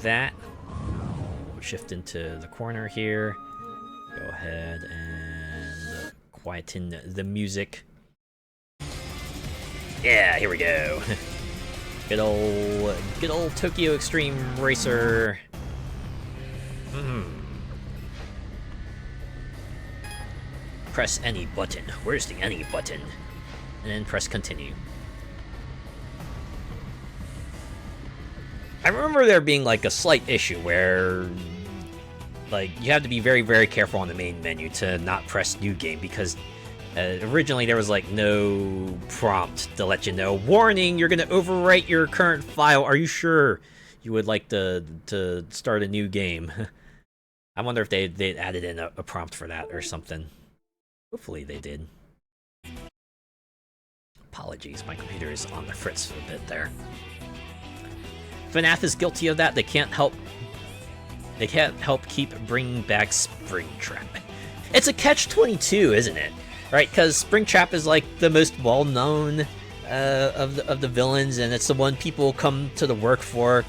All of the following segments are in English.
that. We'll shift into the corner here. Go ahead and quieten the music. Yeah, here we go. Good old Tokyo Xtreme Racer. Press any button. Where's the any button? And then press continue. I remember there being like a slight issue where like you have to be very, very careful on the main menu to not press new game because originally there was like no prompt to let you know, warning, you're gonna overwrite your current file. Are you sure you would like to start a new game? I wonder if they added in a prompt for that or something. Hopefully they did. Apologies, my computer is on the fritz for a bit there. FNAF is guilty of that. They can't help keep bringing back Springtrap. It's a catch-22, isn't it? Right, because Springtrap is like the most well-known of the villains, and it's the one people come to the work for.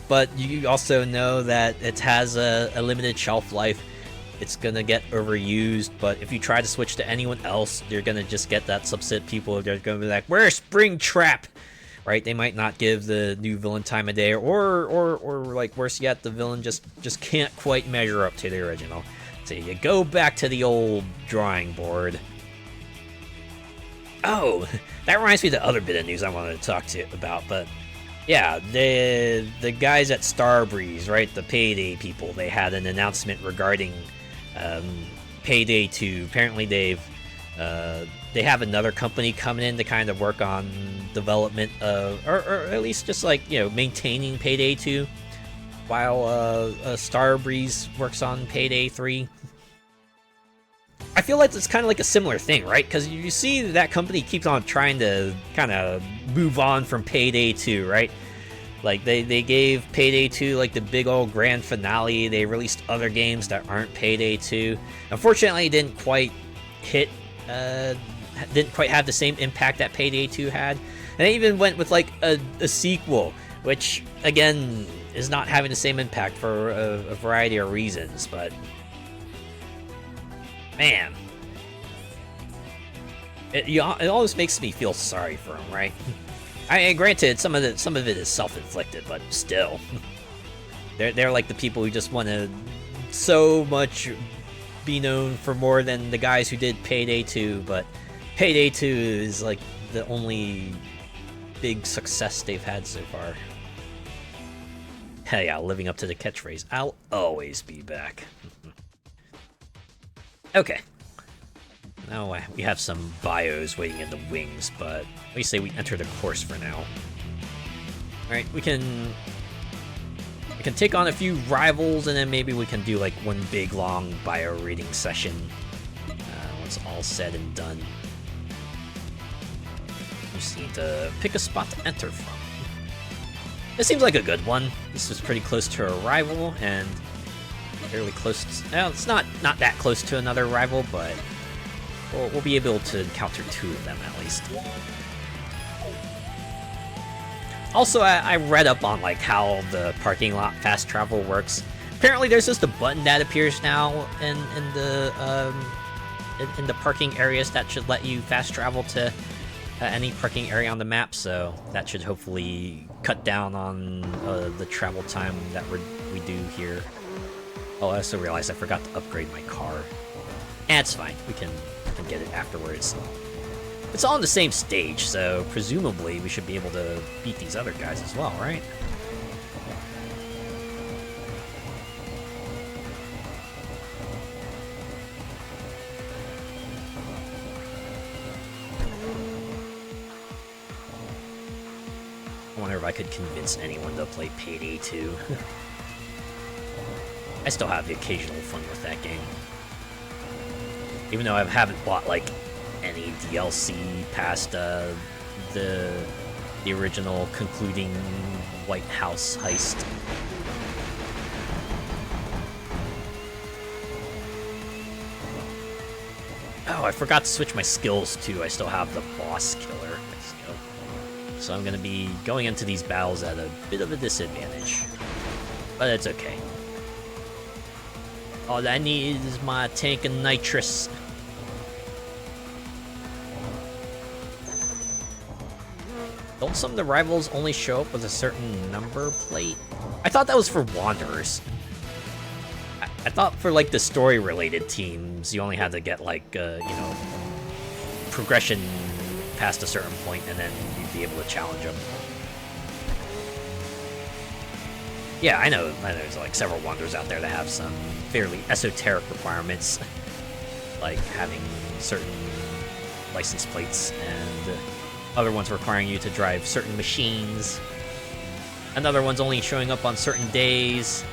But you also know that it has a limited shelf life. It's gonna get overused, but if you try to switch to anyone else, you're gonna just get that subset of people. They're gonna be like, "Where's Springtrap?" Right? They might not give the new villain time of day, or like worse yet, the villain just can't quite measure up to the original. So you go back to the old drawing board. Oh, that reminds me of the other bit of news I wanted to talk to you about, but yeah, the guys at Starbreeze, right, the Payday people, they had an announcement regarding Payday 2. Apparently they have another company coming in to kind of work on development of, or at least just like, you know, maintaining Payday 2 while Starbreeze works on Payday 3. I feel like it's kind of like a similar thing, right? Because you see that company keeps on trying to kind of move on from Payday 2, right? Like, they gave Payday 2, like, the big old grand finale. They released other games that aren't Payday 2. Unfortunately, it didn't quite hit, didn't quite have the same impact that Payday 2 had. And they even went with, like, a sequel, which, again, is not having the same impact for a variety of reasons, but man, it always makes me feel sorry for him, right? Granted, some of it is self-inflicted, but still, they're like the people who just want to so much be known for more than the guys who did Payday 2. But Payday 2 is like the only big success they've had so far. Hell yeah, living up to the catchphrase, I'll always be back. Okay. Now we have some bios waiting in the wings, but we say we enter the course for now. Alright, we can take on a few rivals, and then maybe we can do like one big long bio reading session once all said and done. Just need to pick a spot to enter from. This seems like a good one. This was pretty close to a rival, and fairly close to, well, it's not that close to another rival, but we'll be able to encounter two of them at least. Also, I read up on like how the parking lot fast travel works. Apparently, there's just a button that appears now in the parking areas that should let you fast travel to any parking area on the map. So that should hopefully cut down on the travel time that we do here. Oh, I also realized I forgot to upgrade my car. It's fine. We can get it afterwards. It's all on the same stage, so presumably we should be able to beat these other guys as well, right? I wonder if I could convince anyone to play Payday 2. I still have the occasional fun with that game. Even though I haven't bought, like, any DLC past the original concluding White House heist. Oh, I forgot to switch my skills, too. I still have the boss killer skill. So I'm going to be going into these battles at a bit of a disadvantage. but it's okay. All I need is my tank of nitrous. Don't some of the rivals only show up with a certain number plate? I thought that was for Wanderers. I thought for, like, the story-related teams, you only had to get, like, you know, progression past a certain point, and then you'd be able to challenge them. Yeah, I know there's, like, several Wanderers out there that have some fairly esoteric requirements, like having certain license plates, and other ones requiring you to drive certain machines, and other ones only showing up on certain days.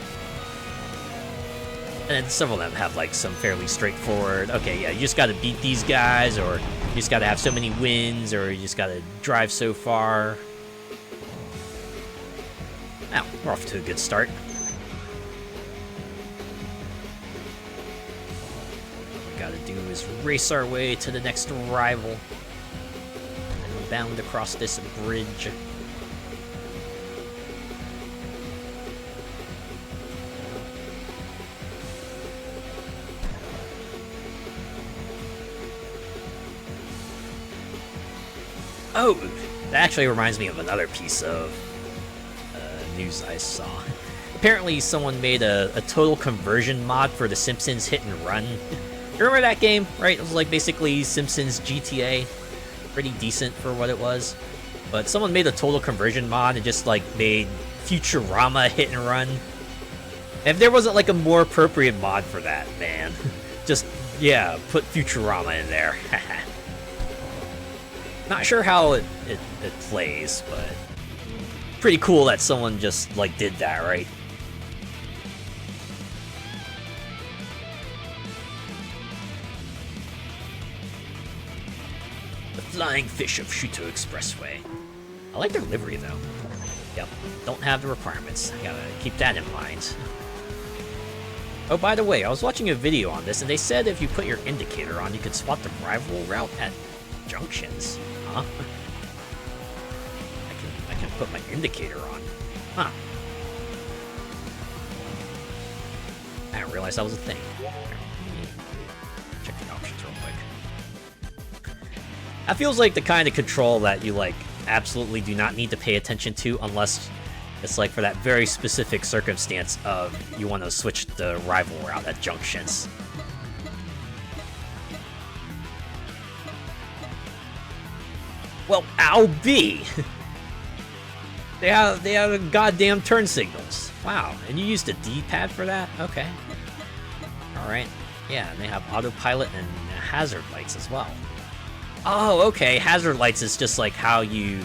And then several of them have, like, some fairly straightforward, okay, yeah, you just gotta beat these guys, or you just gotta have so many wins, or you just gotta drive so far. Now, we're off to a good start. What we gotta do is race our way to the next rival. And bound across this bridge. Oh, that actually reminds me of another piece of news I saw. Apparently someone made a total conversion mod for The Simpsons Hit and Run. You remember that game, right? It was like basically Simpsons GTA. Pretty decent for what it was. But someone made a total conversion mod and just, like, made Futurama Hit and Run. If there wasn't, like, a more appropriate mod for that, man. Just, yeah, put Futurama in there. Not sure how it plays, but pretty cool that someone just, like, did that, right? The Flying Fish of Shuto Expressway. I like their livery, though. Yep, don't have the requirements. I gotta keep that in mind. Oh, by the way, I was watching a video on this, and they said if you put your indicator on, you could swap the rival route at junctions. Huh? I can put my indicator on. Huh. I didn't realize that was a thing. Check the options real quick. That feels like the kind of control that you, like, absolutely do not need to pay attention to unless it's, like, for that very specific circumstance of you want to switch the rival route at junctions. Well, I'll be. They have goddamn turn signals. Wow, and you used a D-pad for that? Okay. All right. Yeah, and they have autopilot and hazard lights as well. Oh, okay. Hazard lights is just like how you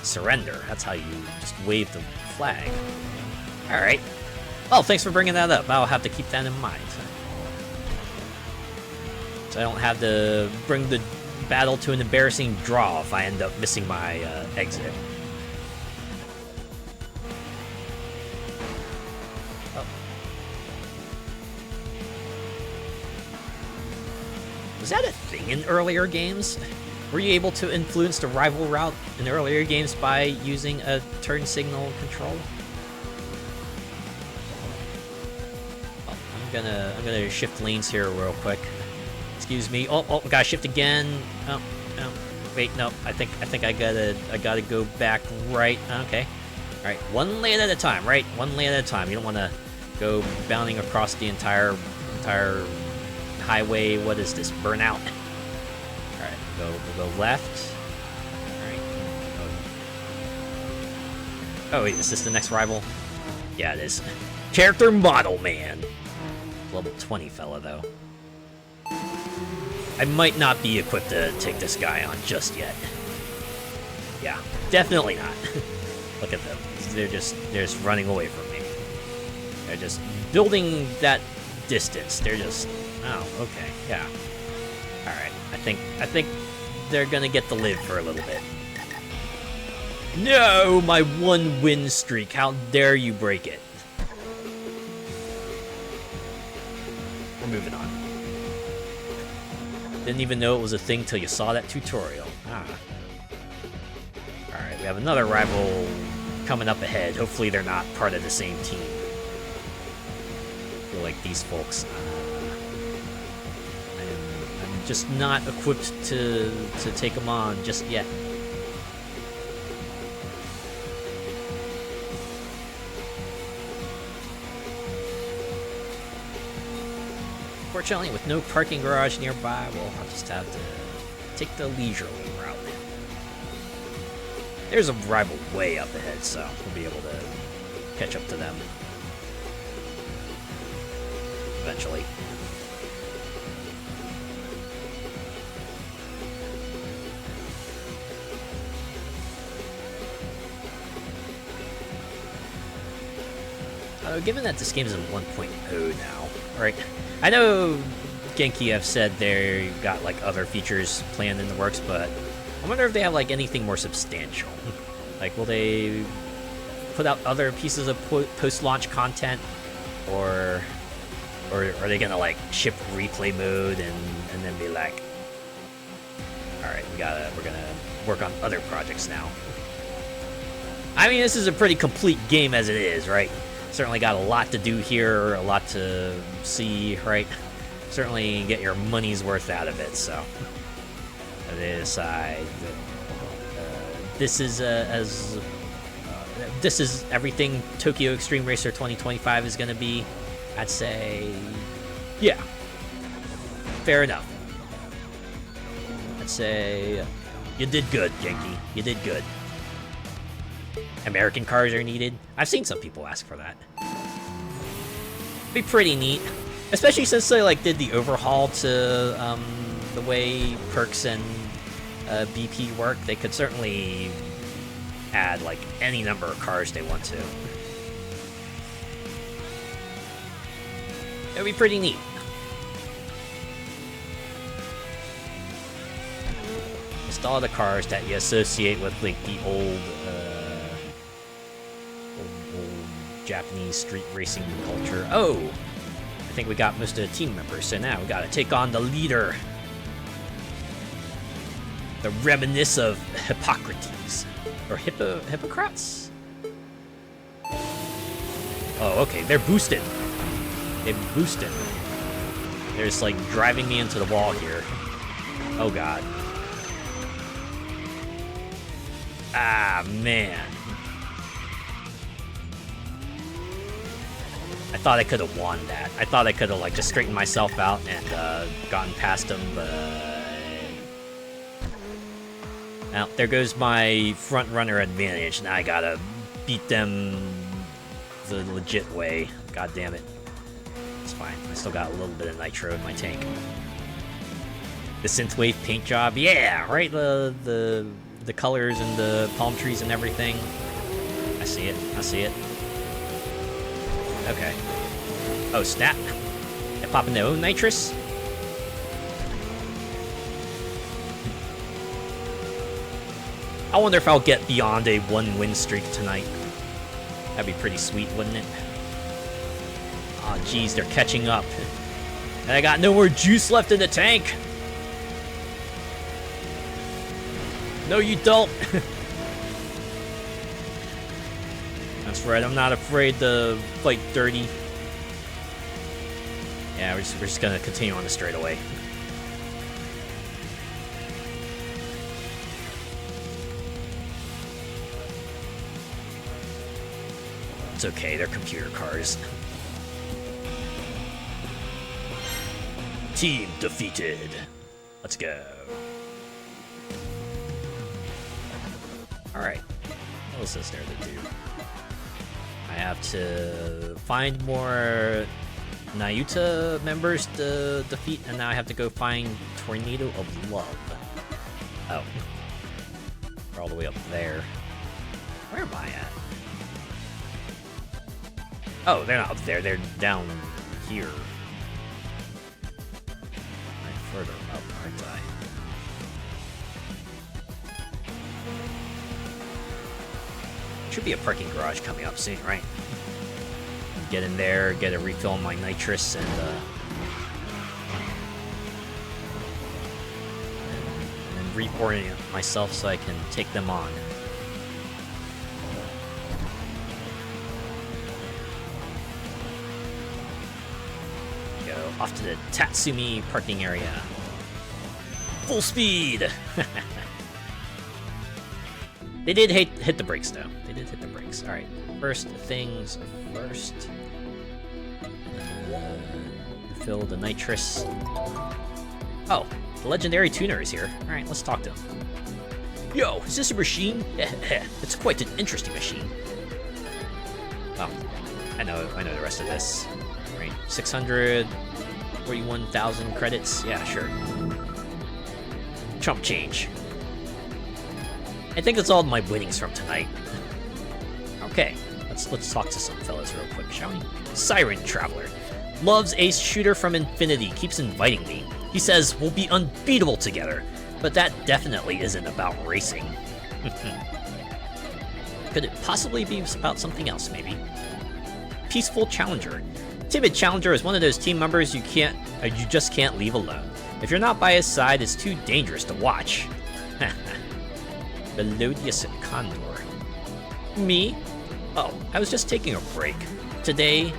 surrender. That's how you just wave the flag. All right. Well, thanks for bringing that up. I'll have to keep that in mind. So I don't have to bring the battle to an embarrassing draw if I end up missing my exit. Oh. Was that a thing in earlier games? Were you able to influence the rival route in earlier games by using a turn signal control? Oh, I'm gonna shift lanes here real quick. Excuse me. Oh, gotta shift again. Oh, wait, no. I think I gotta go back right. Okay. All right, one lane at a time, right? One lane at a time. You don't want to go bounding across the entire highway. What is this? Burnout. All right, we'll go left. All right. Oh wait, is this the next rival? Yeah, it is. Character Model Man. Level 20 fella though. I might not be equipped to take this guy on just yet. Yeah, definitely not. Look at them. They're just running away from me. They're just building that distance. They're just, oh, okay, yeah. All right, I think they're gonna get to live for a little bit. No, my one win streak. How dare you break it? We're moving on. Didn't even know it was a thing till you saw that tutorial. Ah. Alright, we have another rival coming up ahead. Hopefully they're not part of the same team. I feel like these folks, I'm just not equipped to take them on just yet. Fortunately, with no parking garage nearby, I'll just have to take the leisurely route. There's a rival way up ahead, so we'll be able to catch up to them eventually. Given that this game is in 1.0 now, right? I know Genki have said they've got like other features planned in the works, but I wonder if they have like anything more substantial. Like, will they put out other pieces of post-launch content, or are they gonna like ship replay mode and then be like, all right, we're gonna work on other projects now. I mean, this is a pretty complete game as it is, right? Certainly got a lot to do here, a lot to see, right? Certainly get your money's worth out of it, so. They decide that this is this is everything Tokyo Xtreme Racer 2025 is going to be. I'd say, yeah, fair enough. I'd say you did good, Genki. You did good. American cars are needed. I've seen some people ask for that. Be pretty neat, especially since they like did the overhaul to the way perks and BP work. They could certainly add like any number of cars they want to. It'd be pretty neat. Just all the cars that you associate with like the old Japanese street racing culture. Oh, I think we got most of the team members, so now we gotta take on the leader. The reminisce of Hippocrates. Or Hippocrates? Oh, okay, they're boosted. They're boosted. They're just like driving me into the wall here. Oh god. Ah, man. I thought I could have won that. I thought I could have like just straightened myself out and gotten past them, but now there goes my front runner advantage. Now I gotta beat them the legit way. God damn it. It's fine. I still got a little bit of nitro in my tank. The synthwave paint job, yeah, right. The colors and the palm trees and everything. I see it. I see it. Okay. Oh, snap. They're popping their own nitrous? I wonder if I'll get beyond a 1-win streak tonight. That'd be pretty sweet, wouldn't it? Aw, oh, geez, they're catching up. And I got no more juice left in the tank. No, you don't. That's right, I'm not afraid to fight dirty. Yeah, we're just gonna continue on the straightaway. It's okay, they're computer cars. Team defeated. Let's go. Alright. What else is there to do? I have to find more Nayuta members to defeat, and now I have to go find Tornado of Love. Oh. We're all the way up there. Where am I at? Oh, they're not up there, they're down here. Right further up, aren't I? Should be a parking garage coming up soon, right? Get in there, get a refill on my nitrous, and reorient myself so I can take them on. off to the Tatsumi parking area. Full speed! They did hit the brakes, though. They did hit the brakes. Alright, first things first. Fill the nitrous. Oh, the legendary tuner is here. Alright, let's talk to him. Yo, is this a machine? It's quite an interesting machine. Oh, I know the rest of this. Right, 641,000 credits. Yeah, sure. Chump change. I think that's all my winnings from tonight. Okay, let's talk to some fellas real quick, shall we? Siren Traveler. Loves ace shooter from Infinity, keeps inviting me. He says we'll be unbeatable together, but that definitely isn't about racing. Could it possibly be about something else, maybe? Peaceful Challenger. Timid Challenger is one of those team members you just can't leave alone. If you're not by his side, it's too dangerous to watch. Melodious Condor. Me? Oh, I was just taking a break. Today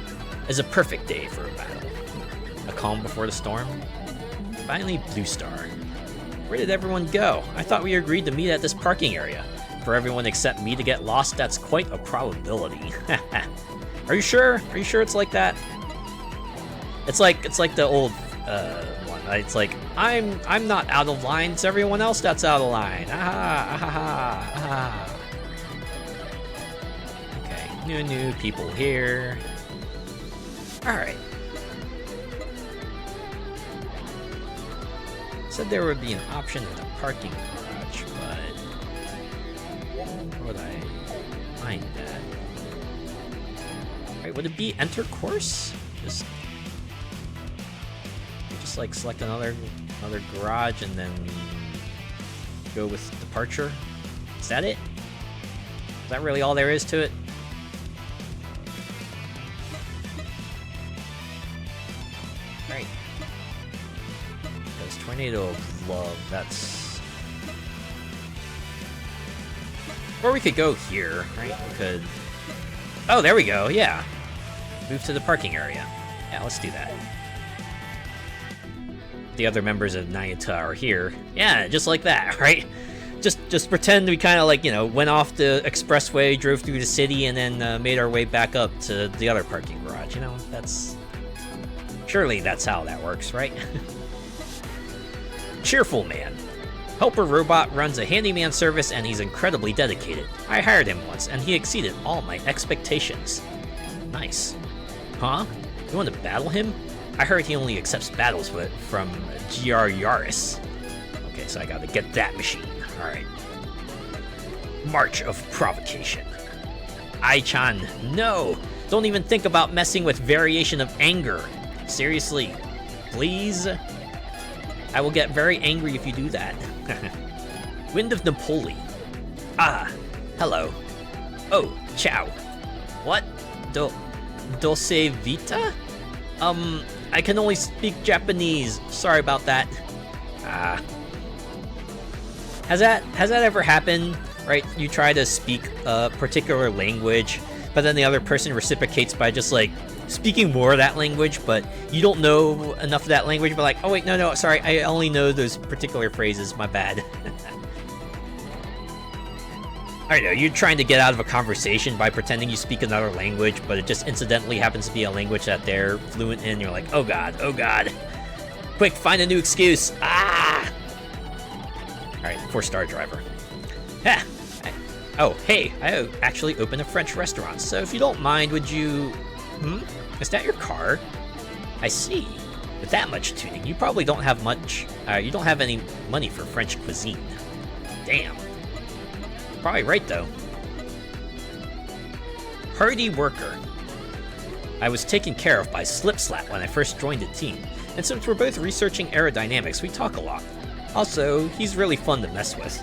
is a perfect day for a battle. A calm before the storm? Finally, Blue Star. Where did everyone go? I thought we agreed to meet at this parking area. For everyone except me to get lost, that's quite a probability. Are you sure? Are you sure it's like that? It's like the old one. Right? It's like I'm not out of line. It's everyone else that's out of line. Ah. Okay, new people here. All right. Said there would be an option in the parking garage, but where would I find that? Right, would it be enter course? Just like select another garage and then go with departure? Is that it? Is that really all there is to it? Right. There's Tornado Glove, that's... Or we could go here, right? We could... Oh, there we go, yeah. Move to the parking area. Yeah, let's do that. The other members of Nayuta are here. Yeah, just like that, right? Just pretend we kind of like, you know, went off the expressway, drove through the city, and then made our way back up to the other parking garage. You know, that's... Surely that's how that works, right? Cheerful Man. Helper Robot runs a handyman service and he's incredibly dedicated. I hired him once and he exceeded all my expectations. Nice. Huh? You want to battle him? I heard he only accepts battles from GR Yaris. Okay, so I gotta get that machine. Alright. March of Provocation. Ai-chan, no! Don't even think about messing with Variation of Anger. Seriously, please? I will get very angry if you do that. Wind of Napoli. Ah, hello. Oh, ciao. What? Dulce Vita? I can only speak Japanese. Sorry about that. Has that ever happened? Right? You try to speak a particular language, but then the other person reciprocates by just like speaking more of that language, but you don't know enough of that language, but like, oh wait, no, sorry, I only know those particular phrases, my bad. I know, you're trying to get out of a conversation by pretending you speak another language, but it just incidentally happens to be a language that they're fluent in. You're like, oh god. Quick, find a new excuse. Ah! Alright, 4-star driver. Ha! Oh, hey, I actually opened a French restaurant, so if you don't mind, would you... Is that your car? I see. With that much tuning, you probably don't have much... you don't have any money for French cuisine. Damn. Probably right, though. Hardy Worker. I was taken care of by Slip Slap when I first joined the team, and since we're both researching aerodynamics, we talk a lot. Also, he's really fun to mess with.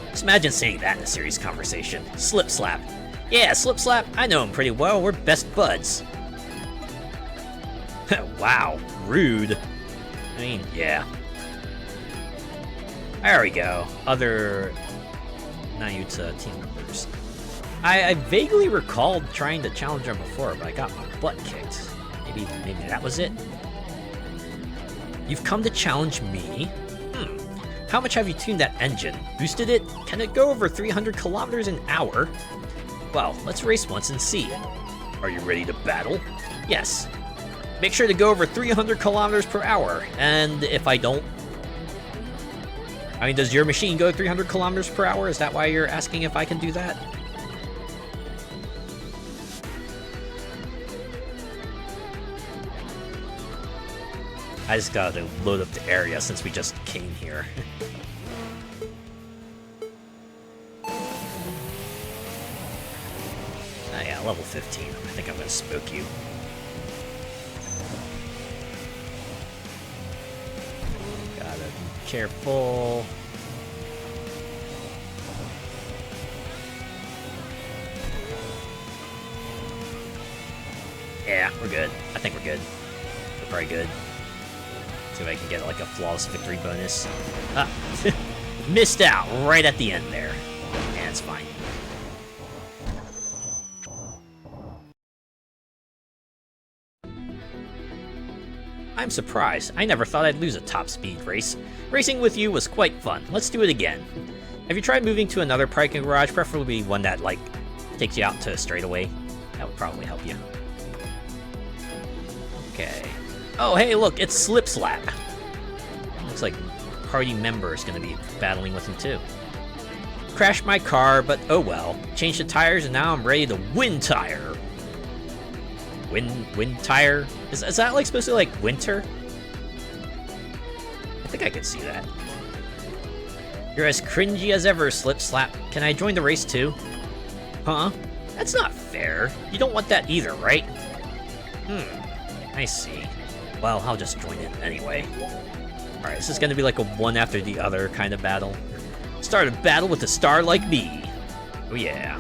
Just imagine saying that in a serious conversation. Slip Slap. Yeah, Slip Slap, I know him pretty well, we're best buds. Wow, rude. I mean, yeah. There we go. Other Nayuta team members. I vaguely recalled trying to challenge him before, but I got my butt kicked. Maybe that was it? You've come to challenge me? How much have you tuned that engine? Boosted it? Can it go over 300 kilometers an hour? Well, let's race once and see. Are you ready to battle? Yes. Make sure to go over 300 kilometers per hour, and if I don't... I mean, does your machine go 300 kilometers per hour? Is that why you're asking if I can do that? I just gotta load up the area since we just came here. Oh yeah, level 15. I think I'm gonna smoke you. Gotta be careful. Yeah, we're good. I think we're good. We're probably good. See if I can get like a flawless victory bonus. Ah, missed out right at the end there. Yeah, it's fine. I'm surprised. I never thought I'd lose a top speed race. Racing with you was quite fun. Let's do it again. Have you tried moving to another parking garage, preferably one that, like, takes you out to a straightaway? That would probably help you. Okay. Oh, hey, look, it's Slip Slap. Looks like party member is going to be battling with him, too. Crashed my car, but oh well. Changed the tires, and now I'm ready to win tire. Wind tire? Is that, like, supposed to be, like, winter? I think I could see that. You're as cringy as ever, Slip Slap. Can I join the race, too? Huh? That's not fair. You don't want that either, right? I see. Well, I'll just join in anyway. Alright, this is gonna be like a one after the other kind of battle. Start a battle with a star like me. Oh yeah.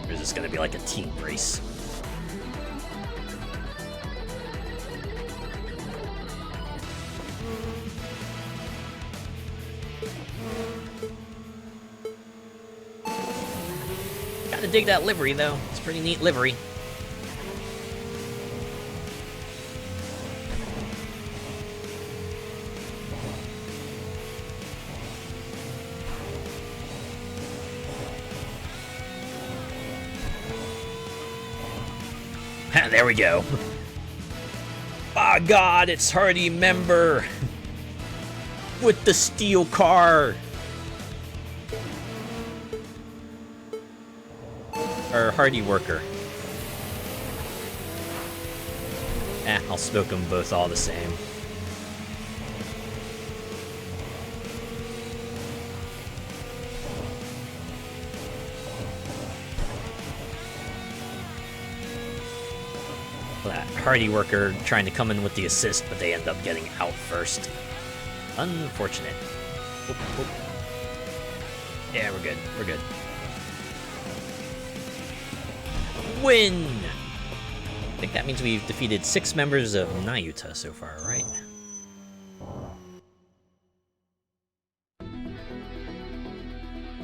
Or is this gonna be like a team race? Gotta dig that livery, though. It's a pretty neat livery. There we go. Ah, God, it's Hardy Member with the steel car. Or Hardy Worker. I'll smoke them both all the same. That Hardy Worker trying to come in with the assist, but they end up getting out first. Unfortunate. Oop, oop. Yeah, we're good. We're good. Win! I think that means we've defeated 6 members of Nayuta so far, right?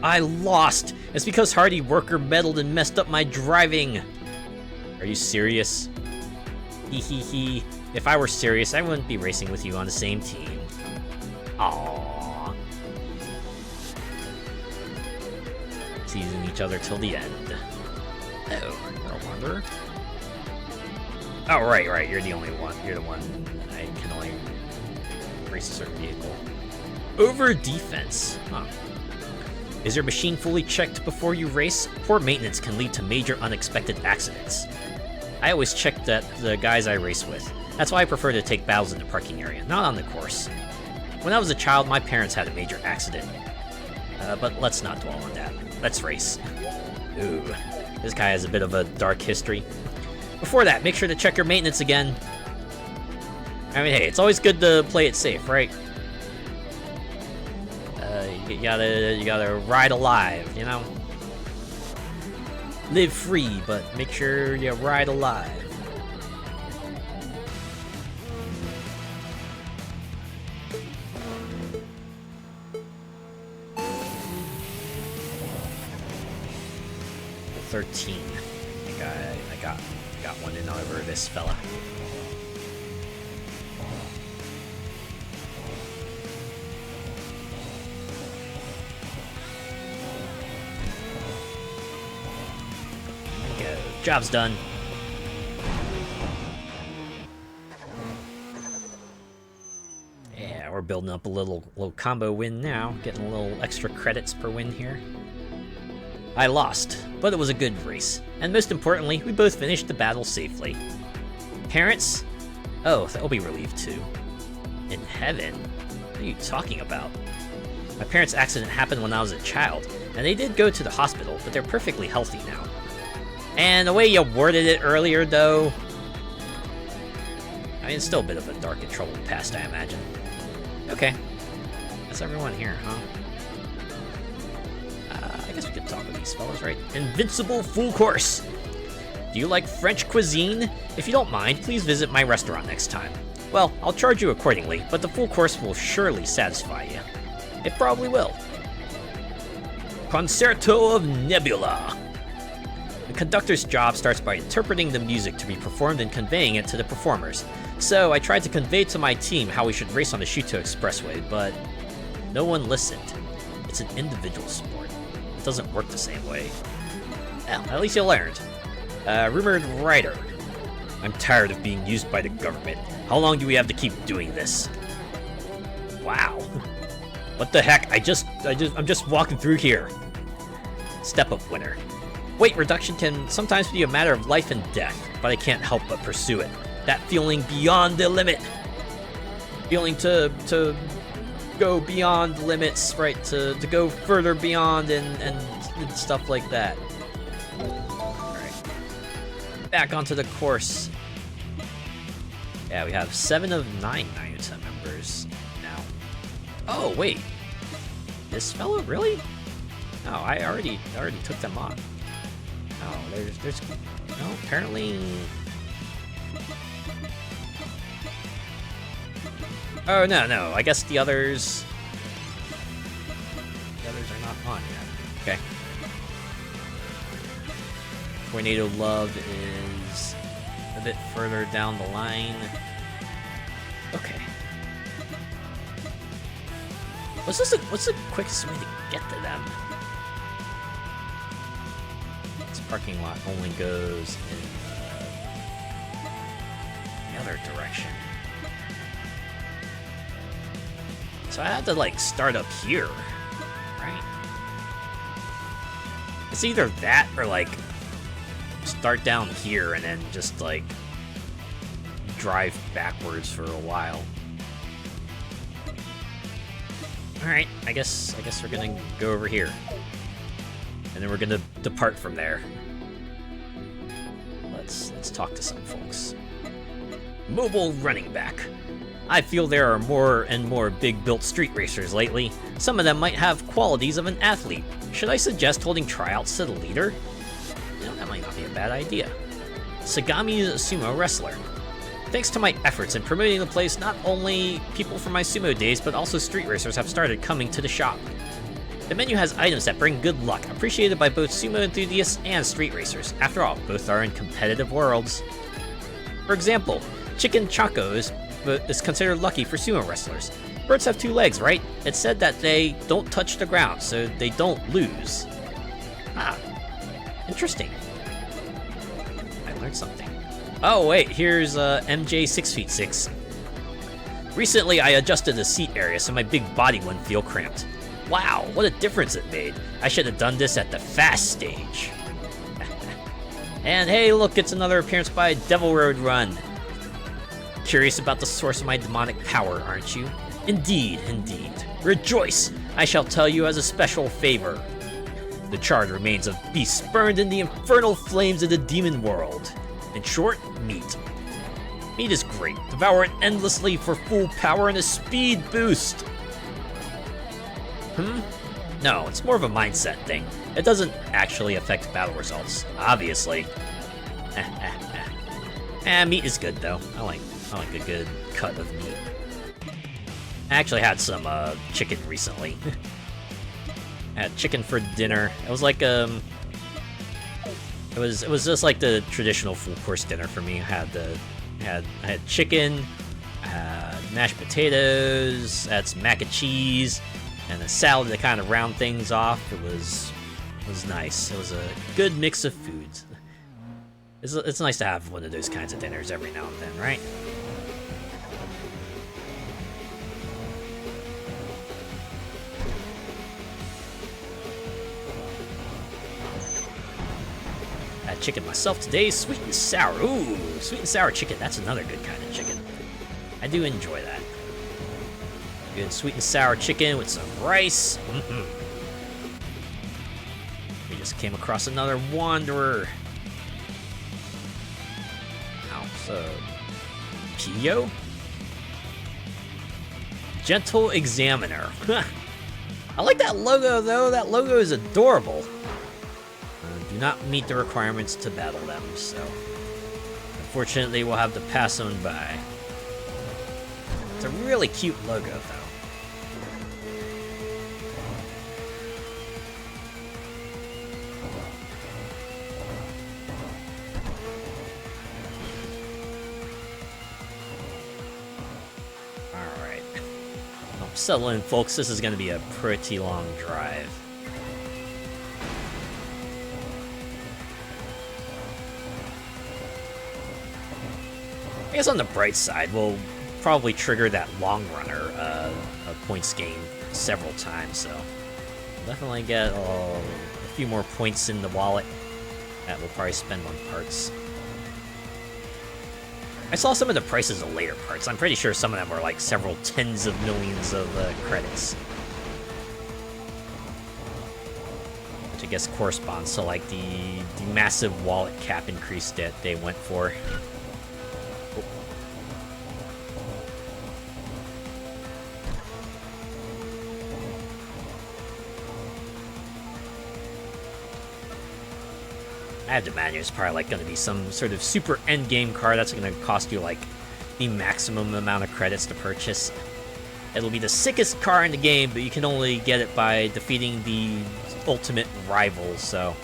I lost! It's because Hardy Worker meddled and messed up my driving! Are you serious? Hee. If I were serious, I wouldn't be racing with you on the same team. Aww. Teasing each other till the end. Oh, no wonder. Oh, right. You're the only one. You're the one I can only race a certain vehicle. Over defense. Huh. Is your machine fully checked before you race? Poor maintenance can lead to major unexpected accidents. I always check that the guys I race with. That's why I prefer to take battles in the parking area, not on the course. When I was a child, my parents had a major accident. But let's not dwell on that. Let's race. Ooh, this guy has a bit of a dark history. Before that, make sure to check your maintenance again. I mean, hey, it's always good to play it safe, right? You gotta ride alive, you know? Live free, but make sure you ride alive. 13. I think I got one in over this fella. There we go. Job's done. Yeah, we're building up a little combo win now, getting a little extra credits per win here. I lost, but it was a good race, and most importantly, we both finished the battle safely. Parents? Oh, they'll be relieved too. In heaven? What are you talking about? My parents' accident happened when I was a child, and they did go to the hospital, but they're perfectly healthy now. And the way you worded it earlier, though... I mean, it's still a bit of a dark and troubled past, I imagine. Okay. That's everyone here, huh? I guess we could talk with these fellas, right? Invincible Full Course! Do you like French cuisine? If you don't mind, please visit my restaurant next time. Well, I'll charge you accordingly, but the full course will surely satisfy you. It probably will. Concerto of Nebula. The conductor's job starts by interpreting the music to be performed and conveying it to the performers. So I tried to convey to my team how we should race on the Shuto Expressway, but no one listened. It's an individual sport. It doesn't work the same way. Well, at least you learned. Rumored writer. I'm tired of being used by the government. How long do we have to keep doing this? Wow. What the heck? I'm just walking through here. Step up winner. Weight reduction can sometimes be a matter of life and death, but I can't help but pursue it. That feeling beyond the limit. Feeling to go beyond limits, right? To go further beyond and stuff like that. Alright. Back onto the course. Yeah, we have 7 of 9 Nayuta members now. Oh, wait. This fellow, really? Oh, I already took them on. Oh, there's no, apparently. Oh, no, I guess the others are not on yet. Okay. Tornado Love is a bit further down the line. Okay. What's the quickest way to get to them? This parking lot only goes in the other direction. So I had to, like, start up here, right? It's either that or, like, start down here and then just, like, drive backwards for a while. Alright, I guess we're gonna go over here. And then we're gonna depart from there. Let's talk to some folks. Mobile running back. I feel there are more and more big-built street racers lately. Some of them might have qualities of an athlete. Should I suggest holding tryouts to the leader? You know, that might not be a bad idea. Sagami is a sumo wrestler. Thanks to my efforts in promoting the place, not only people from my sumo days, but also street racers have started coming to the shop. The menu has items that bring good luck, appreciated by both sumo enthusiasts and street racers. After all, both are in competitive worlds. For example, Chicken Choco is considered lucky for sumo wrestlers. Birds have 2 legs, right? It's said that they don't touch the ground, so they don't lose. Ah, interesting. I learned something. Oh wait, here's MJ 6'6". Recently I adjusted the seat area so my big body wouldn't feel cramped. Wow, what a difference it made. I should have done this at the fast stage. And hey, look, it's another appearance by Devil Road Run. Curious about the source of my demonic power, aren't you? Indeed, indeed. Rejoice! I shall tell you as a special favor. The charred remains of beasts burned in the infernal flames of the demon world. In short, meat. Meat is great. Devour it endlessly for full power and a speed boost. No, it's more of a mindset thing. It doesn't actually affect battle results, obviously. Meat is good though. I like a good cut of meat. I actually had some chicken recently. I had chicken for dinner. It was like It was just like the traditional full course dinner for me. I had chicken, I had mashed potatoes, I had some mac and cheese, and a salad to kind of round things off. It was nice. It was a good mix of foods. It's nice to have one of those kinds of dinners every now and then, right? Had chicken myself today, sweet and sour. Ooh, sweet and sour chicken. That's another good kind of chicken. I do enjoy that. Good sweet and sour chicken with some rice. We just came across another wanderer. Wow, so Pio? Gentle Examiner. I like that logo though. That logo is adorable. Do not meet the requirements to battle them, so unfortunately we'll have to pass on by. It's a really cute logo though. Alright. Settle in, folks. This is going to be a pretty long drive. I guess on the bright side, we'll probably trigger that long runner points gain several times, so we'll definitely get a few more points in the wallet that we'll probably spend on parts. I saw some of the prices of later parts. I'm pretty sure some of them were like several tens of millions of credits. Which I guess corresponds to like the massive wallet cap increase that they went for. I have to imagine it's probably like going to be some sort of super end game car that's going to cost you like the maximum amount of credits to purchase. It'll be the sickest car in the game, but you can only get it by defeating the ultimate rival. So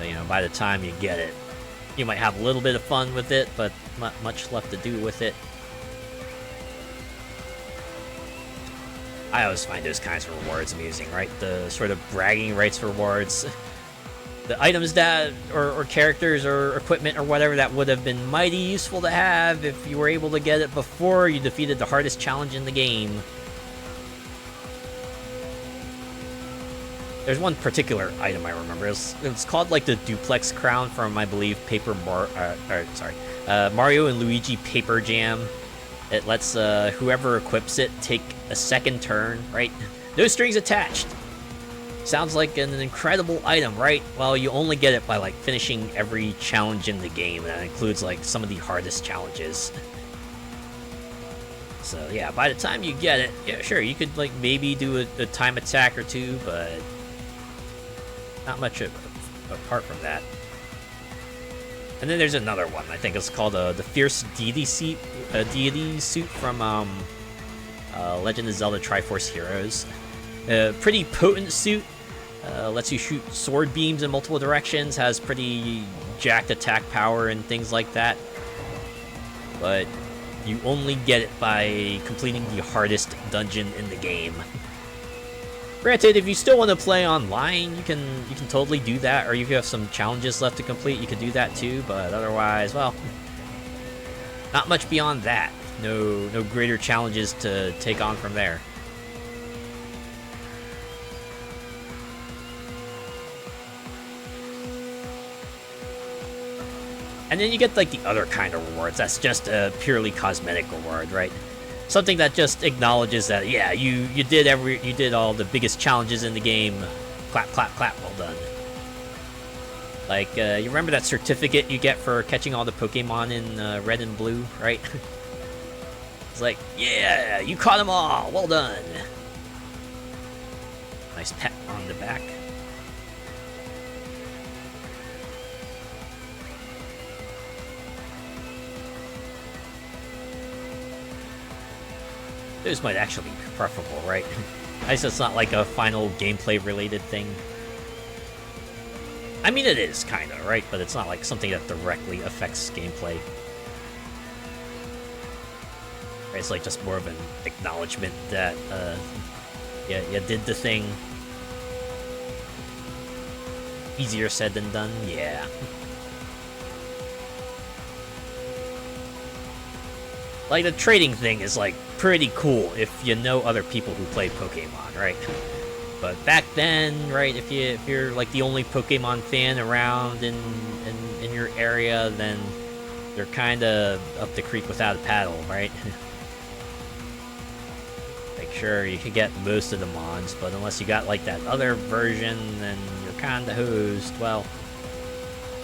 you know, by the time you get it, you might have a little bit of fun with it, but not much left to do with it. I always find those kinds of rewards amusing, right? The sort of bragging rights rewards. The items that, or characters, or equipment, or whatever that would have been mighty useful to have if you were able to get it before you defeated the hardest challenge in the game. There's one particular item I remember. It's called like the Duplex Crown from, I believe, Mario and Luigi Paper Jam. It lets whoever equips it take a second turn, right? No strings attached. Sounds like an incredible item, right? Well, you only get it by like finishing every challenge in the game. That includes like some of the hardest challenges. So yeah, by the time you get it, yeah, sure, you could like maybe do a time attack or two, but not much apart from that. And then there's another one. I think it's called the Fierce Deity Suit from Legend of Zelda Triforce Heroes. Pretty potent suit. Lets you shoot sword beams in multiple directions, has pretty jacked attack power and things like that. But you only get it by completing the hardest dungeon in the game. Granted, if you still want to play online, you can totally do that, or if you have some challenges left to complete, you can do that too, but otherwise, well, not much beyond that. No greater challenges to take on from there. And then you get like the other kind of rewards. That's just a purely cosmetic reward, right? Something that just acknowledges that, yeah, you did all the biggest challenges in the game. Clap, clap, clap. Well done. Like, you remember that certificate you get for catching all the Pokemon in Red and Blue, right? It's like, yeah, you caught them all. Well done. Nice pat on the back. Those might actually be preferable, right? I guess it's not like a final gameplay related thing. I mean, it is kind of right, but it's not like something that directly affects gameplay. It's like just more of an acknowledgement that yeah, you did the thing. Easier said than done, yeah. Like, the trading thing is, like, pretty cool if you know other people who play Pokemon, right? But back then, right, if you're like the only Pokemon fan around in your area, then you're kind of up the creek without a paddle, right? Like, sure, you could get most of the mons, but unless you got like that other version, then you're kind of hosed. Well,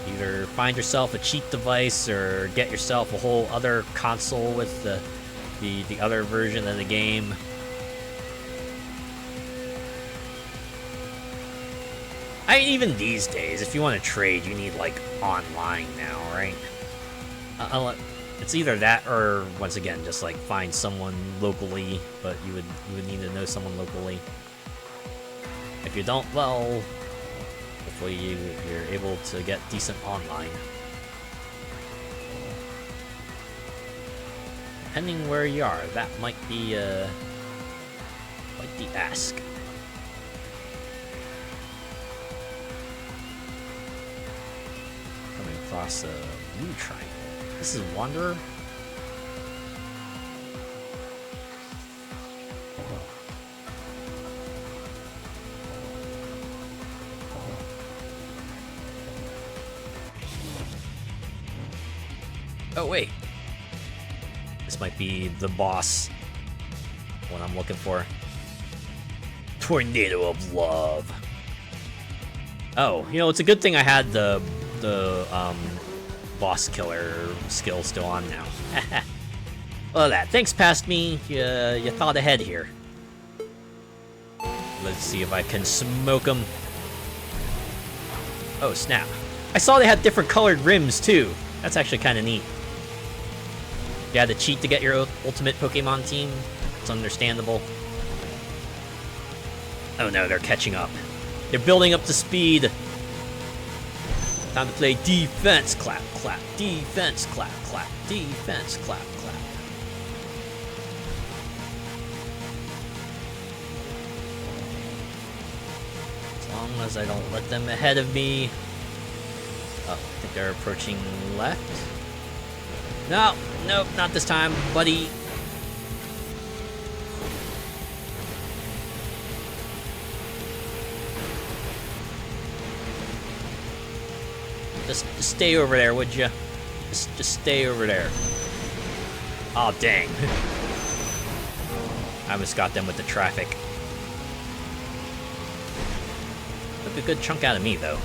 either find yourself a cheat device or get yourself a whole other console with the other version of the game. I mean, even these days, if you want to trade, you need, like, online now, right? It's either that or, once again, just, like, find someone locally, but you would need to know someone locally. If you don't, well, hopefully you're able to get decent online. Depending where you are, that might be, the ask. Across a blue triangle. This is Wanderer? Oh, wait. This might be the boss. What I'm looking for. Tornado of Love. Oh, you know, it's a good thing I had the boss killer skill still on now. Well, that. Thanks, past me. You thought ahead here. Let's see if I can smoke them. Oh, snap. I saw they had different colored rims, too. That's actually kind of neat. You had to cheat to get your ultimate Pokemon team. It's understandable. Oh no, they're catching up. They're building up to speed. Time to play defense, clap, clap, defense, clap, clap, defense, clap, clap. As long as I don't let them ahead of me. Oh, I think they're approaching left. No, nope, not this time, buddy. Just stay over there, would you? Just stay over there. Oh, dang. I almost got them with the traffic. Took a good chunk out of me, though.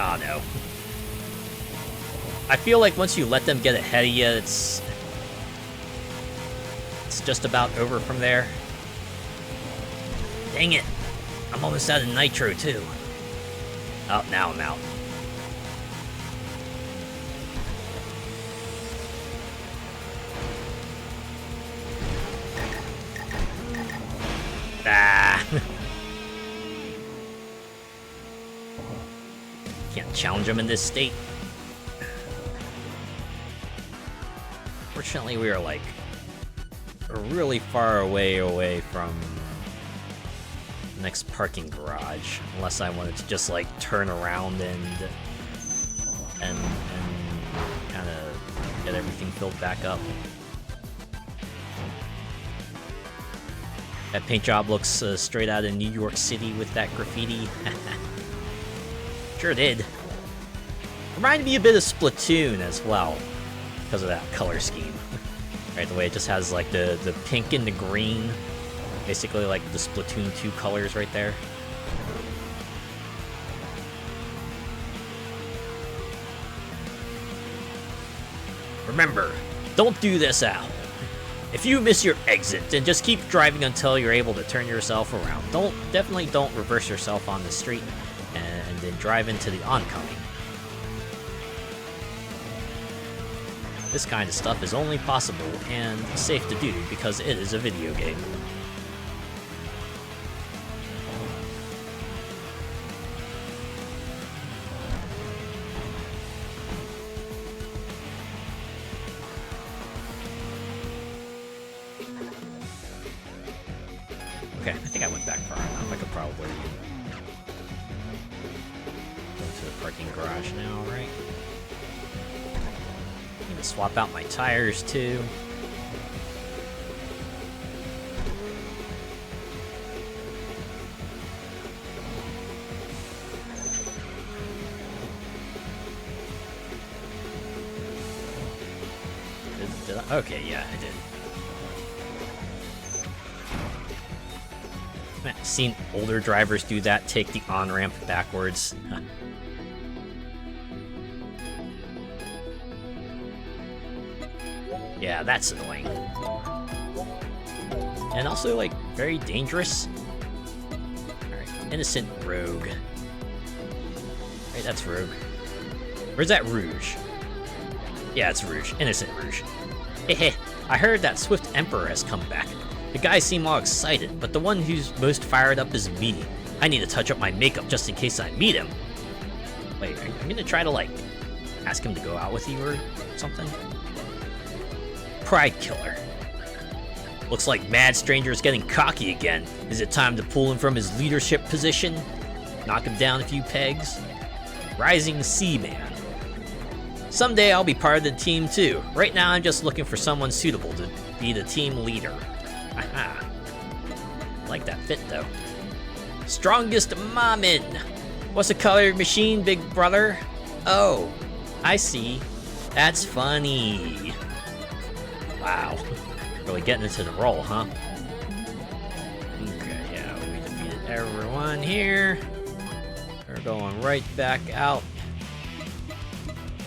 Oh, no. I feel like once you let them get ahead of you, it's just about over from there. Dang it. I'm almost out of nitro, too. Oh, now I'm out. Ah. Can't challenge them in this state. Fortunately, we are like really far away from the next parking garage, unless I wanted to just like turn around and kind of get everything filled back up. That paint job looks straight out of New York City with that graffiti. Sure did. Reminded me a bit of Splatoon as well, because of that color scheme. Right, the way it just has like the pink and the green, basically like the Splatoon 2 colors right there. Remember, don't do this, Al. If you miss your exit, then just keep driving until you're able to turn yourself around. Definitely don't reverse yourself on the street and then drive into the oncoming. This kind of stuff is only possible and safe to do because it is a video game. Okay, I think I went back far enough. I could probably go to the parking garage now, right? I'm gonna swap out my tires too. Did I? Okay, yeah, I did. I've seen older drivers do that, take the on-ramp backwards. Huh. Yeah, that's annoying. And also, like, very dangerous. Alright, innocent rogue. Right, that's rogue. Where's that Rouge? Yeah, it's Rouge. Innocent Rouge. Hehe, I heard that Swift Emperor has come back. The guys seem all excited, but the one who's most fired up is me. I need to touch up my makeup just in case I meet him. Wait, are you gonna try to, like, ask him to go out with you or something? Pride killer. Looks like Mad Stranger is getting cocky again. Is it time to pull him from his leadership position? Knock him down a few pegs? Rising Seaman. Someday I'll be part of the team too. Right now I'm just looking for someone suitable to be the team leader. Aha. I like that fit though. Strongest Mamin. What's the color of your machine, big brother? Oh, I see. That's funny. Wow. Really getting into the role, huh? Okay, yeah, we defeated everyone here. We're going right back out.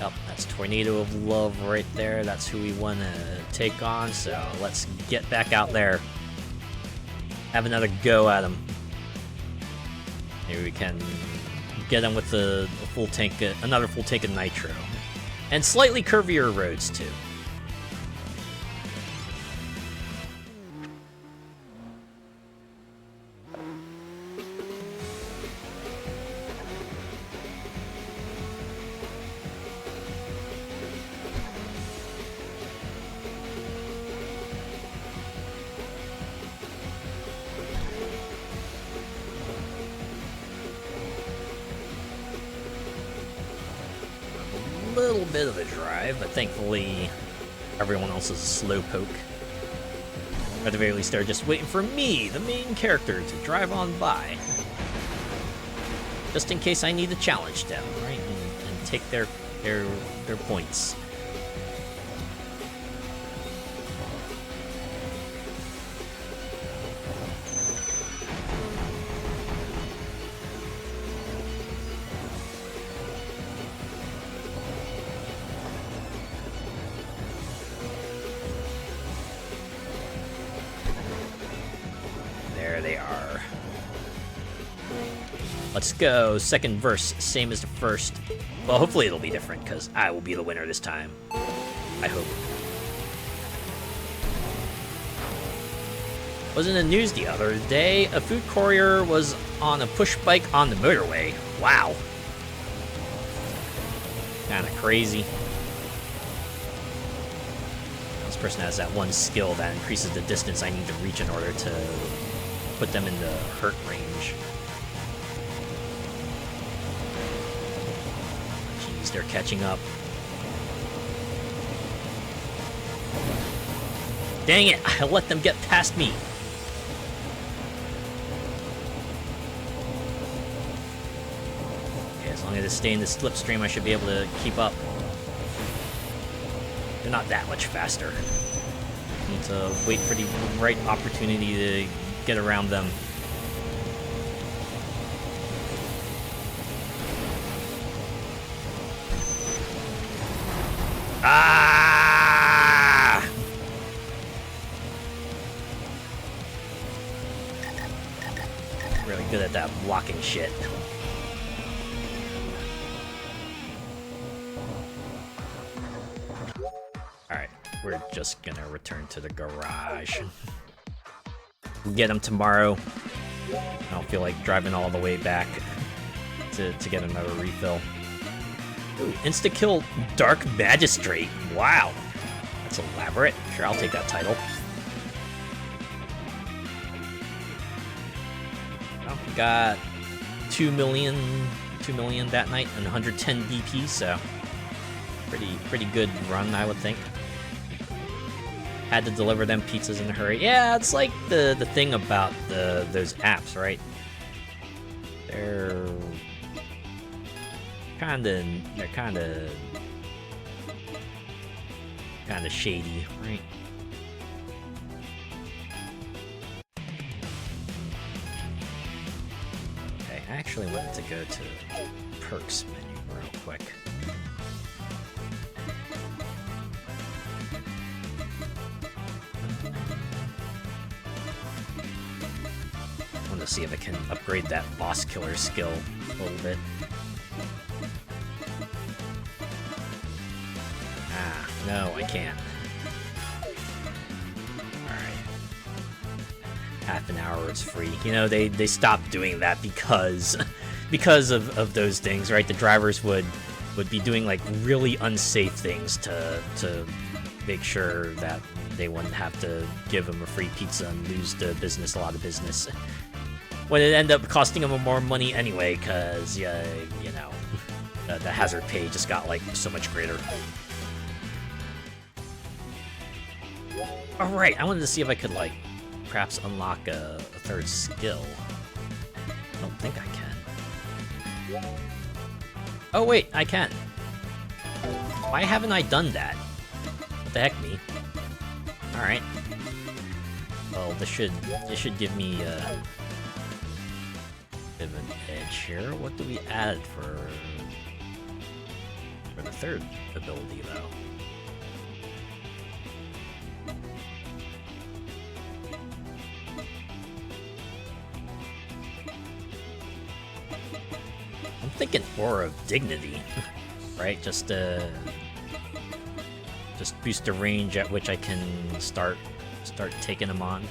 Yep, that's Tornado of Love right there. That's who we want to take on, so let's get back out there. Have another go at him. Maybe we can get him with the full tank, another full tank of nitro. And slightly curvier roads, too. Little bit of a drive, but thankfully everyone else is a slowpoke. At the very least, they're just waiting for me, the main character, to drive on by. Just in case I need to challenge them, right? And take their points. There they are. Let's go. Second verse, same as the first. Well, hopefully it'll be different, because I will be the winner this time. I hope. Was in the news the other day. A food courier was on a push bike on the motorway. Wow. Kinda crazy. This person has that one skill that increases the distance I need to reach in order to put them in the hurt range. Jeez, they're catching up. Dang it, I let them get past me. Okay, as long as I stay in the slipstream, I should be able to keep up. They're not that much faster. Need to wait for the right opportunity to get around them. Ah! Really good at that blocking shit. we're just gonna return to the garage. We'll get them tomorrow. I don't feel like driving all the way back to get another refill. Ooh, insta-kill Dark Magistrate. Wow. That's elaborate. Sure, I'll take that title. Well, we got 2 million that night and 110 BP, so pretty good run, I would think. Had to deliver them pizzas in a hurry. Yeah, it's like the thing about those apps, right? They're kind of shady, right? Okay, I actually wanted to go to perks menu real quick. I want to see if I can upgrade that boss killer skill a little bit. Ah, no, I can't. Alright. Half an hour is free. You know, they stopped doing that because of those things, right? The drivers would be doing like really unsafe things to make sure that they wouldn't have to give them a free pizza and lose a lot of business. When it ended up costing them more money anyway, because, you know, the hazard pay just got, like, so much greater. Alright, I wanted to see if I could, like, perhaps unlock a third skill. I don't think I can. Oh, wait, I can. Why haven't I done that? What the heck, me? Alright. Well, this should give me, an edge here. What do we add for the third ability, though? I'm thinking Aura of Dignity, right? Just boost the range at which I can start taking them on.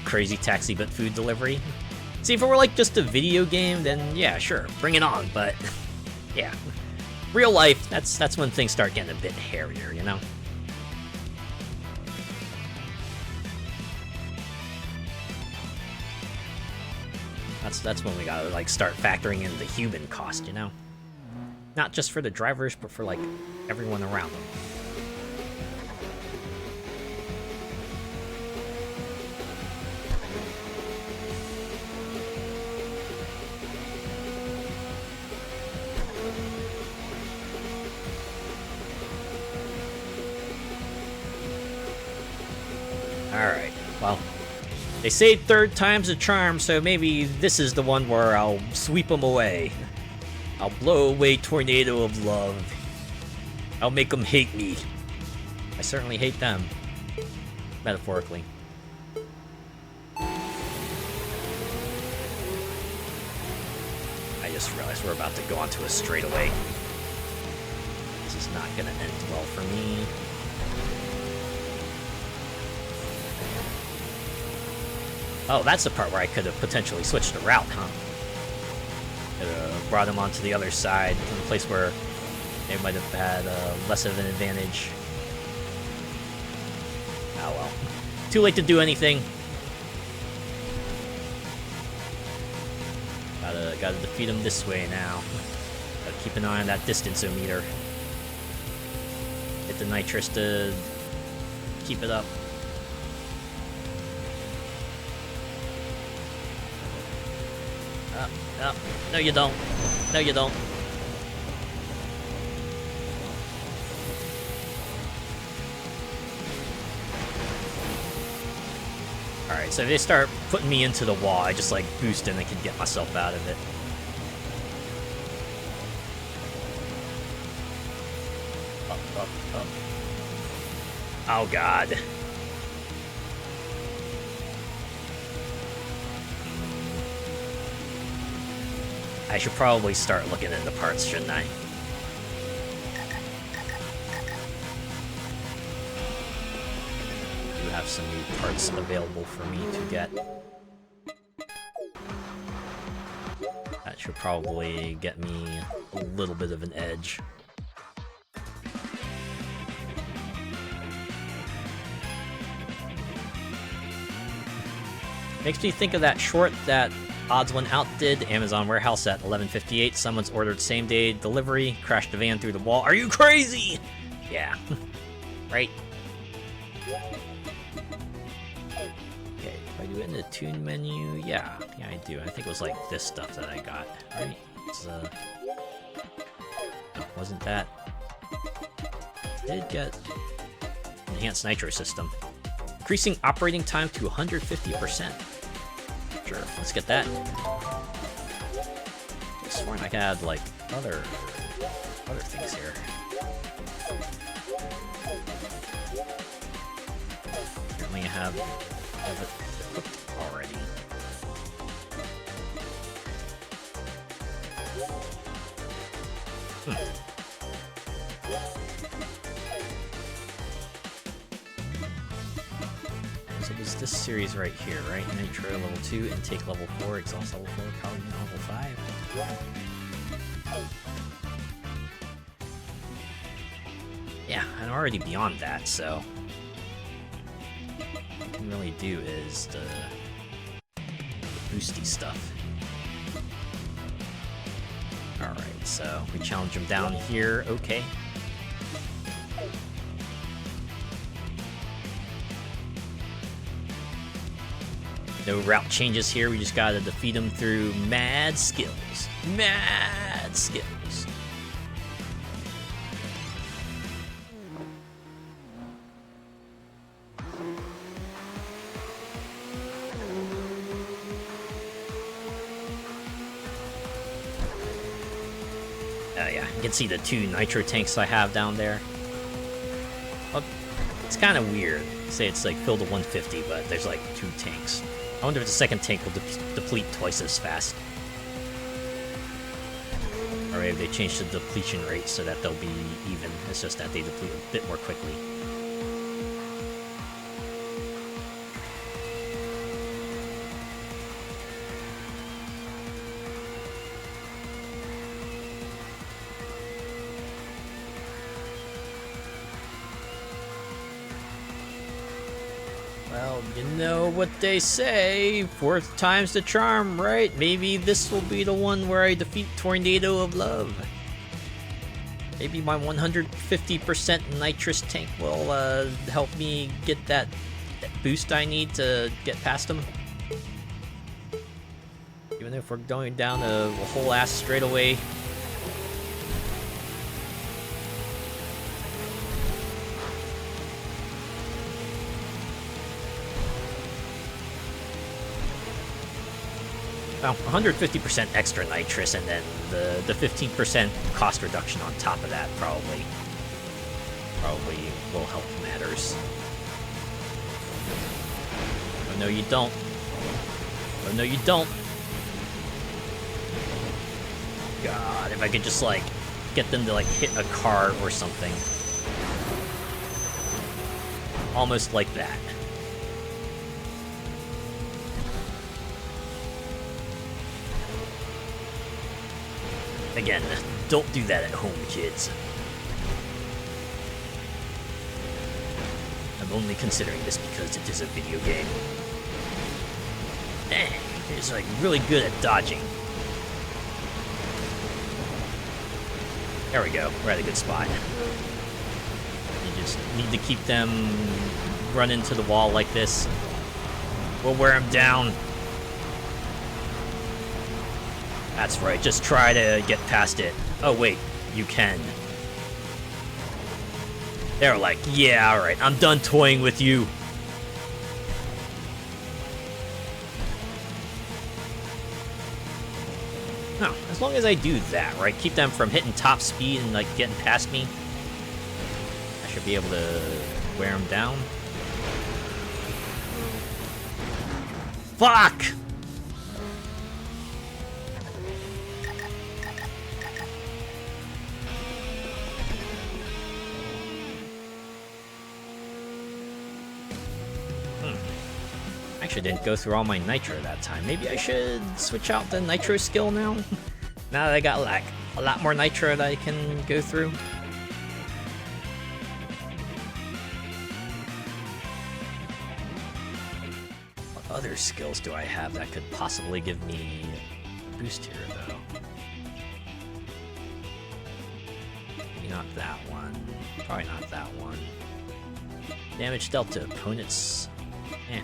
Crazy taxi but food delivery. See, if it were like just a video game, then yeah, sure, bring it on, but yeah. Real life, that's when things start getting a bit hairier, you know? That's when we gotta like start factoring in the human cost, you know? Not just for the drivers, but for like everyone around them. Alright, well, they say third time's a charm, so maybe this is the one where I'll sweep them away. I'll blow away tornado of love. I'll make them hate me. I certainly hate them. Metaphorically. I just realized we're about to go onto a straightaway. This is not gonna end well for me. Oh, that's the part where I could have potentially switched the route, huh? Could have brought him onto the other side, in a place where they might have had less of an advantage. Oh well. Too late to do anything. Gotta defeat him this way now. Gotta keep an eye on that distance-o-meter. Hit the nitrous to keep it up. No, you don't. No, you don't. Alright, so if they start putting me into the wall, I just like boost and I can get myself out of it. Up. Oh god. I should probably start looking into parts, shouldn't I? have some new parts available for me to get. That should probably get me a little bit of an edge. Makes me think of that short that Odds One Out did, Amazon warehouse at 11:58. Someone's ordered same-day delivery, crashed the van through the wall. Are you crazy? Yeah. Right. Okay, if I do it in the tune menu, yeah, I do. I think it was like this stuff that I got, right? It's, no, wasn't that? Did get enhanced nitro system. Increasing operating time to 150%. Sure, let's get that. I sworn I had like other things here. Apparently I have it equipped already. So there's this series right here, right? Nitro level 2, intake level 4, exhaust level 4, power unit level 5. Yeah, I'm already beyond that, so what I can really do is the boosty stuff. Alright, so we challenge him down here, okay. No route changes here, we just gotta defeat him through mad skills. Mad skills. Oh yeah, you can see the 2 nitro tanks I have down there. Well, it's kind of weird. Say it's like filled to 150, but there's like 2 tanks. I wonder if the second tank will deplete twice as fast. Or maybe they changed the depletion rate so that they'll be even. It's just that they deplete a bit more quickly. Well, you know what they say, 4th time's the charm, right? Maybe this will be the one where I defeat Tornado of Love. Maybe my 150% nitrous tank will help me get that boost I need to get past him. Even if we're going down a whole ass straightaway. Well, 150% extra nitrous, and then the 15% cost reduction on top of that probably will help matters. Oh no, you don't. Oh no, you don't. God, if I could just like get them to like hit a car or something. Almost like that. Again, don't do that at home, kids. I'm only considering this because it is a video game. Dang, he's like really good at dodging. There we go, we're at a good spot. You just need to keep them running to the wall like this. We'll wear them down. That's right, just try to get past it. Oh wait, you can. They're like, yeah, alright, I'm done toying with you. No, as long as I do that, right? Keep them from hitting top speed and like getting past me. I should be able to wear them down. Fuck! Actually, didn't go through all my nitro that time. Maybe I should switch out the nitro skill now? Now that I got like a lot more nitro that I can go through. What other skills do I have that could possibly give me a boost here, though? Maybe not that one. Probably not that one. Damage dealt to opponents. Eh.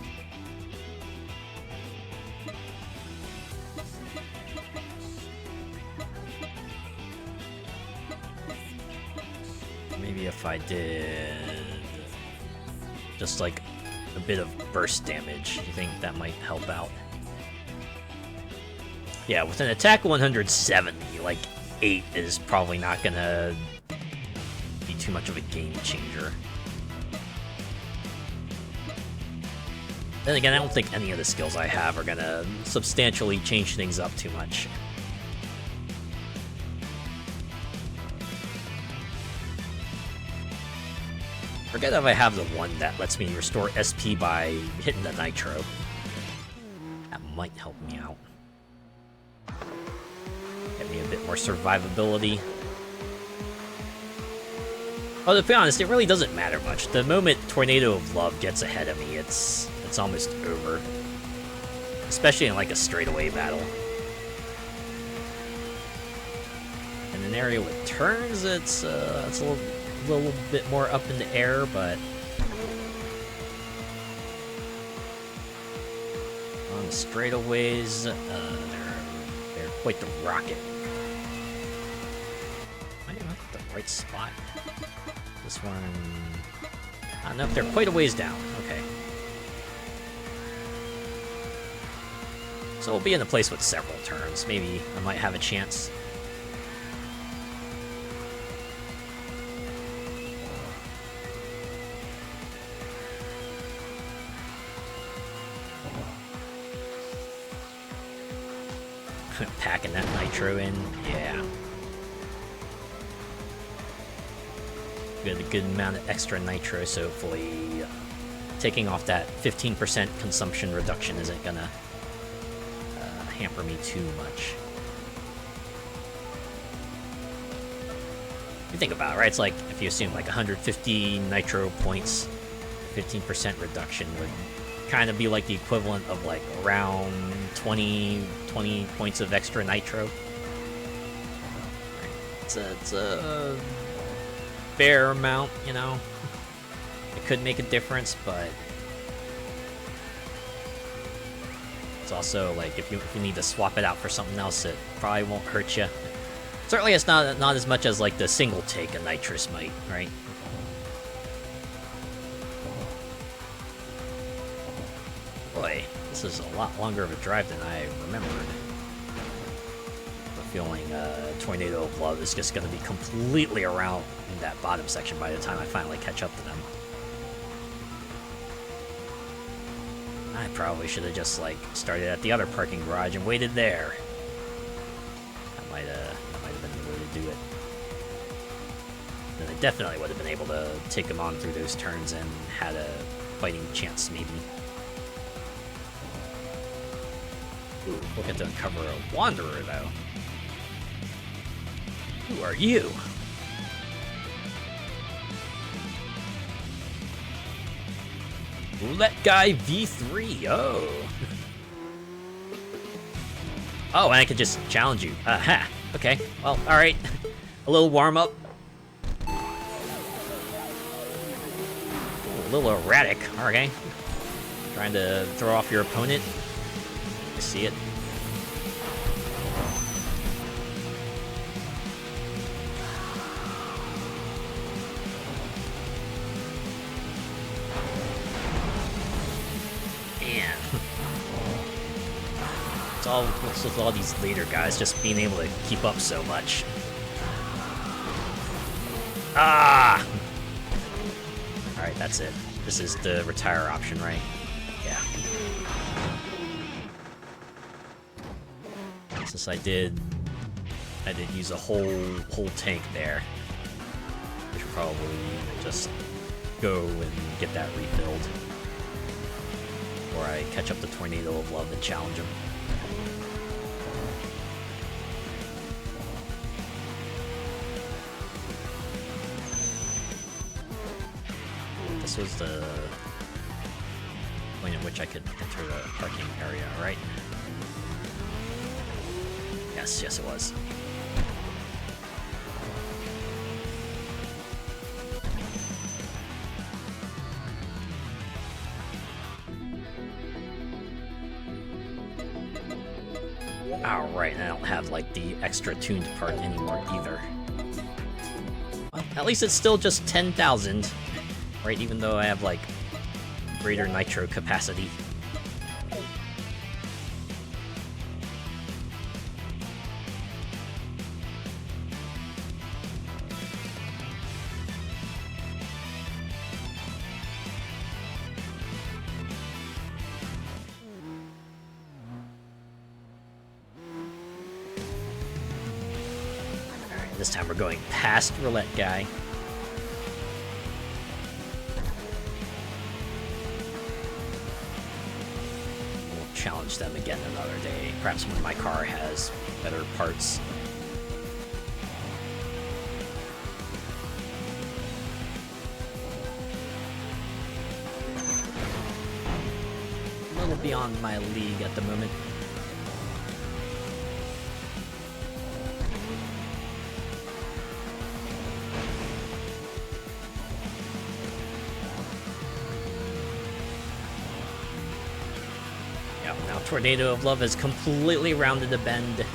Maybe if I did just like a bit of burst damage, you think that might help out? Yeah, with an attack 170, like 8 is probably not gonna be too much of a game changer. Then again, I don't think any of the skills I have are gonna substantially change things up too much. Forget if I have the one that lets me restore SP by hitting the nitro. That might help me out. Get me a bit more survivability. Oh, to be honest, it really doesn't matter much. The moment Tornado of Love gets ahead of me, it's almost over. Especially in like a straightaway battle. In an area with turns, it's a little bit more up in the air, but on the straightaways, they're quite the rocket. Am I not at the right spot? This one, I don't know if they're quite a ways down. Okay. So we'll be in a place with several turns. Maybe I might have a chance. Packing that nitro in, yeah. Got a good amount of extra nitro, so hopefully taking off that 15% consumption reduction isn't gonna hamper me too much. You think about it, right? It's like if you assume like 150 nitro points, 15% reduction would kind of be like the equivalent of like around 20 points of extra nitro. It's a fair amount, you know. It could make a difference, but it's also like if you need to swap it out for something else, it probably won't hurt you. Certainly, it's not as much as like the single take of nitrous might, right? Boy, this is a lot longer of a drive than I remembered. The feeling Tornado of Love is just going to be completely around in that bottom section by the time I finally catch up to them. I probably should have just like started at the other parking garage and waited there. That might have been the way to do it. Then I definitely would have been able to take them on through those turns and had a fighting chance, maybe. Ooh, we'll get to uncover a Wanderer, though. Who are you? Roulette Guy V3, oh. Oh, and I could just challenge you. Aha, okay, well, alright. A little warm-up. A little erratic, okay. Trying to throw off your opponent. You see it? Man. It's all with all these later guys just being able to keep up so much. Ah! Alright, that's it. This is the retire option, right? Yeah. Since I did use a whole tank there. I should probably just go and get that refilled. before I catch up the Tornado of Love and challenge him. This was the point at which I could enter the parking area, right? Yes, it was. Alright, I don't have, like, the extra tuned part anymore, either. Well, at least it's still just 10,000, right? Even though I have, like, greater nitro capacity. This time we're going past Roulette Guy. We'll challenge them again another day. Perhaps when my car has better parts. A little beyond my league at the moment. Tornado of Love has completely rounded the bend.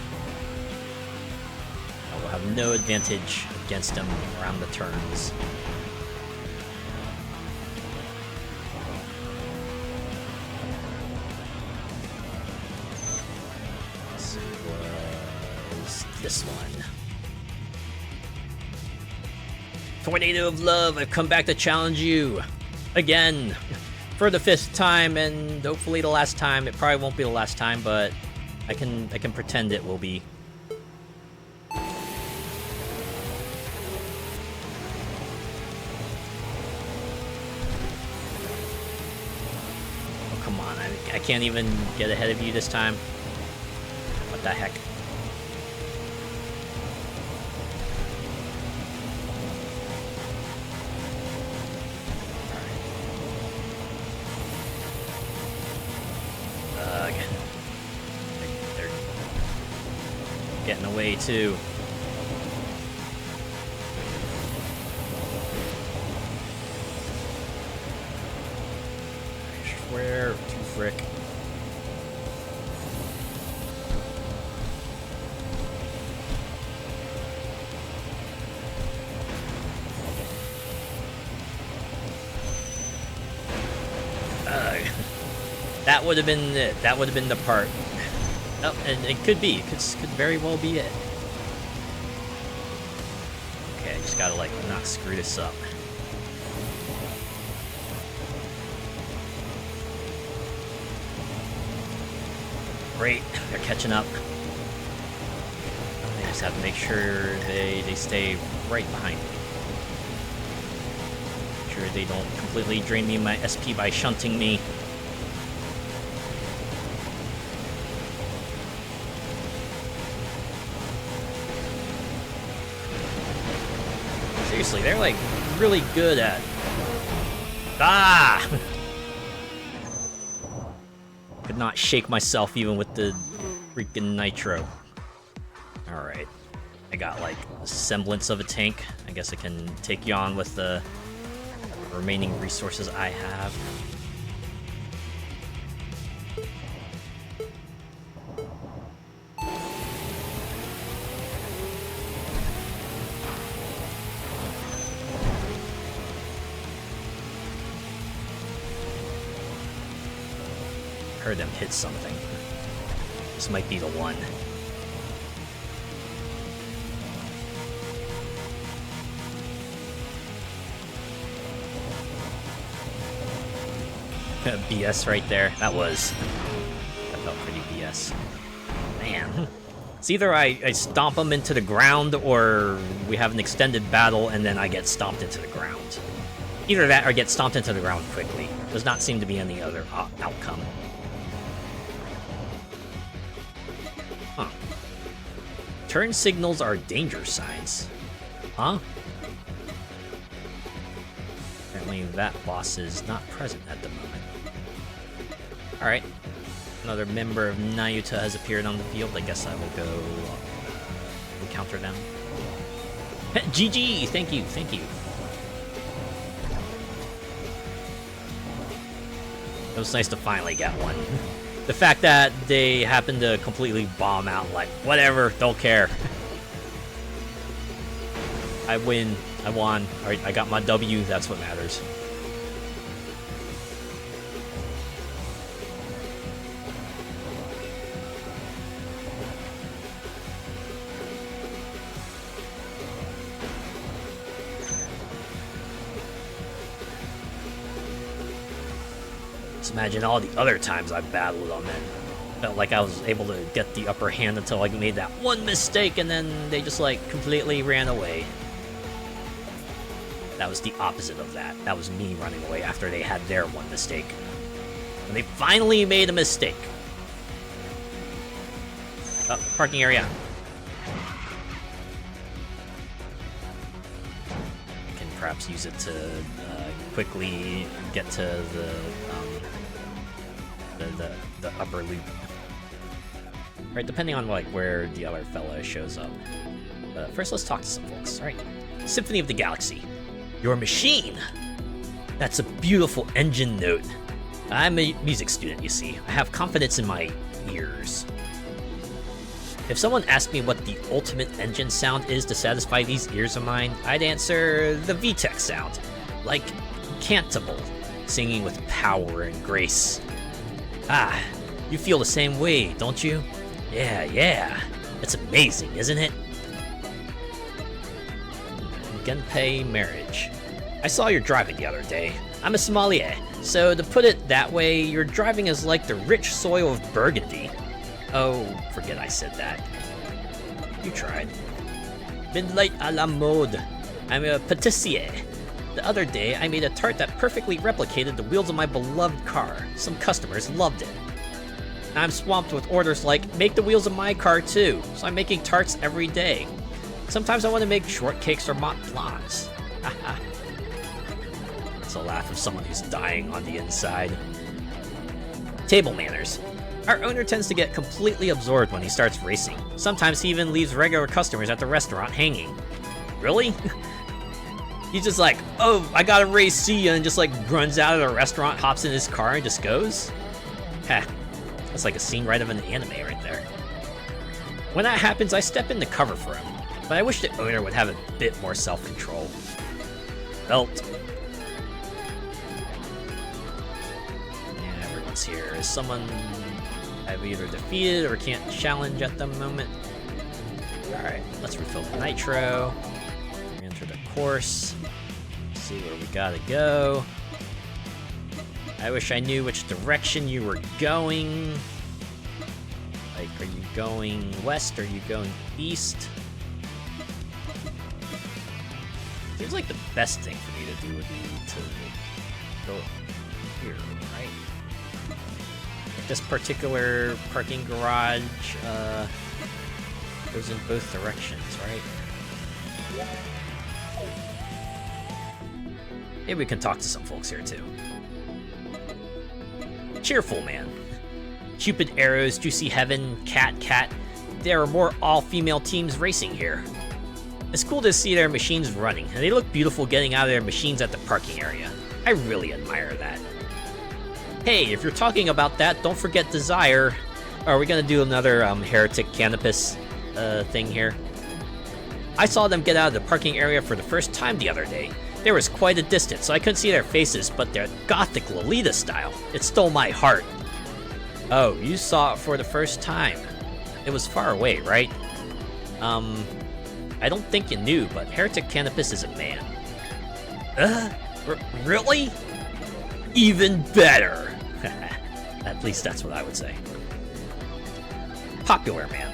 I will have no advantage against him around the turns. This was this one. Tornado of Love, I've come back to challenge you again. For the 5th time, and hopefully the last time. It probably won't be the last time, but I can pretend it will be. Oh, come on. I can't even get ahead of you this time. What the heck? Getting away too. Where to frick? That would have been it. That would have been the part. Oh, and it could be. It could very well be it. Okay, I just gotta, like, not screw this up. Great, they're catching up. I just have to make sure they stay right behind me. Make sure they don't completely drain me of my SP by shunting me. Seriously, they're, like, really good at... Ah! Could not shake myself even with the freaking nitro. Alright. I got, like, a semblance of a tank. I guess I can take you on with the remaining resources I have. Heard them hit something. This might be the one. BS right there. That felt pretty BS. Man. It's either I stomp them into the ground or we have an extended battle and then I get stomped into the ground. Either that or get stomped into the ground quickly. Does not seem to be any other outcome. Huh. Turn signals are danger signs. Huh? Apparently that boss is not present at the moment. Alright. Another member of Nayuta has appeared on the field. I guess I will go encounter them. GG! Thank you, thank you. It was nice to finally get one. The fact that they happened to completely bomb out, like, whatever, don't care. I win. I won. Alright, I got my W, that's what matters. Just imagine all the other times I battled on them. Felt like I was able to get the upper hand until I made that one mistake and then they just like completely ran away. That was the opposite of that. That was me running away after they had their one mistake. And they finally made a mistake. Oh, parking area. Can perhaps use it to quickly get to the upper loop. Right, depending on like where the other fella shows up. First, let's talk to some folks. All right, Symphony of the Galaxy. Your machine! That's a beautiful engine note. I'm a music student, you see. I have confidence in my ears. If someone asked me what the ultimate engine sound is to satisfy these ears of mine, I'd answer the VTech sound. Like Cantabile, singing with power and grace. Ah, you feel the same way, don't you? Yeah. It's amazing, isn't it? Gunpei marriage. I saw your driving the other day. I'm a sommelier, so to put it that way, your driving is like the rich soil of Burgundy. Oh, forget I said that. You tried. Midlight à la mode. I'm a pâtissier. The other day, I made a tart that perfectly replicated the wheels of my beloved car. Some customers loved it. I'm swamped with orders like, make the wheels of my car too, so I'm making tarts every day. Sometimes I want to make shortcakes or Mont Blancs. Haha. It's a laugh of someone who's dying on the inside. Table manners. Our owner tends to get completely absorbed when he starts racing. Sometimes he even leaves regular customers at the restaurant hanging. Really? He's just like, oh, I gotta race, see ya, and just like runs out of the restaurant, hops in his car, and just goes? Heh. That's like a scene right of an anime right there. When that happens, I step in to cover for him. But I wish the owner would have a bit more self-control. Belt. Yeah, everyone's here. Is someone I've either defeated or can't challenge at the moment? Alright, let's refill the nitro. Enter the course. See where we gotta go. I wish I knew which direction you were going. Like, are you going west? Or are you going east? Seems like the best thing for me to do would be to go here, right? This particular parking garage goes in both directions, right? Maybe we can talk to some folks here too. Cheerful man. Cupid Arrows, Juicy Heaven, Cat. There are more all-female teams racing here. It's cool to see their machines running, and they look beautiful getting out of their machines at the parking area. I really admire that. Hey, if you're talking about that, don't forget Desire. Are we gonna do another Heretic Canopus thing here? I saw them get out of the parking area for the first time the other day. There was quite a distance, so I couldn't see their faces, but their gothic Lolita style. It stole my heart. Oh, you saw it for the first time. It was far away, right? I don't think you knew, but Heretic Canopus is a man. Really? Even better! At least that's what I would say. Popular man.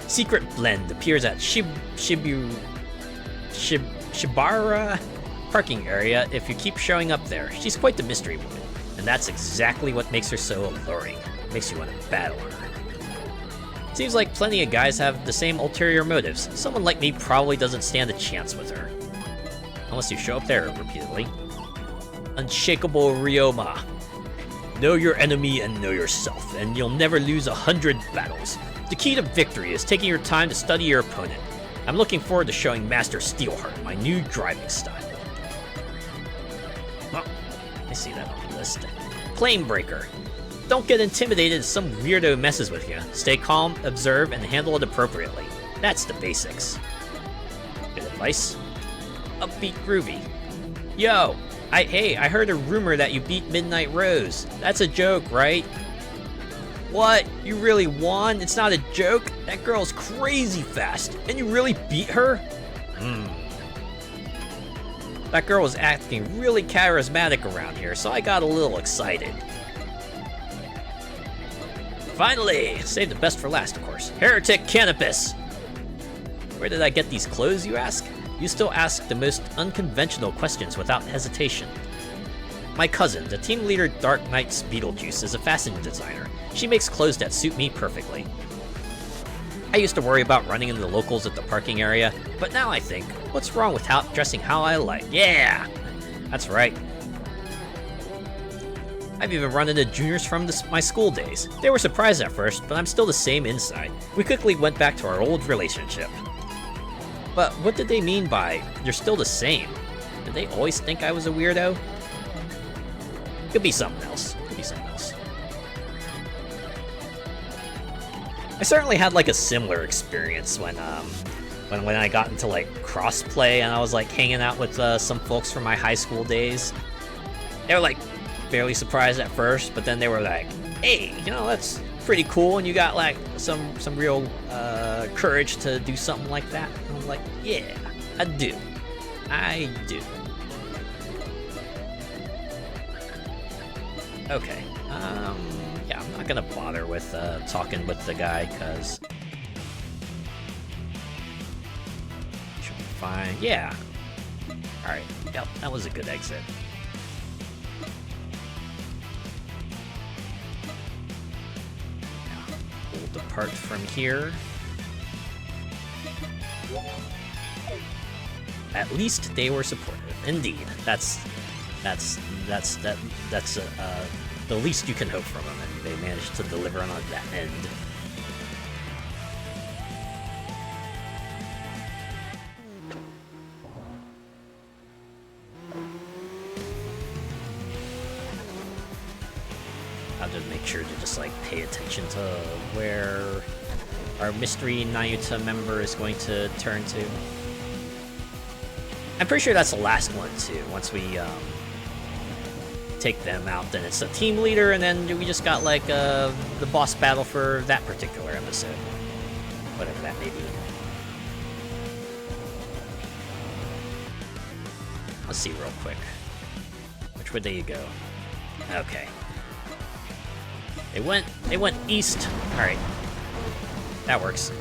Secret Blend appears at Shibara parking area if you keep showing up there. She's quite the mystery woman, and that's exactly what makes her so alluring. Makes you want to battle her. Seems like plenty of guys have the same ulterior motives. Someone like me probably doesn't stand a chance with her. Unless you show up there repeatedly. Unshakable Ryoma. Know your enemy and know yourself, and you'll never lose 100 battles. The key to victory is taking your time to study your opponent. I'm looking forward to showing Master Steelheart my new driving style. Oh, I see that on the list. Planebreaker. Don't get intimidated if some weirdo messes with you. Stay calm, observe, and handle it appropriately. That's the basics. Good advice. Upbeat Groovy. Yo, I heard a rumor that you beat Midnight Rose. That's a joke, right? What? You really won? It's not a joke? That girl's crazy fast, and you really beat her? That girl was acting really charismatic around here, so I got a little excited. Finally! Save the best for last, of course. Heretic Canopus! Where did I get these clothes, you ask? You still ask the most unconventional questions without hesitation. My cousin, the team leader Dark Knight's Beetlejuice, is a fashion designer. She makes clothes that suit me perfectly. I used to worry about running into the locals at the parking area, but now I think, what's wrong with dressing how I like? Yeah! That's right. I've even run into juniors from my school days. They were surprised at first, but I'm still the same inside. We quickly went back to our old relationship. But what did they mean by, you're still the same? Did they always think I was a weirdo? Could be something else. Could be something else. I certainly had like a similar experience when I got into like crossplay and I was like hanging out with some folks from my high school days. They were like fairly surprised at first, but then they were like, hey, you know, that's pretty cool, and you got like some real courage to do something like that. And I'm like, yeah, I do. Okay, yeah, I'm not gonna bother with talking with the guy, because should be fine. Yeah. Alright, yep, that was a good exit. We'll depart from here. At least they were supportive. Indeed, that's the least you can hope from them, and they managed to deliver on that end. I'll just make sure to just like pay attention to where our mystery Nayuta member is going to turn to. I'm pretty sure that's the last one too. Once we take them out, then it's the team leader, and then we just got like the boss battle for that particular episode, whatever that may be. Let's see real quick. Which way did you go? Okay. They went east. All right, that works.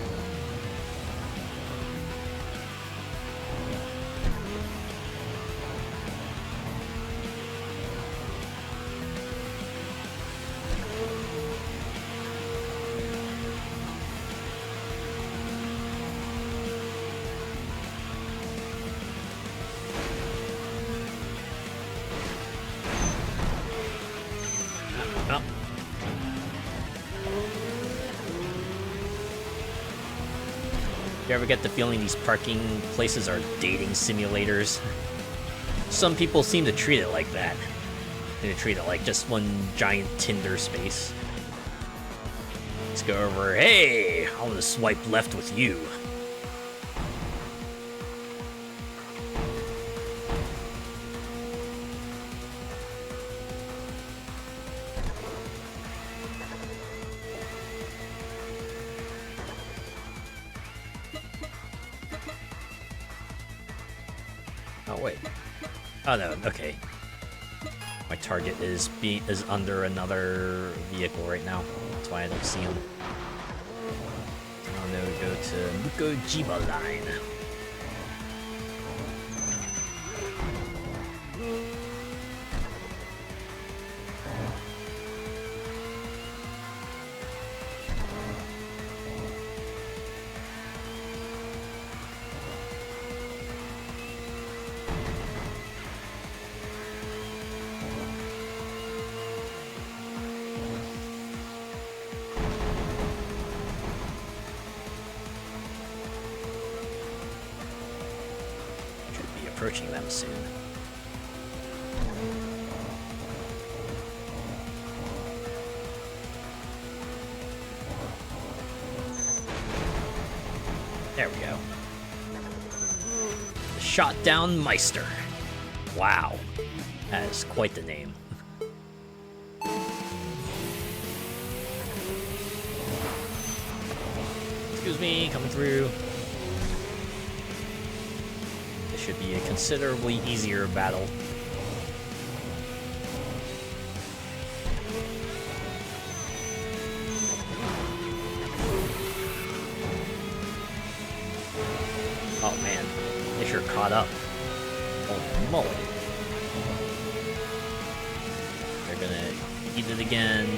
You ever get the feeling these parking places are dating simulators? Some people seem to treat it like that. They treat it like just one giant Tinder space. Let's go over, hey, I want to swipe left with you. Oh wait. Oh no, okay. My target is under another vehicle right now. That's why I don't see him. Oh no, go to Mukojiba line. approaching them soon. There we go. Shot down Meister. Wow. That is quite the name. Excuse me, coming through. This should be a considerably easier battle. Oh man, they sure caught up. Holy moly. They're gonna eat it again.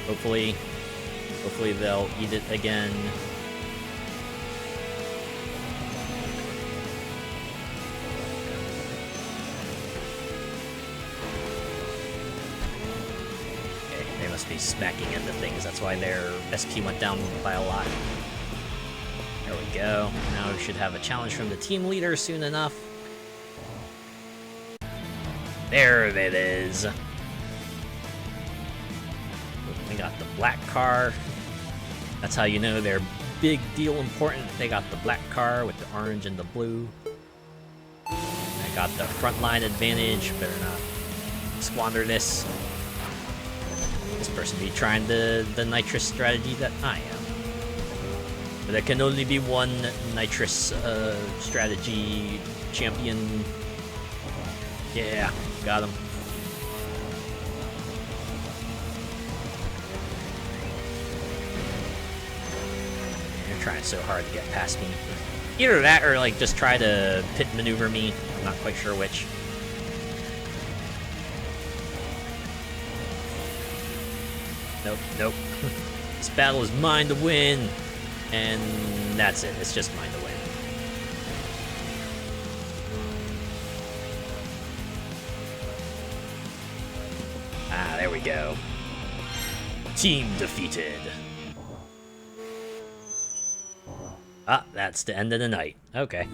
Hopefully they'll eat it again. Okay, they must be smacking into things. That's why their SP went down by a lot. There we go. Now we should have a challenge from the team leader soon enough. There it is. They got the black car. That's how you know they're big deal important. They got the black car with the orange and the blue. They got the front line advantage. Better not squander this. This person be trying the nitrous strategy that I am. But there can only be one nitrous strategy champion. Yeah, got him. They're trying so hard to get past me. Either that or like just try to pit maneuver me. I'm not quite sure which. Nope. This battle is mine to win. And that's it. It's just mine to win. Ah, there we go. Team defeated. Ah, that's the end of the night. Okay.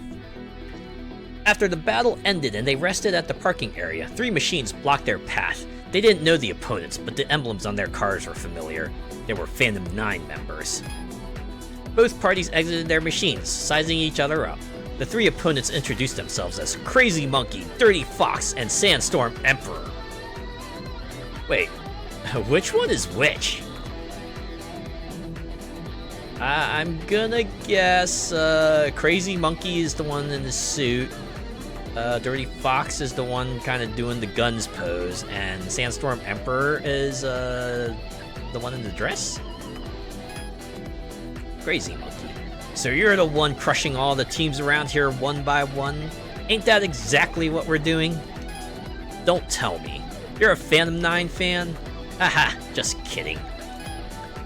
After the battle ended and they rested at the parking area, 3 machines blocked their path. They didn't know the opponents, but the emblems on their cars were familiar. They were Phantom 9 members. Both parties exited their machines, sizing each other up. The 3 opponents introduced themselves as Crazy Monkey, Dirty Fox, and Sandstorm Emperor. Wait, which one is which? I'm gonna guess Crazy Monkey is the one in the suit. Dirty Fox is the one kind of doing the guns pose, and Sandstorm Emperor is the one in the dress? Crazy Monkey. So you're the one crushing all the teams around here one by one? Ain't that exactly what we're doing? Don't tell me. You're a Phantom 9 fan? Haha, just kidding.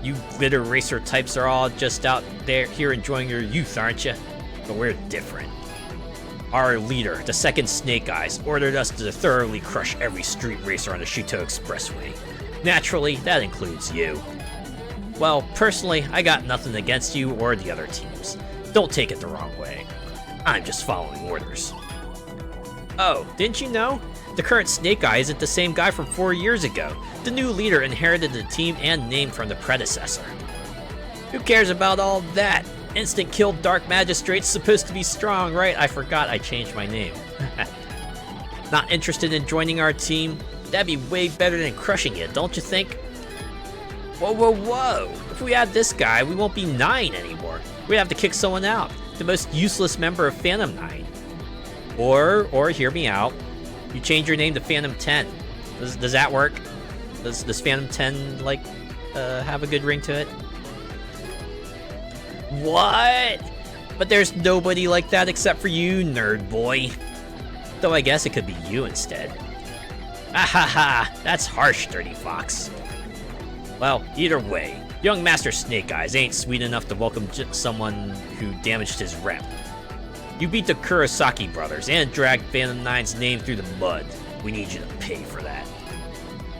You glitter racer types are all just out there here enjoying your youth, aren't you? But we're different. Our leader, the second Snake Eyes, ordered us to thoroughly crush every street racer on the Shuto Expressway. Naturally, that includes you. Well, personally, I got nothing against you or the other teams. Don't take it the wrong way. I'm just following orders. Oh, didn't you know? The current Snake Eye isn't the same guy from 4 years ago. The new leader inherited the team and name from the predecessor. Who cares about all that? Instant kill Dark Magistrate's supposed to be strong, right? I forgot I changed my name. Not interested in joining our team? That'd be way better than crushing it, don't you think? Whoa. If we add this guy, we won't be 9 anymore. We'd have to kick someone out. The most useless member of Phantom 9. Or hear me out. You change your name to Phantom 10. Does that work? Does Phantom 10, like, have a good ring to it? What? But there's nobody like that except for you, nerd boy. Though I guess it could be you instead. Ahaha, that's harsh, Dirty Fox. Well, either way, young Master Snake Eyes ain't sweet enough to welcome someone who damaged his rep. You beat the Kurosaki brothers and dragged Phantom 9's name through the mud. We need you to pay for that.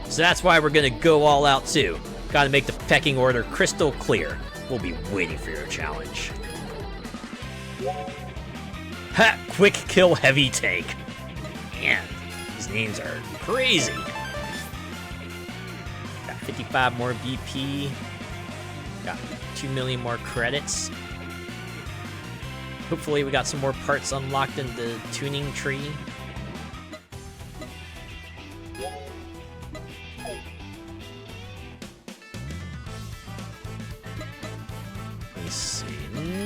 So that's why we're gonna go all out too. Gotta make the pecking order crystal clear. We'll be waiting for your challenge. Ha! Quick kill heavy tank. Man, these names are crazy. Got 55 more BP. Got 2 million more credits. Hopefully we got some more parts unlocked in the tuning tree. Let me see.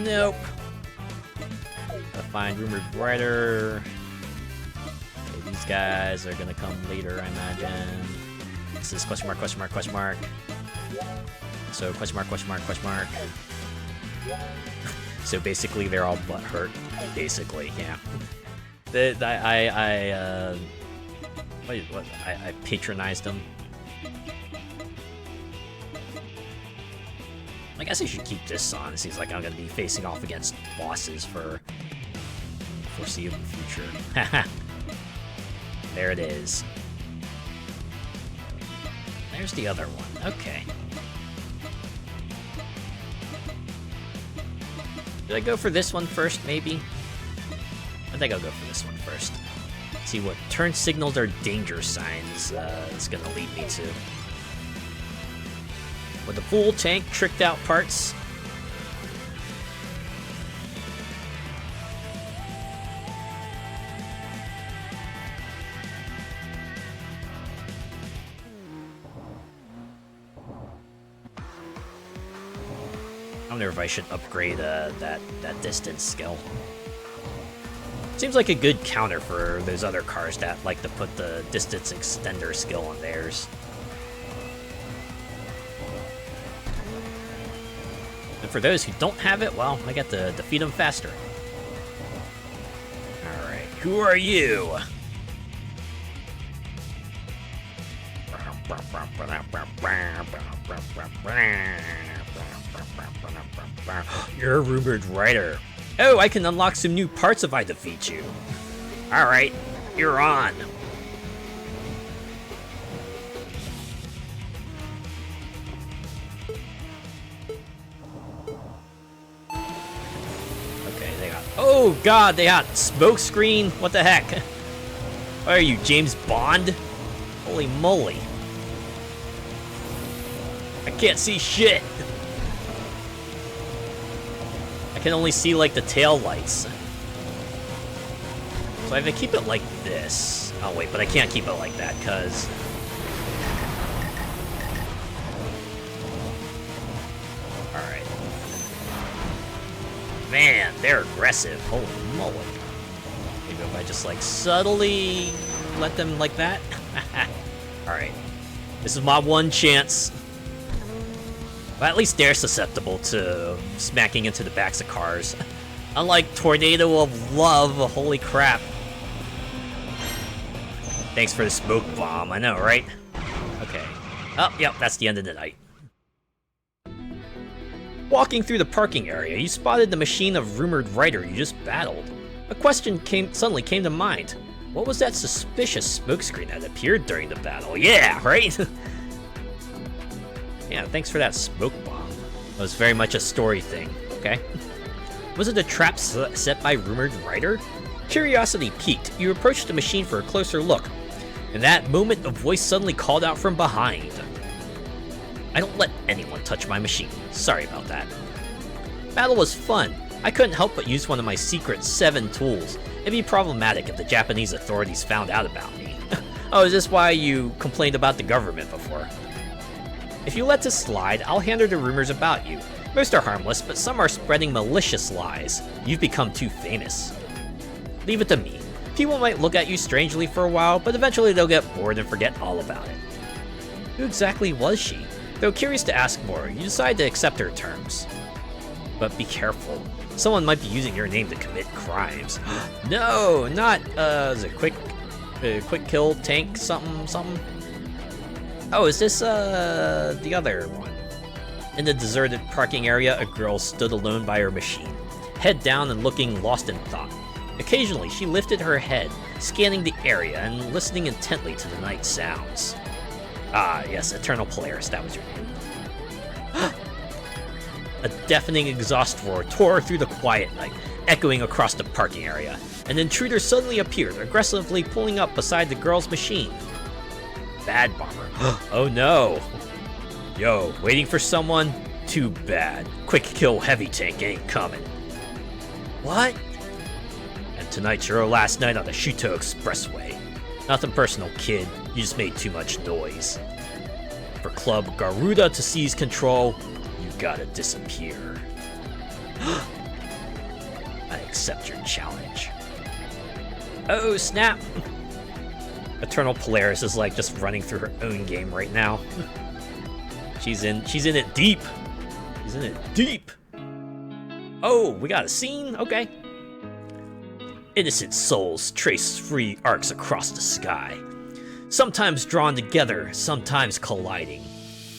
Nope. Gotta find Rumored Rider. Okay, these guys are gonna come later, I imagine. This is question mark, question mark, question mark. So question mark, question mark, question mark. So basically, they're all butthurt. Basically, yeah. I patronized them. I guess I should keep this on. It seems like I'm gonna be facing off against bosses for foreseeable future. Haha. There it is. There's the other one. Okay. Did I go for this one first, maybe? I think I'll go for this one first. See what turn signals or danger signs is gonna lead me to. With the full tank tricked out parts. I wonder if I should upgrade that distance skill. Seems like a good counter for those other cars that like to put the distance extender skill on theirs. And for those who don't have it, well, I get to defeat them faster. Alright, who are you? You're a Rumored Rider. Oh, I can unlock some new parts if I defeat you. Alright, you're on. Okay, they got... Oh god, they got smoke screen? What the heck? What are you, James Bond? Holy moly. I can't see shit. I can only see, like, the tail lights. So I have to keep it like this. Oh, wait, but I can't keep it like that, because... Alright. Man, they're aggressive. Holy moly. Maybe if I just, like, subtly let them like that? Alright. This is my one chance. Well, at least they're susceptible to smacking into the backs of cars. Unlike Tornado of Love, holy crap. Thanks for the smoke bomb, I know, right? Okay. Oh, yep, that's the end of the night. Walking through the parking area, you spotted the machine of Rumored Rider you just battled. A question suddenly came to mind. What was that suspicious smokescreen that appeared during the battle? Yeah, right? Yeah, thanks for that smoke bomb. It was very much a story thing, okay? Was it a trap set by Rumored Rider? Curiosity piqued, you approached the machine for a closer look. In that moment, a voice suddenly called out from behind. I don't let anyone touch my machine. Sorry about that. Battle was fun. I couldn't help but use one of my secret 7 tools. It'd be problematic if the Japanese authorities found out about me. Oh, is this why you complained about the government before? If you let this slide, I'll handle the rumors about you. Most are harmless, but some are spreading malicious lies. You've become too famous. Leave it to me. People might look at you strangely for a while, but eventually they'll get bored and forget all about it. Who exactly was she? Though curious to ask more, you decide to accept her terms. But be careful. Someone might be using your name to commit crimes. No, not, is it quick kill tank something? Oh, is this, the other one? In the deserted parking area, a girl stood alone by her machine, head down and looking lost in thought. Occasionally, she lifted her head, scanning the area and listening intently to the night sounds. Ah, yes, Eternal Polaris, that was your name. A deafening exhaust roar tore through the quiet night, echoing across the parking area. An intruder suddenly appeared, aggressively pulling up beside the girl's machine. Bad bomber. Oh no! Yo, waiting for someone? Too bad. Quick kill heavy tank ain't coming. What? And tonight's your last night on the Shuto Expressway. Nothing personal, kid. You just made too much noise. For Club Garuda to seize control, you gotta disappear. I accept your challenge. Oh, snap! Eternal Polaris is like just running through her own game right now. She's in it deep. She's in it deep. Oh, we got a scene? Okay. Innocent souls trace free arcs across the sky. Sometimes drawn together, sometimes colliding.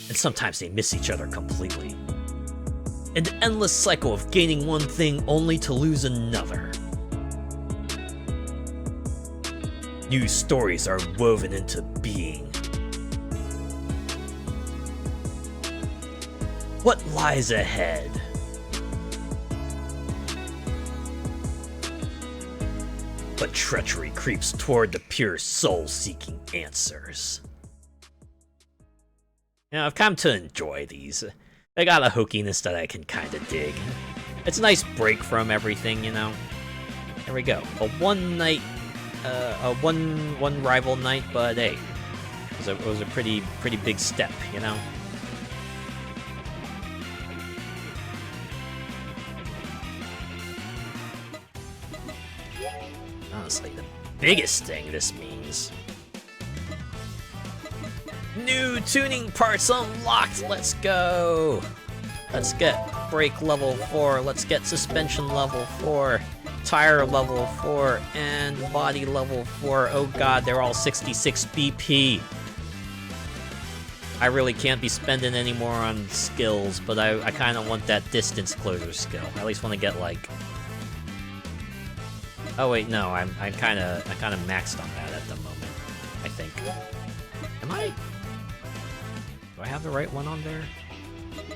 And sometimes they miss each other completely. An endless cycle of gaining one thing only to lose another. New stories are woven into being. What lies ahead? But treachery creeps toward the pure soul seeking answers. You know, I've come to enjoy these. They got a hokiness that I can kinda dig. It's a nice break from everything, you know? There we go. A one rival night, but hey, it was a pretty big step, you know? Honestly, the biggest thing this means. New tuning parts unlocked! Let's go! Let's get brake level 4, let's get suspension level 4, tire level 4, and body level 4. Oh god, they're all 66 BP. I really can't be spending any more on skills, but I kind of want that distance closure skill. I at least want to get like... Oh wait, no, I kind of maxed on that at the moment, I think. Am I? Do I have the right one on there?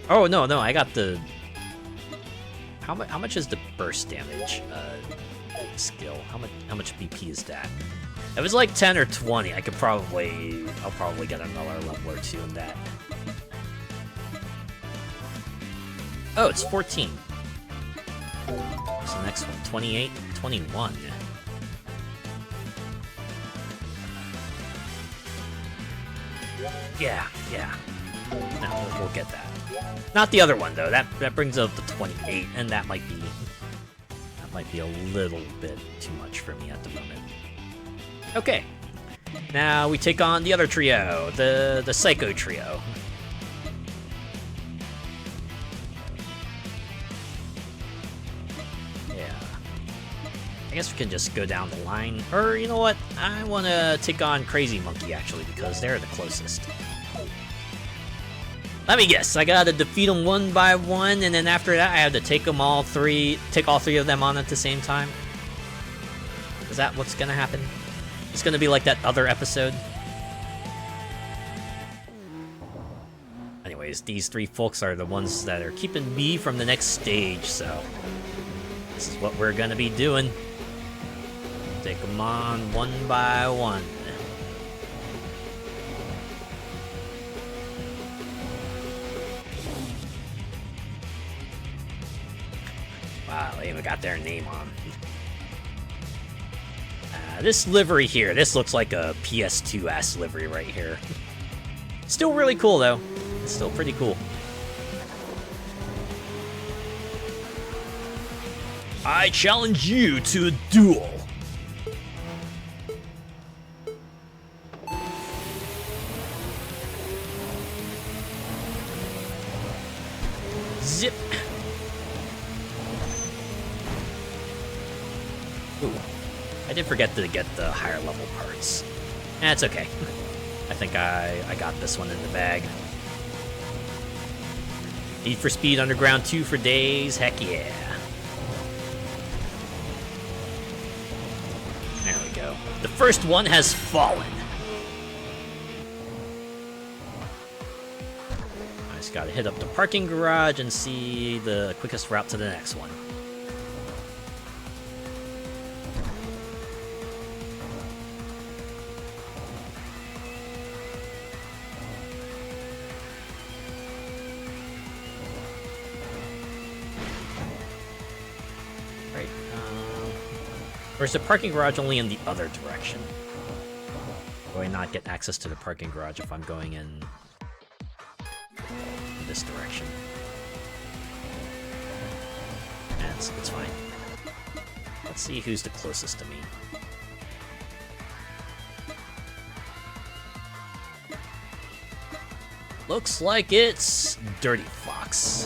Oh no, I got the. How much is the burst damage skill? How much BP is that? If it's like 10 or 20, I'll probably get another level or 2 in that. Oh, it's 14. What's the next one? 28, 21. Yeah. No, we'll get that. Not the other one though. That brings up to 28, and that might be a little bit too much for me at the moment. Okay. Now we take on the other trio, the Psycho trio. Yeah. I guess we can just go down the line. Or, you know what? I want to take on Crazy Monkey, actually, because they're the closest. Let me guess. I gotta defeat them one by one, and then after that, I have to take all three of them on at the same time? Is that what's gonna happen? It's gonna be like that other episode? Anyways, these three folks are the ones that are keeping me from the next stage, so... this is what we're gonna be doing. Take them on one by one. Wow, they even got their name on. This livery here, this looks like a PS2-ass livery right here. Still really cool, though. It's still pretty cool. I challenge you to a duel. Zip. Ooh. I did forget to get the higher level parts. That's okay. I think I got this one in the bag. Need for Speed Underground 2 for days, heck yeah. There we go. The first one has fallen. I just gotta hit up the parking garage and see the quickest route to the next one. Right, or is the parking garage only in the other direction? Do I not get access to the parking garage if I'm going in this direction? Yeah, it's fine. Let's see who's the closest to me. Looks like it's Dirty Fox.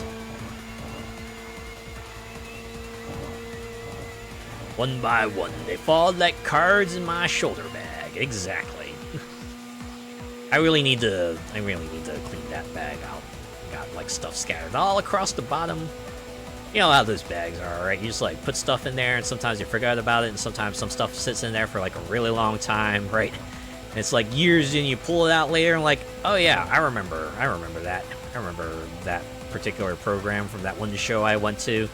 One by one, they fall like cards in my shoulder bag. Exactly. I really need to clean that bag out. Got like stuff scattered all across the bottom. You know how those bags are, right? You just like put stuff in there and sometimes you forget about it and sometimes some stuff sits in there for like a really long time, right? And it's like years and you pull it out later and like, oh yeah, I remember that. I remember that particular program from that one show I went to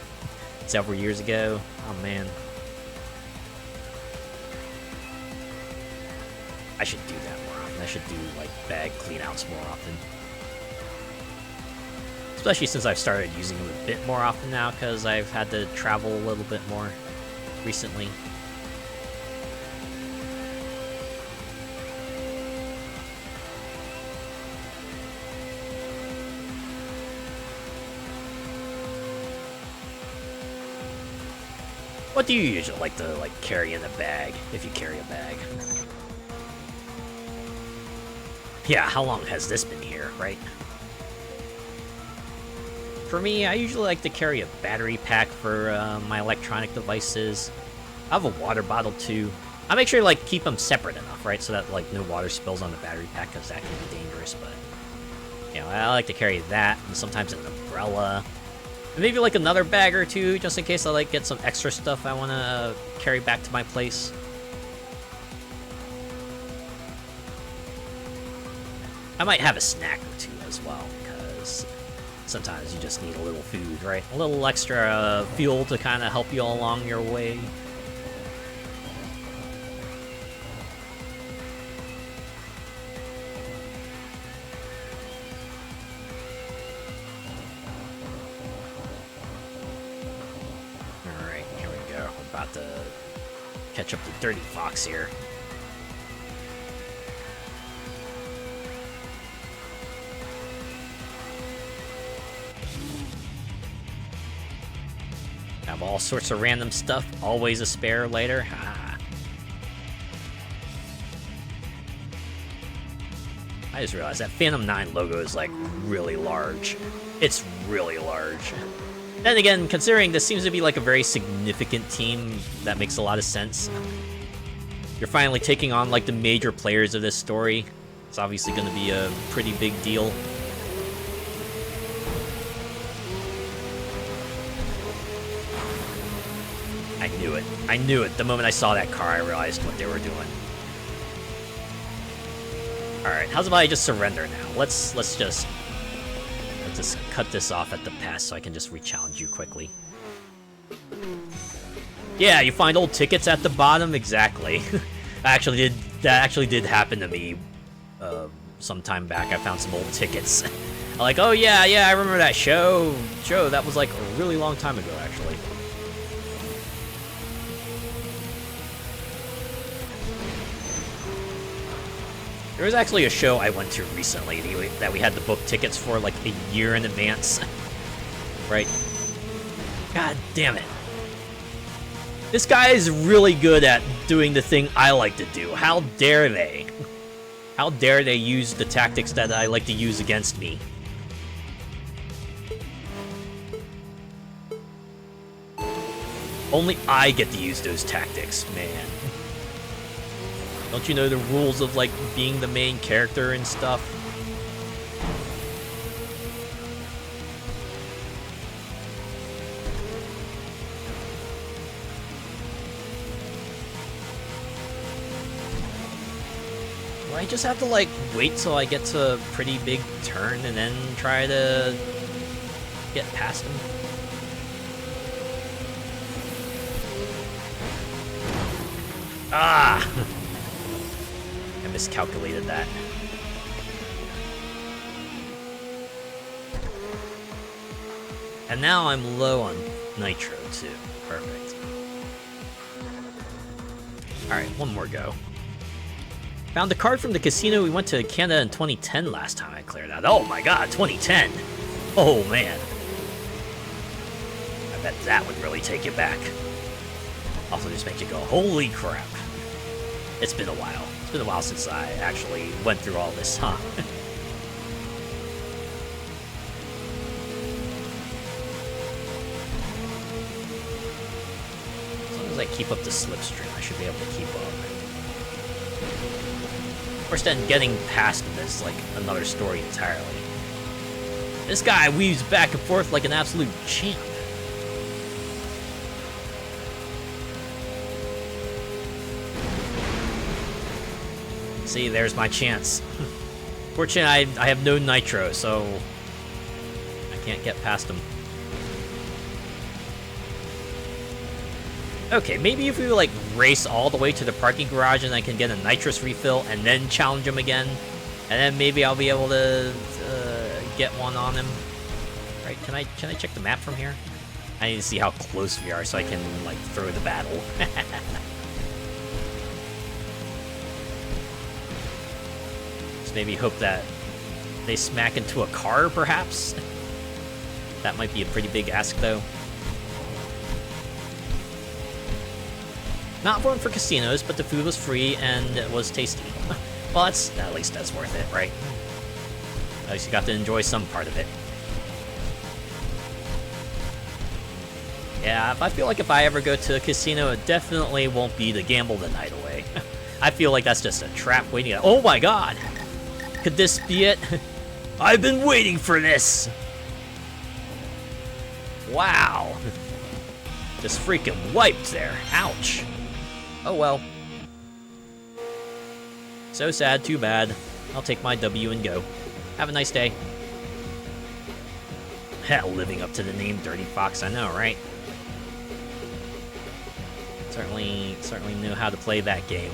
several years ago. Oh man. I should do that more often. I should do, like, bag cleanouts more often. Especially since I've started using them a bit more often now, because I've had to travel a little bit more recently. What do you usually like to, like, carry in a bag, if you carry a bag? Yeah, how long has this been here, right? For me, I usually like to carry a battery pack for my electronic devices. I have a water bottle too. I make sure to like keep them separate enough, right, so that like no water spills on the battery pack, because that can be dangerous. But you know, I like to carry that, and sometimes an umbrella, and maybe like another bag or two, just in case I like get some extra stuff I want to carry back to my place. I might have a snack or two as well, because sometimes you just need a little food, right? A little extra fuel to kind of help you along your way. Alright, here we go. We're about to catch up to Dirty Fox here. Have all sorts of random stuff, always a spare later. Ah. I just realized that Phantom 9 logo is like really large. It's really large. Then again, considering this seems to be like a very significant team, that makes a lot of sense. You're finally taking on like the major players of this story. It's obviously going to be a pretty big deal. I knew it. I knew it. The moment I saw that car, I realized what they were doing. Alright, how's about I just surrender now? Let's just cut this off at the pass so I can just re-challenge you quickly. Yeah, you find old tickets at the bottom? Exactly. That actually did happen to me some time back. I found some old tickets. I'm like, oh yeah, I remember that show. That was like a really long time ago, actually. There was actually a show I went to recently that we had to book tickets for like a year in advance. Right? God damn it. This guy is really good at doing the thing I like to do. How dare they? How dare they use the tactics that I like to use against me? Only I get to use those tactics, man. Don't you know the rules of, like, being the main character and stuff? I just have to, like, wait till I get to a pretty big turn and then try to get past him? Ah! I miscalculated that. And now I'm low on nitro, too. Perfect. Alright, one more go. Found a card from the casino we went to Canada in 2010 last time I cleared out. Oh my god, 2010! Oh man. I bet that would really take you back. Also just makes you go, holy crap. It's been a while. It's been a while since I actually went through all this, huh? As long as I keep up the slipstream, I should be able to keep up. Of course, then getting past him is like another story entirely. This guy weaves back and forth like an absolute champ. See, there's my chance. Fortunately, I have no nitro, so I can't get past him. Okay, maybe if we like race all the way to the parking garage and I can get a nitrous refill and then challenge him again, and then maybe I'll be able to get one on him. Right? Can I check the map from here? I need to see how close we are so I can like throw the battle. Just maybe hope that they smack into a car, perhaps. That might be a pretty big ask, though. Not one for casinos, but the food was free and it was tasty. Well, at least that's worth it, right? At least you got to enjoy some part of it. Yeah, I feel like if I ever go to a casino, it definitely won't be to gamble the night away. I feel like that's just a trap waiting to... Oh my god! Could this be it? I've been waiting for this! Wow! Just freaking wiped there. Ouch. Oh well. So sad, too bad. I'll take my W and go. Have a nice day. Hell, living up to the name Dirty Fox, I know, right? Certainly know how to play that game.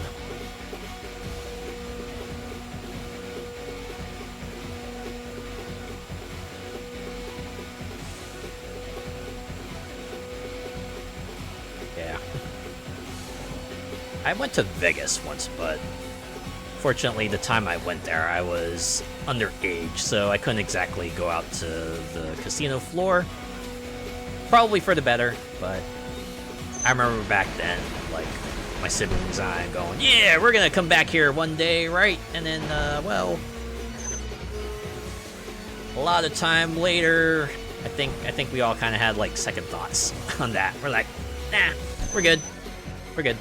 Yeah. I went to Vegas once, but fortunately the time I went there I was underage, so I couldn't exactly go out to the casino floor. Probably for the better, but I remember back then, like, my siblings and I going, yeah, we're gonna come back here one day, right? And then, well, a lot of time later, I think we all kind of had, like, second thoughts on that. We're like, nah, we're good. We're good.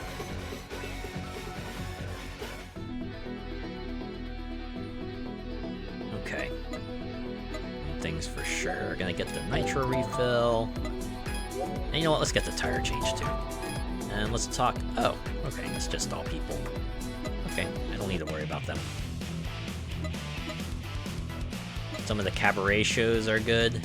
Okay. Things for sure. Gonna get the nitro refill. And you know what? Let's get the tire change too. And let's talk. Oh, okay. It's just all people. Okay, I don't need to worry about them. Some of the cabaret shows are good.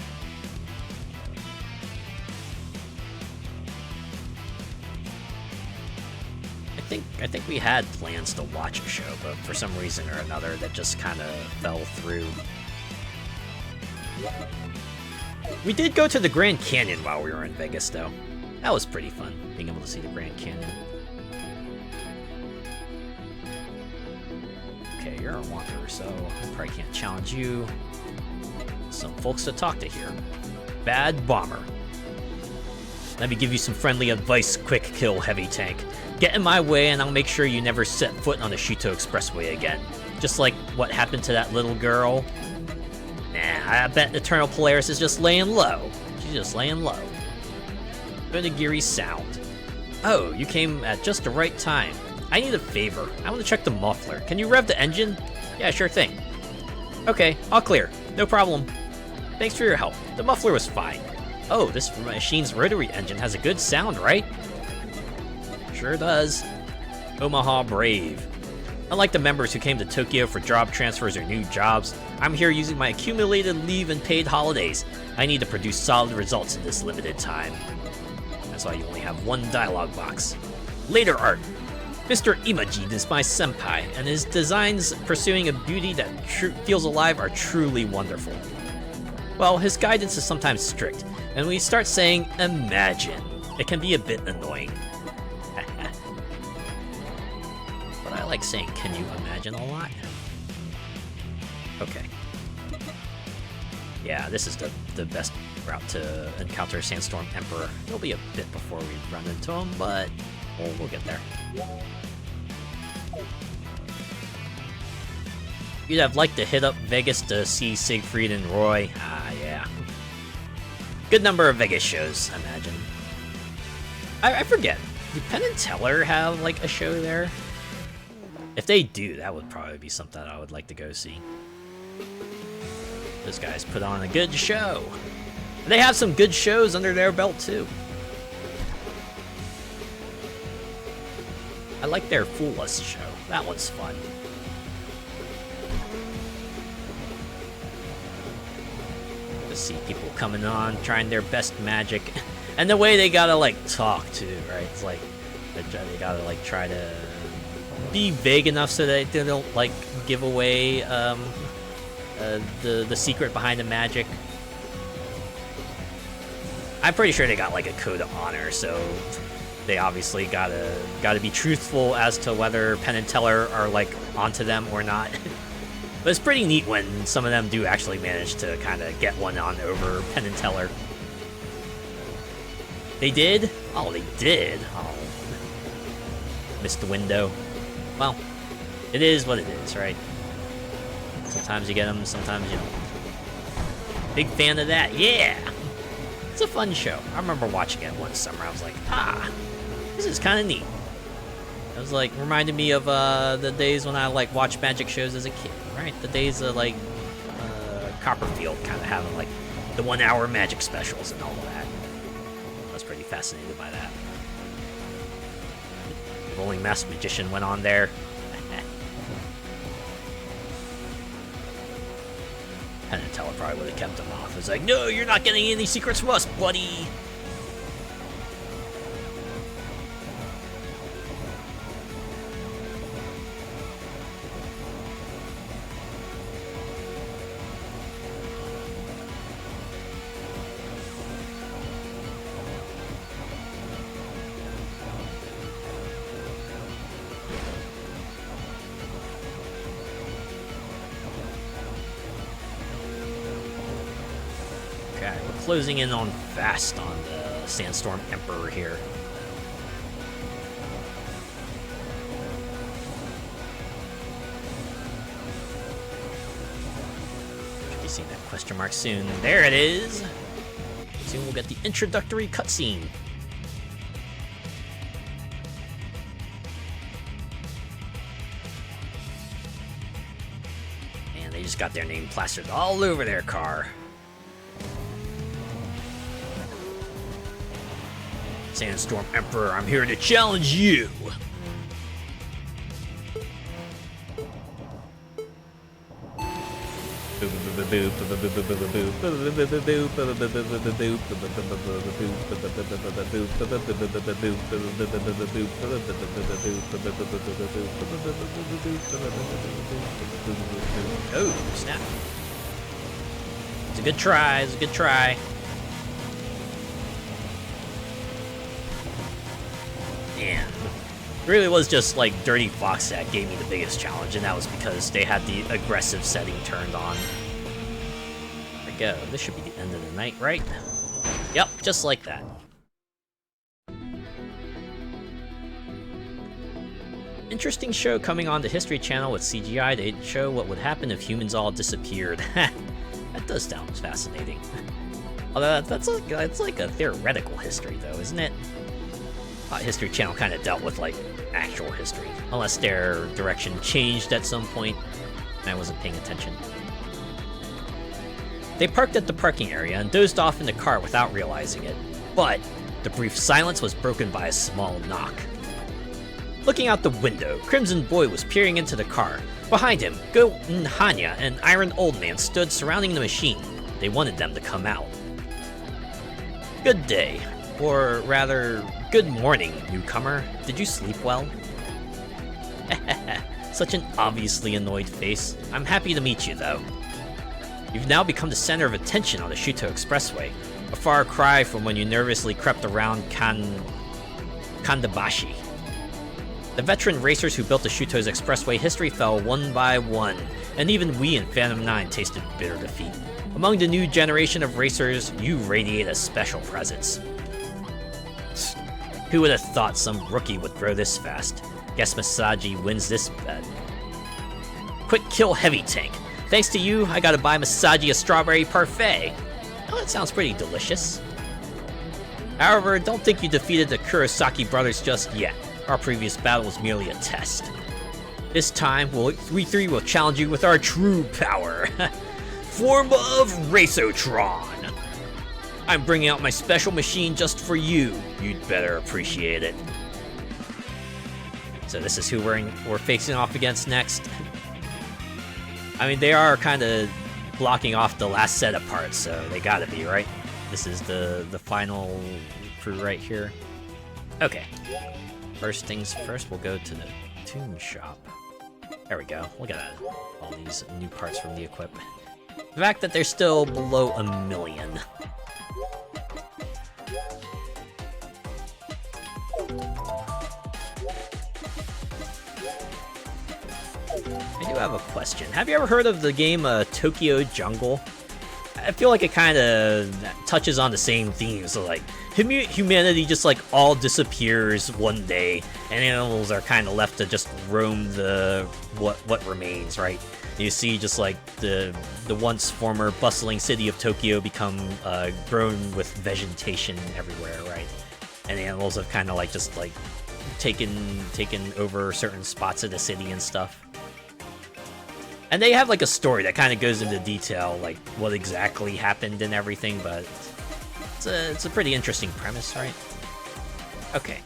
I think we had plans to watch a show, but for some reason or another, that just kind of fell through. We did go to the Grand Canyon while we were in Vegas, though. That was pretty fun, being able to see the Grand Canyon. Okay, you're a wanderer, so I probably can't challenge you. Some folks to talk to here. Bad Bomber. Let me give you some friendly advice, quick kill heavy tank. Get in my way and I'll make sure you never set foot on the Shuto Expressway again. Just like what happened to that little girl. Nah, I bet Eternal Polaris is just laying low. She's just laying low. Onigiri sound. Oh, you came at just the right time. I need a favor. I want to check the muffler. Can you rev the engine? Yeah, sure thing. Okay, all clear. No problem. Thanks for your help. The muffler was fine. Oh, this machine's rotary engine has a good sound, right? Sure does. Omaha Brave. Unlike the members who came to Tokyo for job transfers or new jobs, I'm here using my accumulated leave and paid holidays. I need to produce solid results in this limited time. That's why you only have one dialogue box. Later art. Mr. Imajin is my senpai, and his designs pursuing a beauty that feels alive are truly wonderful. Well, his guidance is sometimes strict, and when we start saying imagine, it can be a bit annoying. But I like saying can you imagine a lot. Okay. Yeah, this is the best route to encounter Sandstorm Emperor. It'll be a bit before we run into him, but we'll get there. You'd have liked to hit up Vegas to see Siegfried and Roy. Ah, yeah. Good number of Vegas shows, I imagine. I forget. Do Penn and Teller have, like, a show there? If they do, that would probably be something I would like to go see. Those guys put on a good show. They have some good shows under their belt, too. I like their Fool Us show. That one's fun. To see people coming on, trying their best magic. And the way they gotta, like, talk, too, right? It's like, they gotta, like, try to be vague enough so that they don't, like, give away, the secret behind the magic. I'm pretty sure they got, like, a code of honor, so they obviously gotta be truthful as to whether Penn and Teller are, like, onto them or not. But it's pretty neat when some of them do actually manage to kind of get one on over Penn and Teller. They did? Oh, they did? Oh. Missed the window. Well, it is what it is, right? Sometimes you get them, sometimes you don't. Big fan of that, yeah! It's a fun show. I remember watching it one summer. I was like, this is kind of neat. It was like, reminded me of the days when I like watched magic shows as a kid, right? The days of like Copperfield kind of having like the 1 hour magic specials and all of that. I was pretty fascinated by that. Rolling Masked Magician went on there. Penn and Teller probably would have kept him off. It was like, no, you're not getting any secrets from us, buddy. Closing in on fast on the Sandstorm Emperor here. Should be seeing that question mark soon. There it is! Soon we'll get the introductory cutscene. And they just got their name plastered all over their car. Sandstorm Emperor, I'm here to challenge you! Oh, snap. It's a good try, it's a good try. Man, it really was just like Dirty Fox that gave me the biggest challenge, and that was because they had the aggressive setting turned on. There we go. This should be the end of the night, right? Yep, just like that. Interesting show coming on the History Channel with CGI. They'd show what would happen if humans all disappeared. That does sound fascinating. Although that's like a theoretical history, though, isn't it? History Channel kind of dealt with, like, actual history. Unless their direction changed at some point. I wasn't paying attention. They parked at the parking area and dozed off in the car without realizing it. But the brief silence was broken by a small knock. Looking out the window, Crimson Boy was peering into the car. Behind him, Go and Hanya and Iron Old Man stood surrounding the machine. They wanted them to come out. Good day. Or rather, good morning, newcomer. Did you sleep well? Such an obviously annoyed face. I'm happy to meet you, though. You've now become the center of attention on the Shuto Expressway, a far cry from when you nervously crept around Kandabashi. The veteran racers who built the Shuto's expressway history fell one by one, and even we in Phantom 9 tasted bitter defeat. Among the new generation of racers, you radiate a special presence. Who would have thought some rookie would grow this fast? Guess Masaji wins this bet. Quick kill heavy tank. Thanks to you, I gotta buy Masaji a strawberry parfait. Oh, that sounds pretty delicious. However, don't think you defeated the Kurosaki brothers just yet. Our previous battle was merely a test. This time, we three will challenge you with our true power. Form of Racotron. I'm bringing out my special machine just for you. You'd better appreciate it. So this is who we're facing off against next. I mean, they are kind of blocking off the last set of parts, so they gotta be, right? This is the final crew right here. Okay. First things first, we'll go to the tune shop. There we go. Look at that. All these new parts from the equip. The fact that they're still below 1 million. I do have a question. Have you ever heard of the game Tokyo Jungle? I feel like it kind of touches on the same themes. So like humanity just like all disappears one day, and animals are kind of left to just roam the what remains, right? You see just like the once former bustling city of Tokyo become grown with vegetation everywhere, right? And the animals have kind of like just like taken over certain spots of the city and stuff. And they have like a story that kind of goes into detail, like what exactly happened and everything, but it's a pretty interesting premise, right? Okay.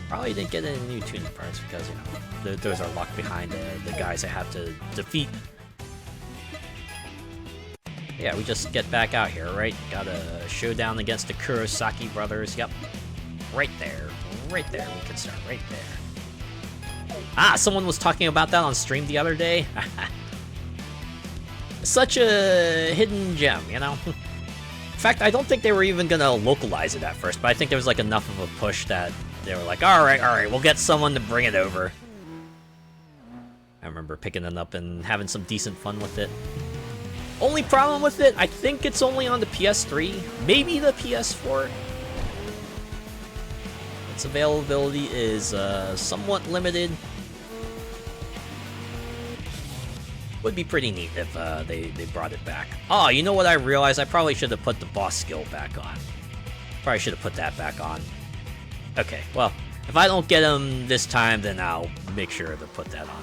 Probably didn't get any new tuning parts because, you know, those are locked behind the guys I have to defeat. Yeah, we just get back out here, right? Got a showdown against the Kurosaki brothers. Yep. Right there. Right there. We can start right there. Ah, someone was talking about that on stream the other day. Such a hidden gem, you know? In fact, I don't think they were even gonna localize it at first, but I think there was like enough of a push that they were like, alright, we'll get someone to bring it over. I remember picking it up and having some decent fun with it. Only problem with it, I think it's only on the PS3, maybe the PS4. Its availability is somewhat limited. Would be pretty neat if they brought it back. Oh, you know what I realized? I probably should have put the boss skill back on. Probably should have put that back on. Okay, well, if I don't get him this time, then I'll make sure to put that on.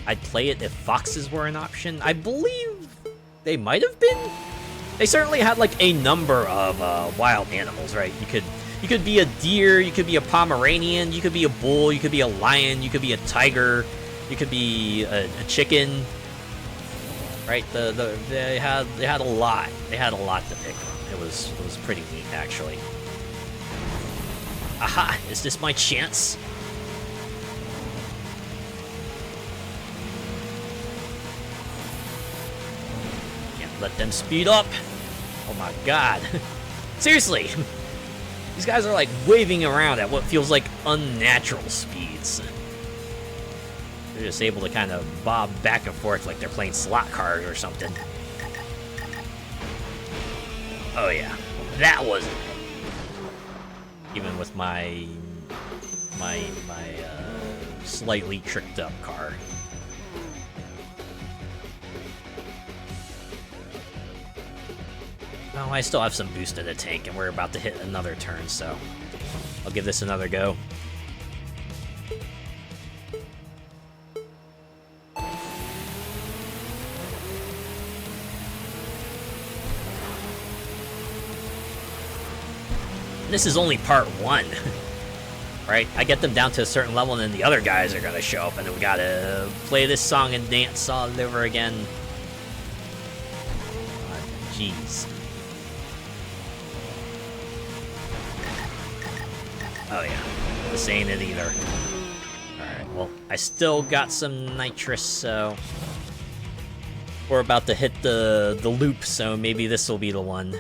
I'd play it if foxes were an option. I believe they might have been. They certainly had like a number of wild animals, right? You could be a deer, you could be a Pomeranian, you could be a bull, you could be a lion, you could be a tiger. You could be a chicken, right? They had a lot. They had a lot to pick from. It was pretty neat, actually. Aha! Is this my chance? Can't let them speed up. Oh my god! Seriously, these guys are like waving around at what feels like unnatural speeds. They're just able to kind of bob back and forth like they're playing slot cards or something. Oh yeah, that was even with my slightly tricked up car. Well, I still have some boost in the tank, and we're about to hit another turn, so I'll give this another go. This is only part 1. right? I get them down to a certain level, and then the other guys are gonna show up, and then we gotta play this song and dance all over again. Jeez. Oh yeah, this ain't it either. Alright, well, I still got some nitrous, so... We're about to hit the loop, so maybe this will be the one.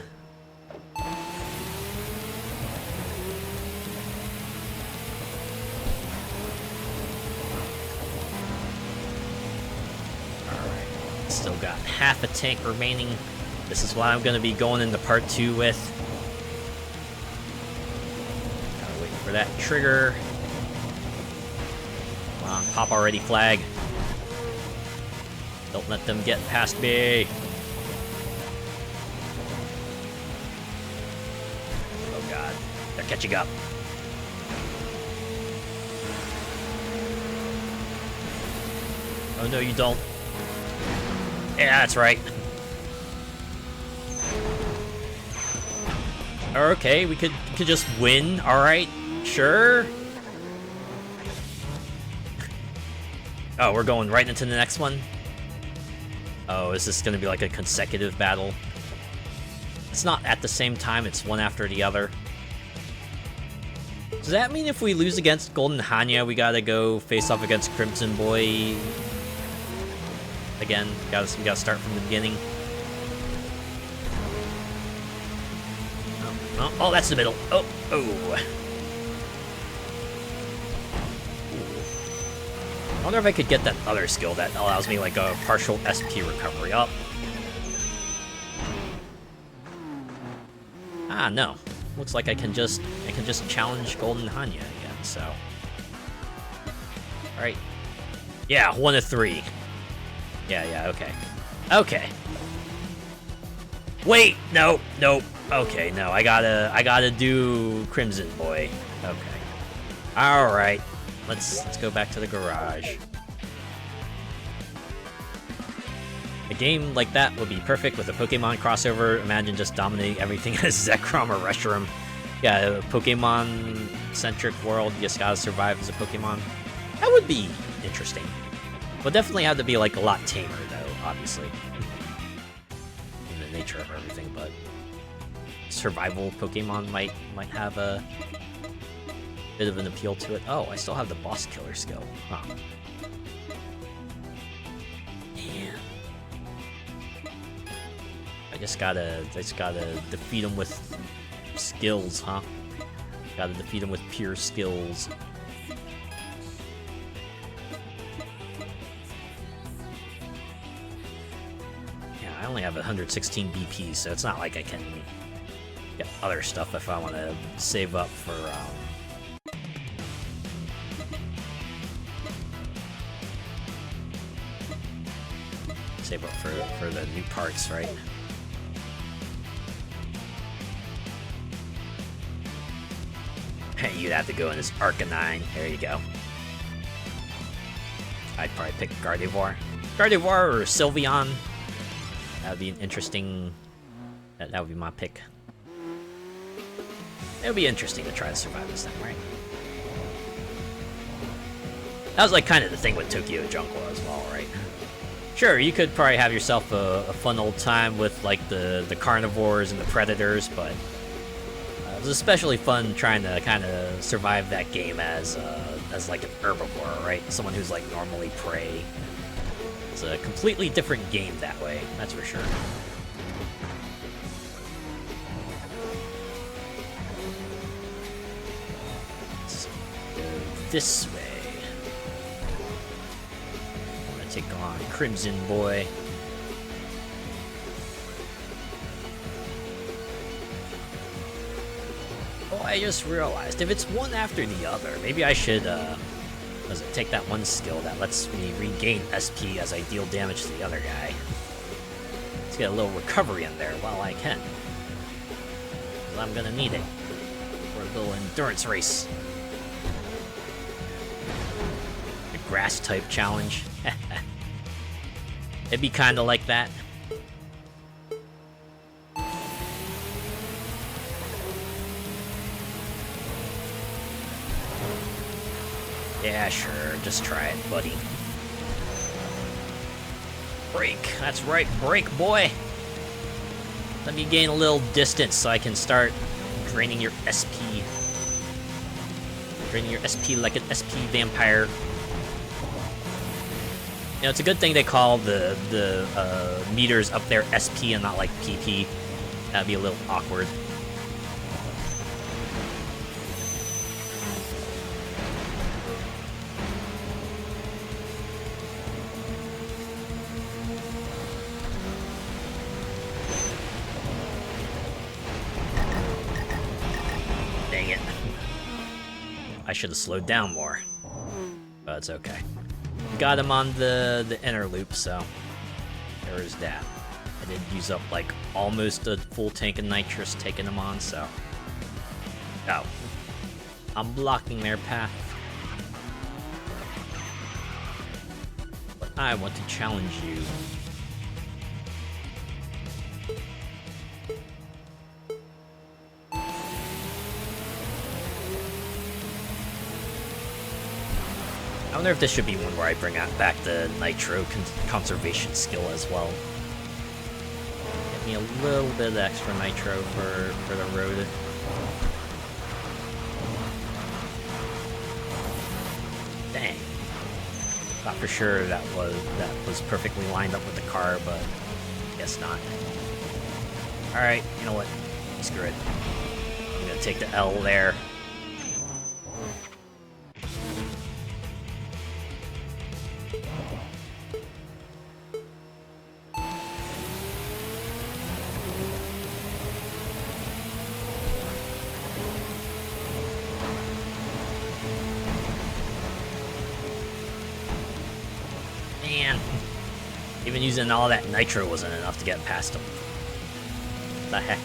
Alright, still got half a tank remaining. This is what I'm going to be going into part 2 with. Gotta wait for that trigger. Come on, pop already, flag. Don't let them get past me. Oh god, they're catching up. Oh no, you don't. Yeah, that's right. Okay, we could just win. All right, sure. Oh, we're going right into the next one. Oh, is this gonna be like a consecutive battle? It's not at the same time, it's one after the other. Does that mean if we lose against Golden Hanya, we gotta go face off against Crimson Boy? Again, we gotta start from the beginning. Oh, that's the middle. Oh. I wonder if I could get that other skill that allows me like a partial SP recovery up. Ah, no. Looks like I can just challenge Golden Hanya again, so. Alright. Yeah, 1 of 3. Yeah, okay. Okay. Wait, nope. Okay, no, I gotta do Crimson Boy. Okay. Alright. Let's go back to the garage. A game like that would be perfect with a Pokemon crossover. Imagine just dominating everything as Zekrom or Reshiram. Yeah, a Pokemon-centric world. You just gotta survive as a Pokemon. That would be interesting. Would definitely have to be like a lot tamer, though, obviously. In the nature of everything, but survival Pokemon might have a bit of an appeal to it. Oh, I still have the boss killer skill. Huh. Man. I just gotta defeat him with skills, huh? Gotta defeat him with pure skills. Yeah, I only have 116 BP, so it's not like I can get other stuff if I want to save up for, save up for the new parts, right? Hey, you'd have to go in as Arcanine. There you go. I'd probably pick Gardevoir. Gardevoir or Sylveon. That would be an interesting... That would be my pick. It would be interesting to try to survive this thing, right? That was like kind of the thing with Tokyo Jungle as well, right? Sure, you could probably have yourself a fun old time with like the carnivores and the predators, but it was especially fun trying to kind of survive that game as like an herbivore, right? Someone who's like normally prey. It's a completely different game that way, that's for sure. Let's go this way. Take on Crimson Boy. Oh, I just realized, if it's one after the other, maybe I should, take that one skill that lets me regain SP as I deal damage to the other guy. Let's get a little recovery in there while I can. Because I'm gonna need it for a little endurance race. The grass type challenge. It'd be kind of like that. Yeah, sure. Just try it, buddy. Brake. That's right. Brake, boy. Let me gain a little distance so I can start draining your SP. Draining your SP like an SP vampire. You know, it's a good thing they call the meters up there SP and not like PP. That'd be a little awkward. Dang it. I should have slowed down more. But it's okay. Got him on the inner loop, so there is that. I did use up like almost a full tank of nitrous taking him on, so. Oh. I'm blocking their path. But I want to challenge you. I wonder if this should be one where I bring back the nitro conservation skill as well. Get me a little bit of extra nitro for the road. Dang. Thought for sure that was perfectly lined up with the car, but guess not. Alright, you know what? Screw it. I'm gonna take the L there. Man, even using all that nitro wasn't enough to get past him. What the heck?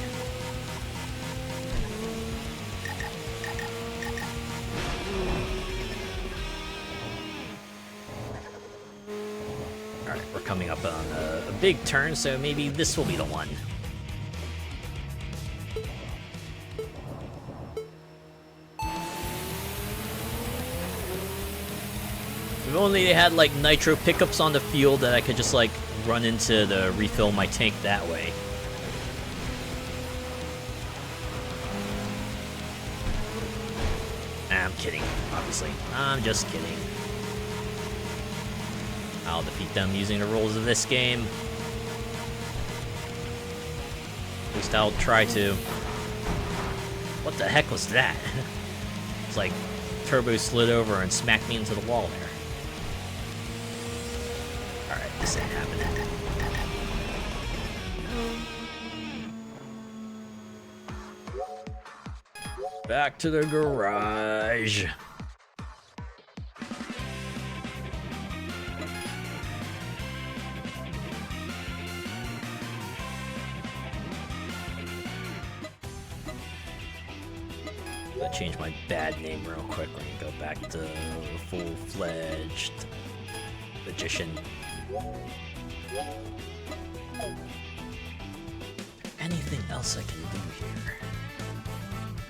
Alright, we're coming up on a big turn, so maybe this will be the one. If only they had like nitro pickups on the field that I could just like run into to refill my tank that way. Nah, I'm kidding, obviously. I'm just kidding. I'll defeat them using the rules of this game. At least I'll try to. What the heck was that? It's like Turbo slid over and smacked me into the wall there. Alright, this ain't happening. Back to the garage. I'll change my bad name real quick when you go back to full-fledged magician. Anything else I can do here?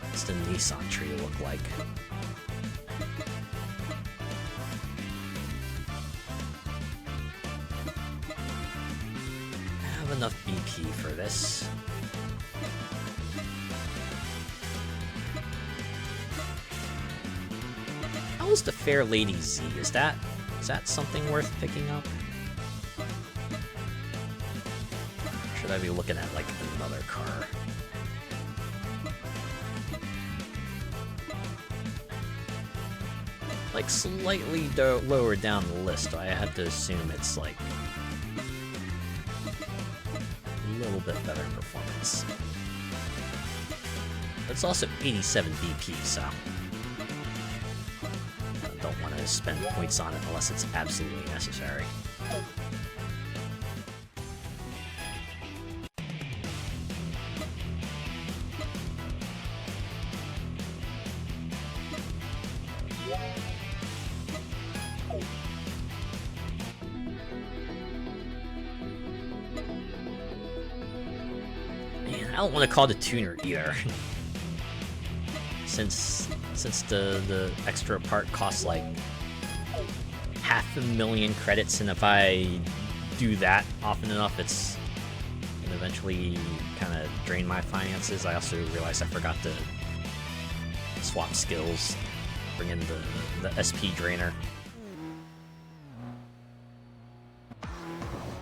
What's the Nissan tree look like? I have enough BP for this. How is the Fair Lady Z? Is that something worth picking up? Or should I be looking at like another car? Like slightly lower down the list, I have to assume it's like a little bit better performance. It's also 87 BP, so I don't want to spend points on it unless it's absolutely necessary. I don't want to call it a tuner either. since the extra part costs like 500,000 credits, and if I do that often enough, it's gonna eventually kind of drain my finances. I also realized I forgot to swap skills, bring in the SP drainer,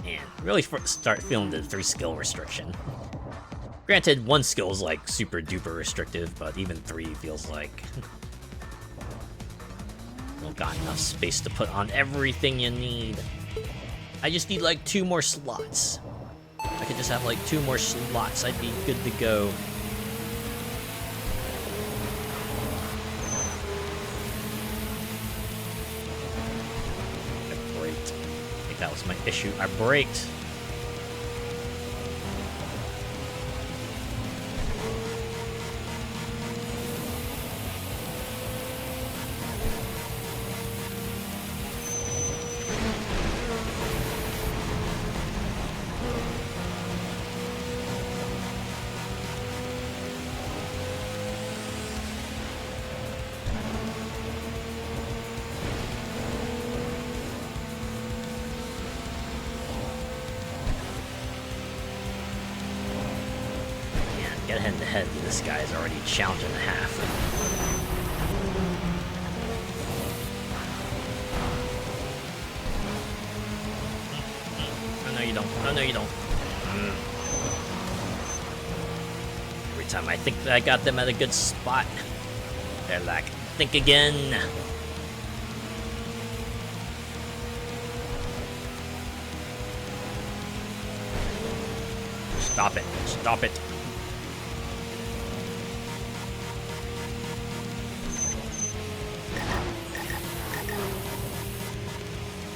and really start feeling the 3 skill restriction. Granted, 1 skill is like super duper restrictive, but even 3 feels like you don't got enough space to put on everything you need. I just need like 2 more slots. I could just have like 2 more slots, I'd be good to go. I braked. I think that was my issue. I braked. Get head to head, this guy is already challenging the half. Oh no you don't. Oh no you don't. Every time I think that I got them at a good spot, they're like, think again. Stop it. Stop it.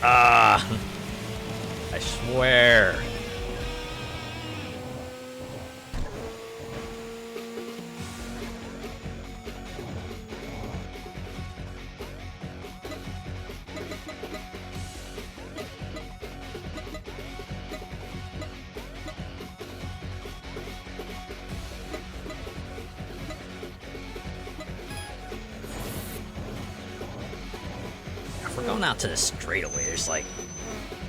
I swear. If we're going out to the straightaway, there's like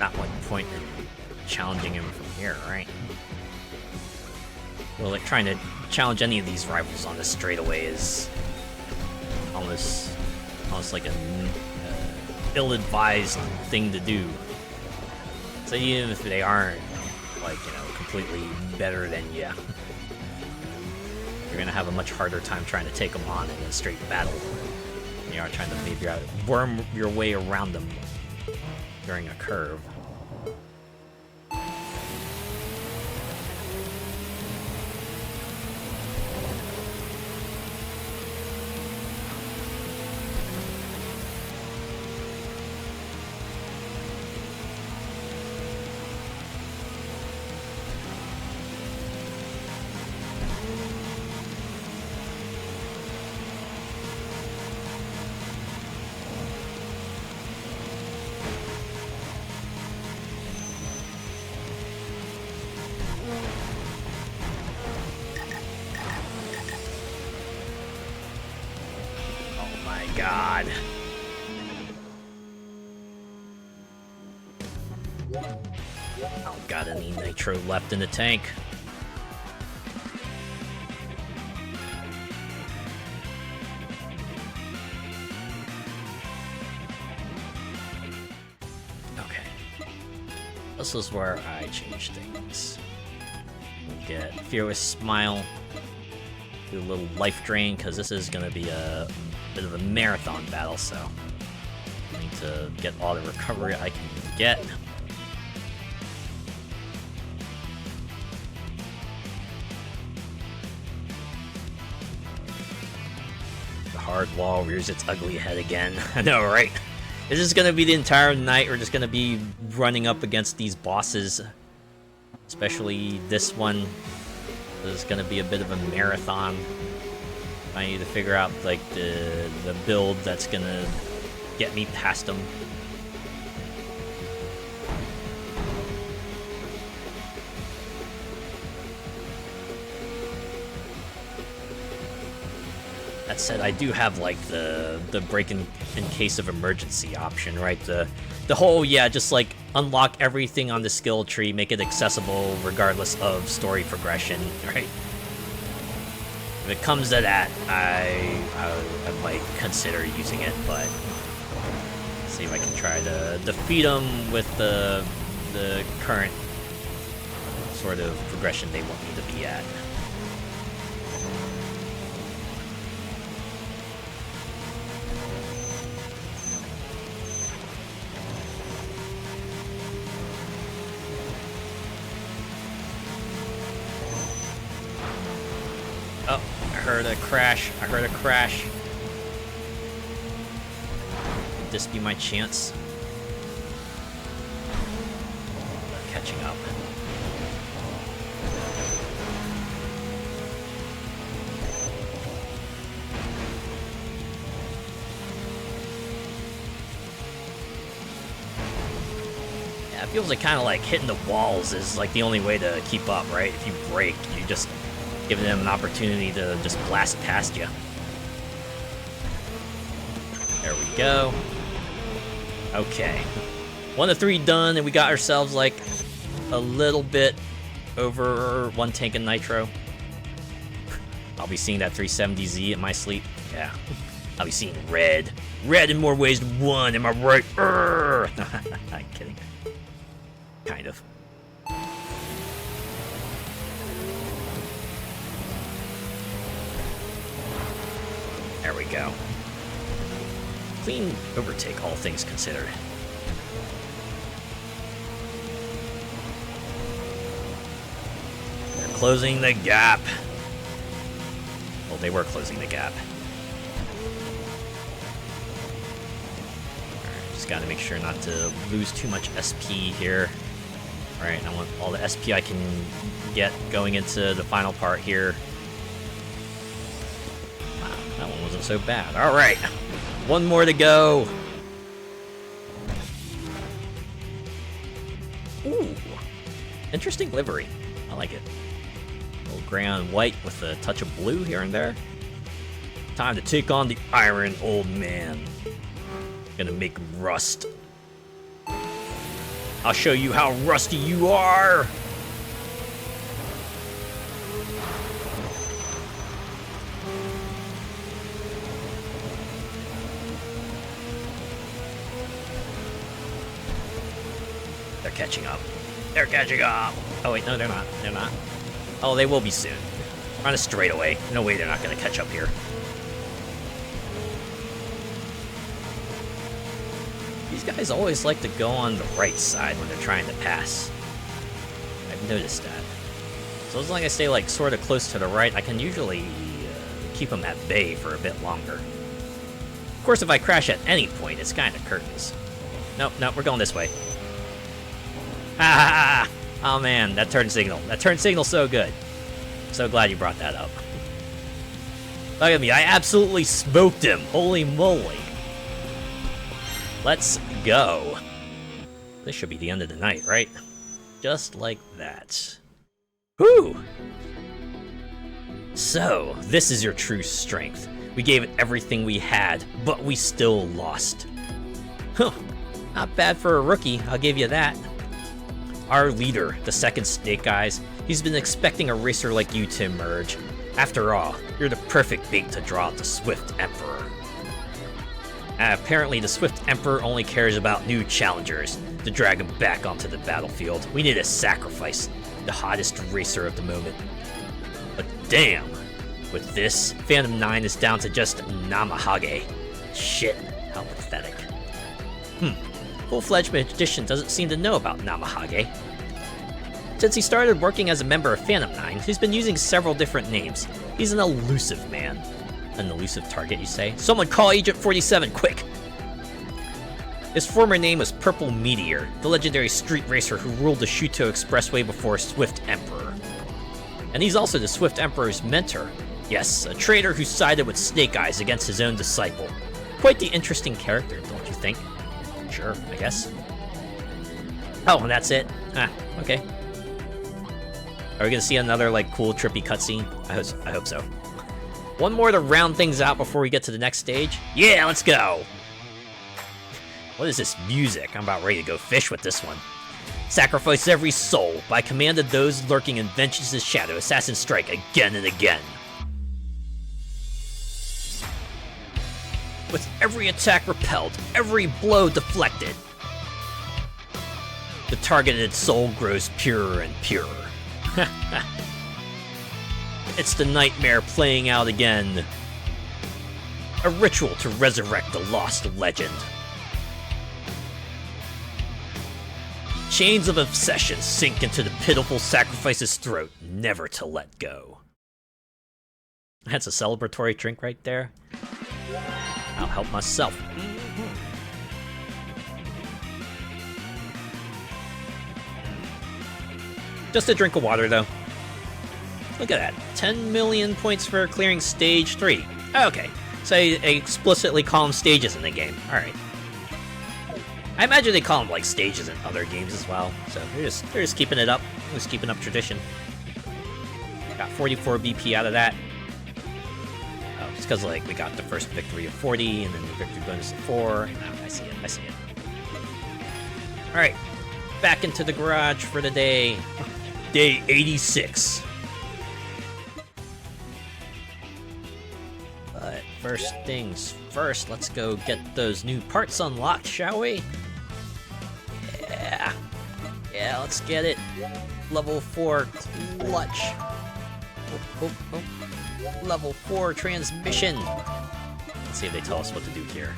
not much point in challenging him from here, right? Well, like trying to challenge any of these rivals on the straightaway is almost like a ill-advised thing to do. So even if they aren't, like, you know, completely better than you, you're gonna have a much harder time trying to take them on in a straight battle. You are trying to maybe worm your way around them during a curve. God. I don't got any nitro left in the tank. Okay. This is where I change things. We'll get Fearless Smile. Do a little life drain, because this is going to be a bit of a marathon battle, so I need to get all the recovery I can get. The hard wall rears its ugly head again. I know, right? Is this gonna be the entire night, or just gonna be running up against these bosses? Especially this one. This is gonna be a bit of a marathon. I need to figure out like the build that's gonna get me past them. That said, I do have like the break in case of emergency option, right? The whole, yeah, just like unlock everything on the skill tree, make it accessible regardless of story progression, right? If it comes to that, I might consider using it, but see if I can try to defeat them with the current sort of progression they want me to be at. Oh, I heard a crash. Could this be my chance? They're catching up. Yeah, it feels like kind of like hitting the walls is like the only way to keep up, right? If you break, you just give them an opportunity to just blast past you. There we go. Okay. 1 of 3 done, and we got ourselves like a little bit over 1 tank of nitro. I'll be seeing that 370Z in my sleep. Yeah. I'll be seeing red. Red in more ways than one, am I right? I'm kidding. Kind of. There we go. Clean overtake, all things considered. They're closing the gap. Well, they were closing the gap. Alright, just gotta make sure not to lose too much SP here. Alright, I want all the SP I can get going into the final part here. Wow, that one wasn't so bad. Alright, 1 more to go. Ooh, interesting livery. I like it. A little gray on white with a touch of blue here and there. Time to take on the Iron Old Man. Gonna make him rust. I'll show you how rusty you are! They're catching up. They're catching up! Oh wait, no, they're not. They're not. Oh, they will be soon. We're on a straightaway. No way they're not gonna catch up here. These guys always like to go on the right side when they're trying to pass. I've noticed that. So as long as I stay like sort of close to the right, I can usually keep them at bay for a bit longer. Of course, if I crash at any point, it's kind of curtains. Nope, nope, we're going this way. Ha ha! Oh man, that turn signal. That turn signal's so good. So glad you brought that up. Look at me, I absolutely smoked him. Holy moly. Let's go. This should be the end of the night, right? Just like that. Whew! So, this is your true strength. We gave it everything we had, but we still lost. Huh. Not bad for a rookie, I'll give you that. Our leader, the second Snake Eyes, he's been expecting a racer like you to emerge. After all, you're the perfect bait to draw out the Swift Emperor. Apparently, the Swift Emperor only cares about new challengers. To drag him back onto the battlefield, we need to sacrifice the hottest racer of the moment. But damn, with this, Phantom 9 is down to just Namahage. Shit, how pathetic. Full-fledged magician doesn't seem to know about Namahage. Since he started working as a member of Phantom 9, he's been using several different names. He's an elusive man. An elusive target, you say? Someone call Agent 47, quick! His former name was Purple Meteor, the legendary street racer who ruled the Shuto Expressway before Swift Emperor. And he's also the Swift Emperor's mentor. Yes, a traitor who sided with Snake Eyes against his own disciple. Quite the interesting character, don't you think? Sure, I guess. Oh, and that's it? Ah, okay. Are we gonna see another, like, cool, trippy cutscene? I hope so. One more to round things out before we get to the next stage? Yeah, let's go! What is this music? I'm about ready to go fish with this one. Sacrifice every soul. By command of those lurking in vengeance's shadow, assassins strike again and again. With every attack repelled, every blow deflected, the targeted soul grows purer and purer. It's the nightmare playing out again. A ritual to resurrect the lost legend. Chains of obsession sink into the pitiful sacrifice's throat, never to let go. That's a celebratory drink right there. I'll help myself. Just a drink of water, though. Look at that. 10 million points for clearing stage 3. Okay, so they explicitly call them stages in the game. Alright. I imagine they call them, like, stages in other games as well. So they're just keeping it up. Just keeping up tradition. Got 44 BP out of that. Oh, it's because, like, we got the first victory of 40, and then the victory bonus of 4. Oh, I see it. Alright. Back into the garage for the day. Day 86. But first things first, let's go get those new parts unlocked, shall we? Yeah, let's get it. Level 4 clutch. Oh. Level 4 transmission. Let's see if they tell us what to do here.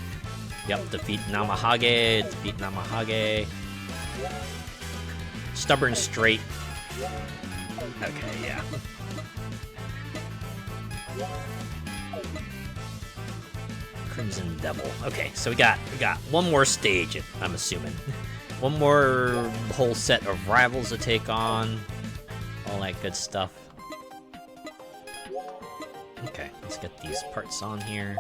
Yep, defeat Namahage. Stubborn straight. Okay, yeah. Crimson Devil. Okay, so we got one more stage, I'm assuming. One more whole set of rivals to take on. All that good stuff. Okay, let's get these parts on here.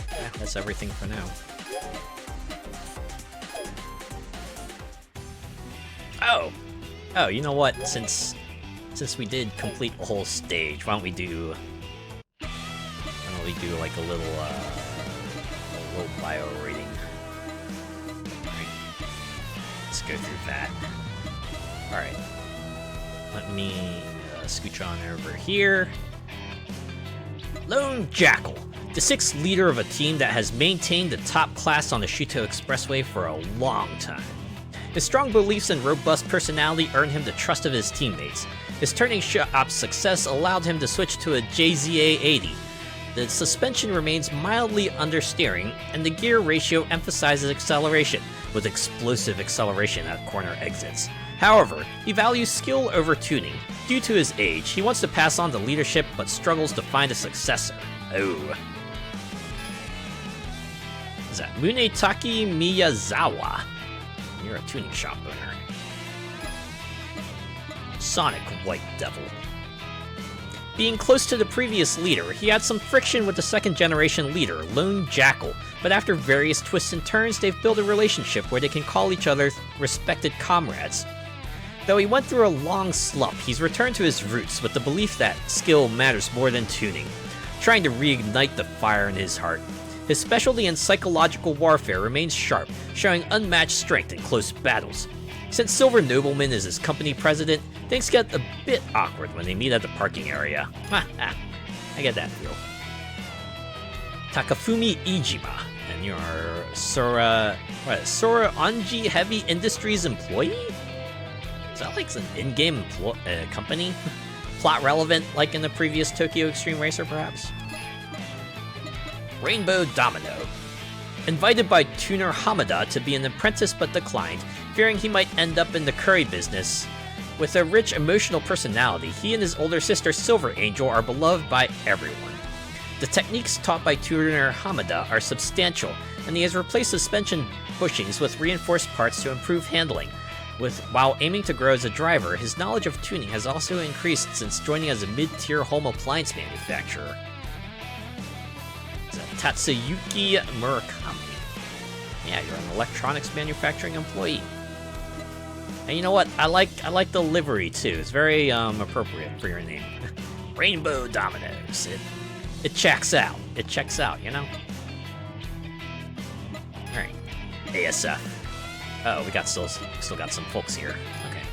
Yeah, that's everything for now. Oh, you know what? Since we did complete a whole stage, why don't we do like a little bio rating? Alright. Let's go through that. Alright. Let me scooch on over here. Lone Jackal, the 6th leader of a team that has maintained the top class on the Shuto Expressway for a long time. His strong beliefs and robust personality earned him the trust of his teammates. His turning shop's success allowed him to switch to a JZA-80. The suspension remains mildly understeering, and the gear ratio emphasizes acceleration, with explosive acceleration at corner exits. However, he values skill over tuning. Due to his age, he wants to pass on the leadership but struggles to find a successor. Oh. Is that Munetaki Miyazawa? You're a tuning shop owner. Sonic White Devil. Being close to the previous leader, he had some friction with the 2nd generation leader, Lone Jackal, but after various twists and turns, they've built a relationship where they can call each other respected comrades. Though he went through a long slump, he's returned to his roots with the belief that skill matters more than tuning, trying to reignite the fire in his heart. His specialty in psychological warfare remains sharp, showing unmatched strength in close battles. Since Silver Nobleman is his company president, things get a bit awkward when they meet at the parking area. I get that feel. Takafumi Iijima, and you're Sora Onji Heavy Industries employee? Is that like an in-game company? Plot relevant, like in the previous Tokyo Xtreme Racer, perhaps? Rainbow Domino. Invited by tuner Hamada to be an apprentice but declined, fearing he might end up in the curry business. With a rich emotional personality, he and his older sister Silver Angel are beloved by everyone. The techniques taught by tuner Hamada are substantial, and he has replaced suspension bushings with reinforced parts to improve handling. While aiming to grow as a driver, his knowledge of tuning has also increased since joining as a mid-tier home appliance manufacturer. Tatsuyuki Murakami. Yeah, you're an electronics manufacturing employee. And you know what? I like the livery too. It's very appropriate for your name. Rainbow Dominoes. It checks out. It checks out, you know? Alright. ASF. Oh, we got still got some folks here. Okay.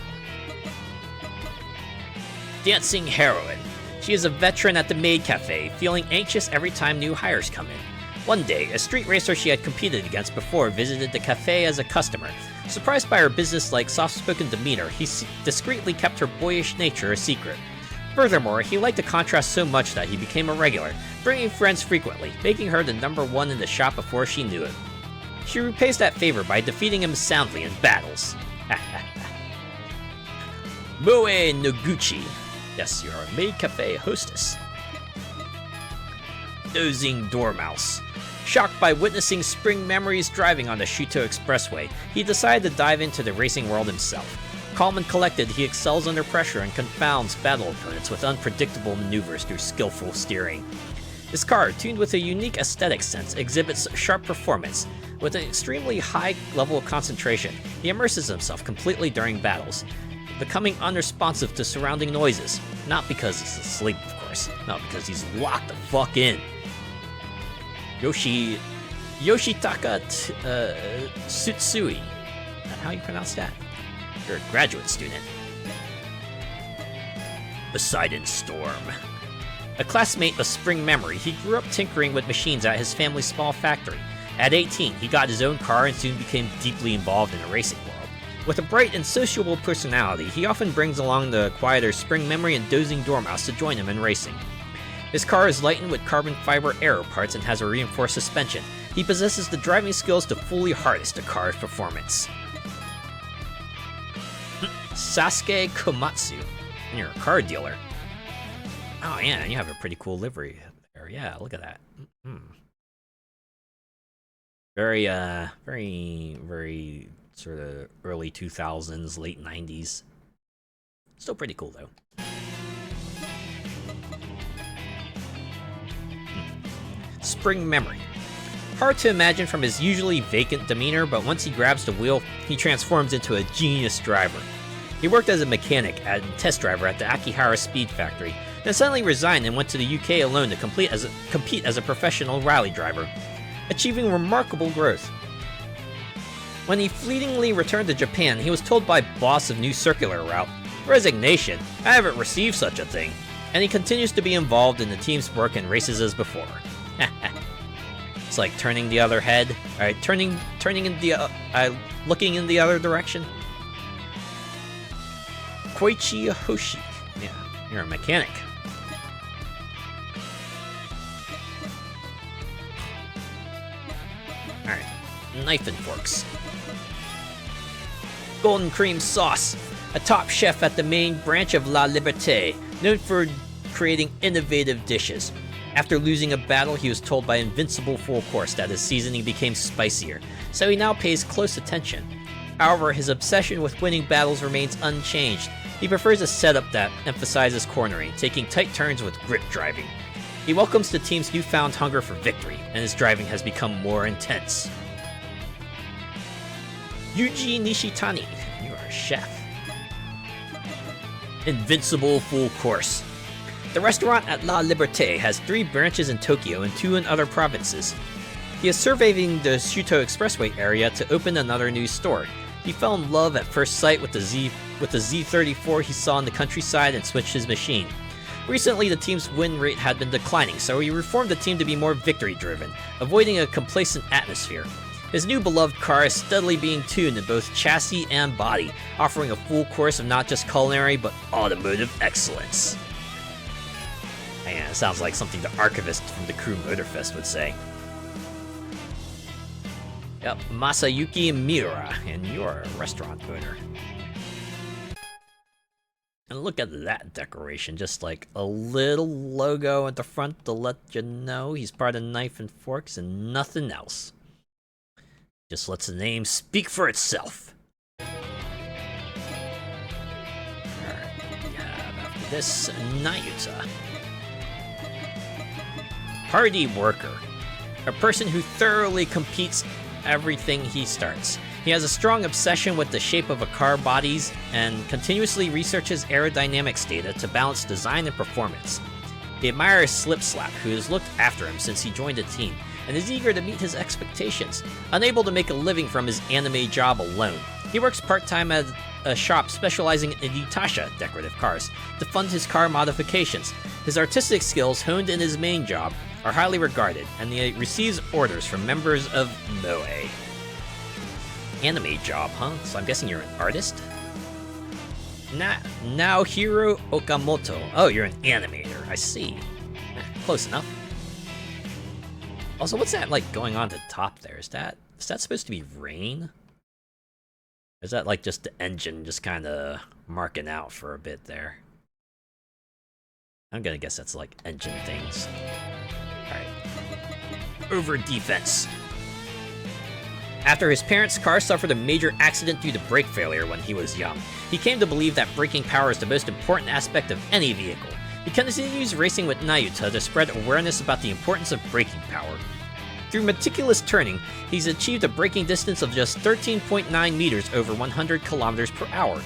Dancing Heroine. She is a veteran at the Maid Cafe, feeling anxious every time new hires come in. One day, a street racer she had competed against before visited the cafe as a customer. Surprised by her business-like, soft-spoken demeanor, he discreetly kept her boyish nature a secret. Furthermore, he liked the contrast so much that he became a regular, bringing friends frequently, making her the #1 in the shop before she knew it. She repays that favor by defeating him soundly in battles. Moe Noguchi. Yes, you're a Maid Cafe hostess. Dozing Dormouse. Shocked by witnessing Spring Memory's driving on the Shuto Expressway, he decided to dive into the racing world himself. Calm and collected, he excels under pressure and confounds battle opponents with unpredictable maneuvers through skillful steering. His car, tuned with a unique aesthetic sense, exhibits sharp performance. With an extremely high level of concentration, he immerses himself completely during battles, becoming unresponsive to surrounding noises. Not because he's asleep, of course. No, because he's locked the fuck in. Yoshitaka Tsutsui. Is that how you pronounce that? You're a graduate student. Poseidon Storm. A classmate of Spring Memory, he grew up tinkering with machines at his family's small factory. At 18, he got his own car and soon became deeply involved in the racing world. With a bright and sociable personality, he often brings along the quieter Spring Memory and Dozing Dormouse to join him in racing. His car is lightened with carbon fiber aero parts and has a reinforced suspension. He possesses the driving skills to fully harness the car's performance. Sasuke Komatsu. And you're a car dealer. Oh yeah, you have a pretty cool livery there. Yeah, look at that. Very, very sort of early 2000s, late 90s. Still pretty cool though. Spring Memory. Hard to imagine from his usually vacant demeanor, but once he grabs the wheel, he transforms into a genius driver. He worked as a mechanic and test driver at the Akihara Speed Factory, then suddenly resigned and went to the UK alone to compete as a professional rally driver, achieving remarkable growth. When he fleetingly returned to Japan, he was told by boss of new circular route, "Resignation, I haven't received such a thing," and he continues to be involved in the team's work and races as before. It's like turning the other head, alright, looking in the other direction. Koichi Hoshi. Yeah, you're a mechanic. Alright, knife and forks. Golden Cream Sauce, a top chef at the main branch of La Liberté, known for creating innovative dishes. After losing a battle, he was told by Invincible Full Course that his seasoning became spicier, so he now pays close attention. However, his obsession with winning battles remains unchanged. He prefers a setup that emphasizes cornering, taking tight turns with grip driving. He welcomes the team's newfound hunger for victory, and his driving has become more intense. Yuji Nishitani, you are a chef. Invincible Full Course. The restaurant at La Liberté has 3 branches in Tokyo and 2 in other provinces. He is surveying the Shuto Expressway area to open another new store. He fell in love at first sight with the Z34 he saw in the countryside and switched his machine. Recently, the team's win rate had been declining, so he reformed the team to be more victory-driven, avoiding a complacent atmosphere. His new beloved car is steadily being tuned in both chassis and body, offering a full course of not just culinary, but automotive excellence. Man, it sounds like something the archivist from the Crew Motorfest would say. Yep, Masayuki Miura, and you're a restaurant owner. And look at that decoration, just like a little logo at the front to let you know he's part of Knife and Forks and nothing else. Just lets the name speak for itself. Alright, we have after this, Nayuta. Party worker. A person who thoroughly competes everything he starts. He has a strong obsession with the shape of a car bodies and continuously researches aerodynamics data to balance design and performance. He admires Slip Slap, who has looked after him since he joined the team, and is eager to meet his expectations. Unable to make a living from his anime job alone, he works part-time at a shop specializing in Yutasha decorative cars to fund his car modifications. His artistic skills, honed in his main job, are highly regarded, and he receives orders from members of Moe. Anime job, huh? So I'm guessing you're an artist? Naohiro Okamoto. Oh, you're an animator. I see. Close enough. Also, what's that like going on at the top there? Is that supposed to be rain? Is that like just the engine just kind of marking out for a bit there? I'm gonna guess that's like engine things. Alright. Over defense. After his parents' car suffered a major accident due to brake failure when he was young, he came to believe that braking power is the most important aspect of any vehicle. He continues racing with Nayuta to spread awareness about the importance of braking power. Through meticulous turning, he's achieved a braking distance of just 13.9 meters over 100 kilometers per hour.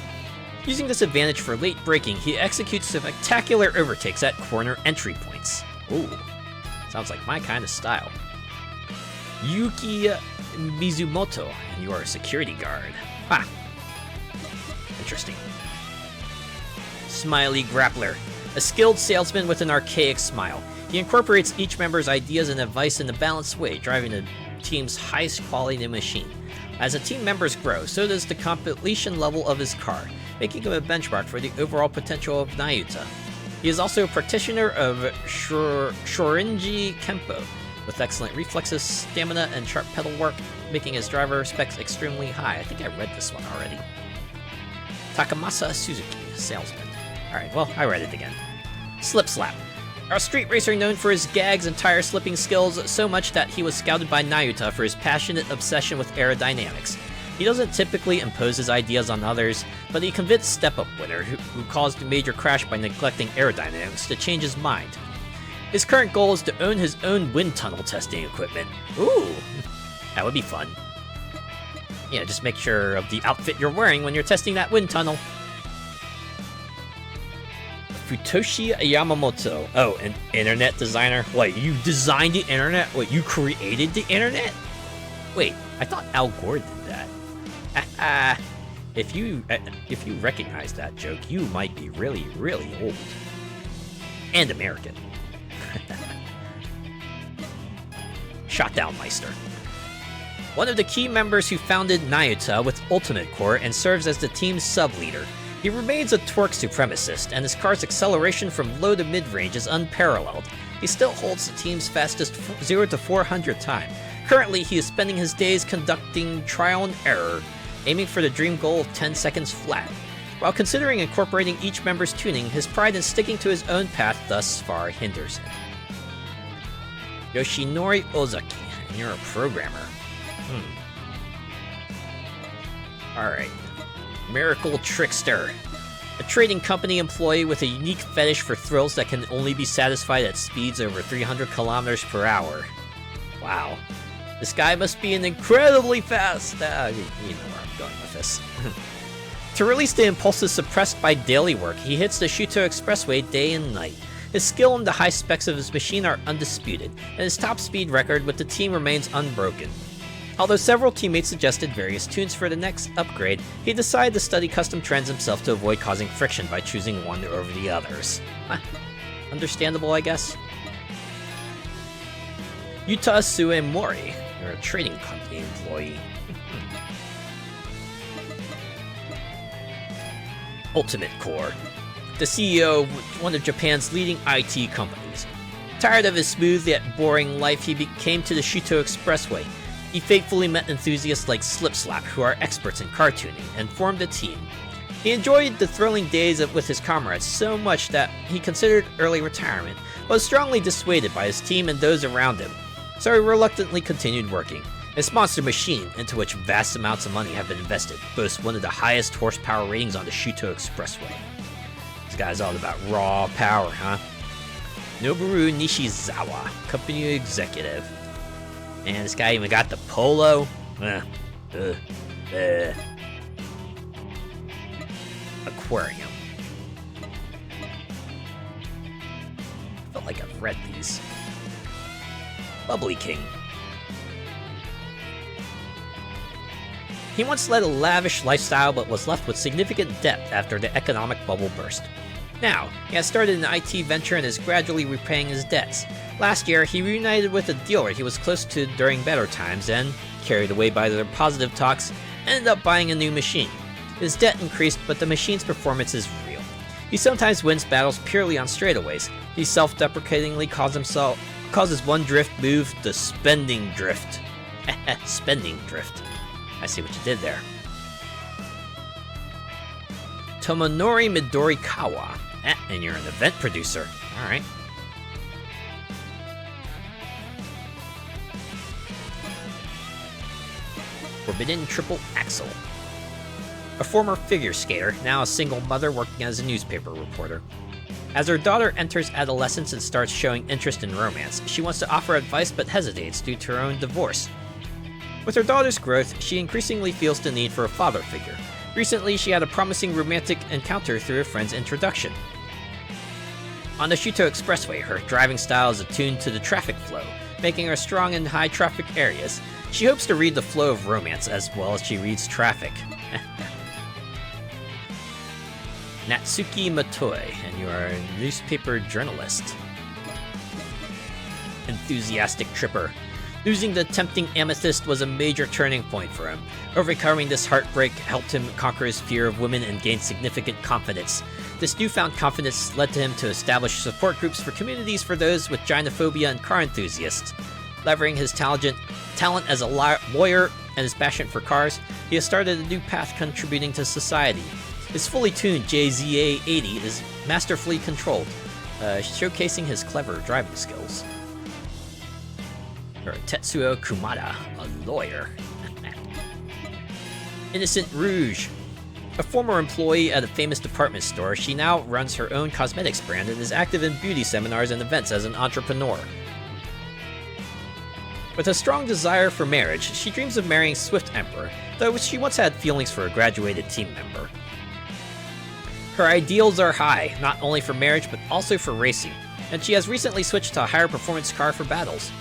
Using this advantage for late braking, he executes spectacular overtakes at corner entry points. Ooh, sounds like my kind of style. Yuki Mizumoto, and you are a security guard. Ha! Interesting. Smiley Grappler, a skilled salesman with an archaic smile. He incorporates each member's ideas and advice in a balanced way, driving the team's highest quality machine. As the team members grow, so does the completion level of his car, making him a benchmark for the overall potential of Nayuta. He is also a practitioner of Shorinji Kempo, with excellent reflexes, stamina, and sharp pedal work, making his driver specs extremely high. I think I read this one already. Takamasa Suzuki, salesman. Alright, well, I read it again. Slip Slap. A street racer known for his gags and tire slipping skills, so much that he was scouted by Nayuta for his passionate obsession with aerodynamics. He doesn't typically impose his ideas on others, but he convinced Step Up winner, who caused a major crash by neglecting aerodynamics, to change his mind. His current goal is to own his own wind tunnel testing equipment. Ooh, that would be fun. Yeah, just make sure of the outfit you're wearing when you're testing that wind tunnel. Futoshi Yamamoto. Oh, an internet designer? Wait, you designed the internet? Wait, you created the internet? Wait, I thought Al Gore did that. If you recognize that joke, you might be really, really old. And American. Shotdownmeister. One of the key members who founded Nayuta with Ultimate Core and serves as the team's sub-leader. He remains a torque supremacist, and his car's acceleration from low to mid-range is unparalleled. He still holds the team's fastest 0 to 400 time. Currently, he is spending his days conducting trial and error, aiming for the dream goal of 10 seconds flat. While considering incorporating each member's tuning, his pride in sticking to his own path thus far hinders him. Yoshinori Ozaki, and you're a programmer. Alright. Miracle Trickster. A trading company employee with a unique fetish for thrills that can only be satisfied at speeds over 300 kilometers per hour. Wow. This guy must be an incredibly fast... you know where I'm going with this. To release the impulses suppressed by daily work, he hits the Shuto Expressway day and night. His skill and the high specs of his machine are undisputed, and his top speed record with the team remains unbroken. Although several teammates suggested various tunes for the next upgrade, he decided to study custom trends himself to avoid causing friction by choosing one over the others. Understandable, I guess. Yuta Suemori, you're a trading company employee. Ultimate Core, the CEO of one of Japan's leading IT companies. Tired of his smooth yet boring life, he came to the Shuto Expressway. He faithfully met enthusiasts like Slip Slap, who are experts in car tuning, and formed a team. He enjoyed the thrilling days with his comrades so much that he considered early retirement, but was strongly dissuaded by his team and those around him, so he reluctantly continued working. His monster machine, into which vast amounts of money have been invested, boasts one of the highest horsepower ratings on the Shuto Expressway. This guy's all about raw power, huh? Noboru Nishizawa, company executive. And this guy even got the polo. Aquarium. I felt like I've read these. Bubbly King. He once led a lavish lifestyle but was left with significant debt after the economic bubble burst. Now, he has started an IT venture and is gradually repaying his debts. Last year, he reunited with a dealer he was close to during better times and, carried away by their positive talks, ended up buying a new machine. His debt increased, but the machine's performance is real. He sometimes wins battles purely on straightaways. He self-deprecatingly causes one drift move the spending drift. Spending drift. I see what you did there. Tomonori Midorikawa. And you're an event producer. Alright. Forbidden Triple Axel. A former figure skater, now a single mother working as a newspaper reporter. As her daughter enters adolescence and starts showing interest in romance, she wants to offer advice but hesitates due to her own divorce. With her daughter's growth, she increasingly feels the need for a father figure. Recently, she had a promising romantic encounter through a friend's introduction. On the Shuto Expressway, her driving style is attuned to the traffic flow, making her strong in high-traffic areas. She hopes to read the flow of romance as well as she reads traffic. Natsuki Matoi, and you are a newspaper journalist. Enthusiastic Tripper. Losing the tempting amethyst was a major turning point for him. Overcoming this heartbreak helped him conquer his fear of women and gain significant confidence. This newfound confidence led to him to establish support groups for communities for those with gynophobia and car enthusiasts. Leveraging his talent as a lawyer and his passion for cars, he has started a new path contributing to society. His fully tuned JZA-80 is masterfully controlled, showcasing his clever driving skills. Or Tetsuo Kumada, a lawyer. Innocent Rouge. A former employee at a famous department store, she now runs her own cosmetics brand and is active in beauty seminars and events as an entrepreneur. With a strong desire for marriage, she dreams of marrying Swift Emperor, though she once had feelings for a graduated team member. Her ideals are high, not only for marriage but also for racing, and she has recently switched to a higher performance car for battles.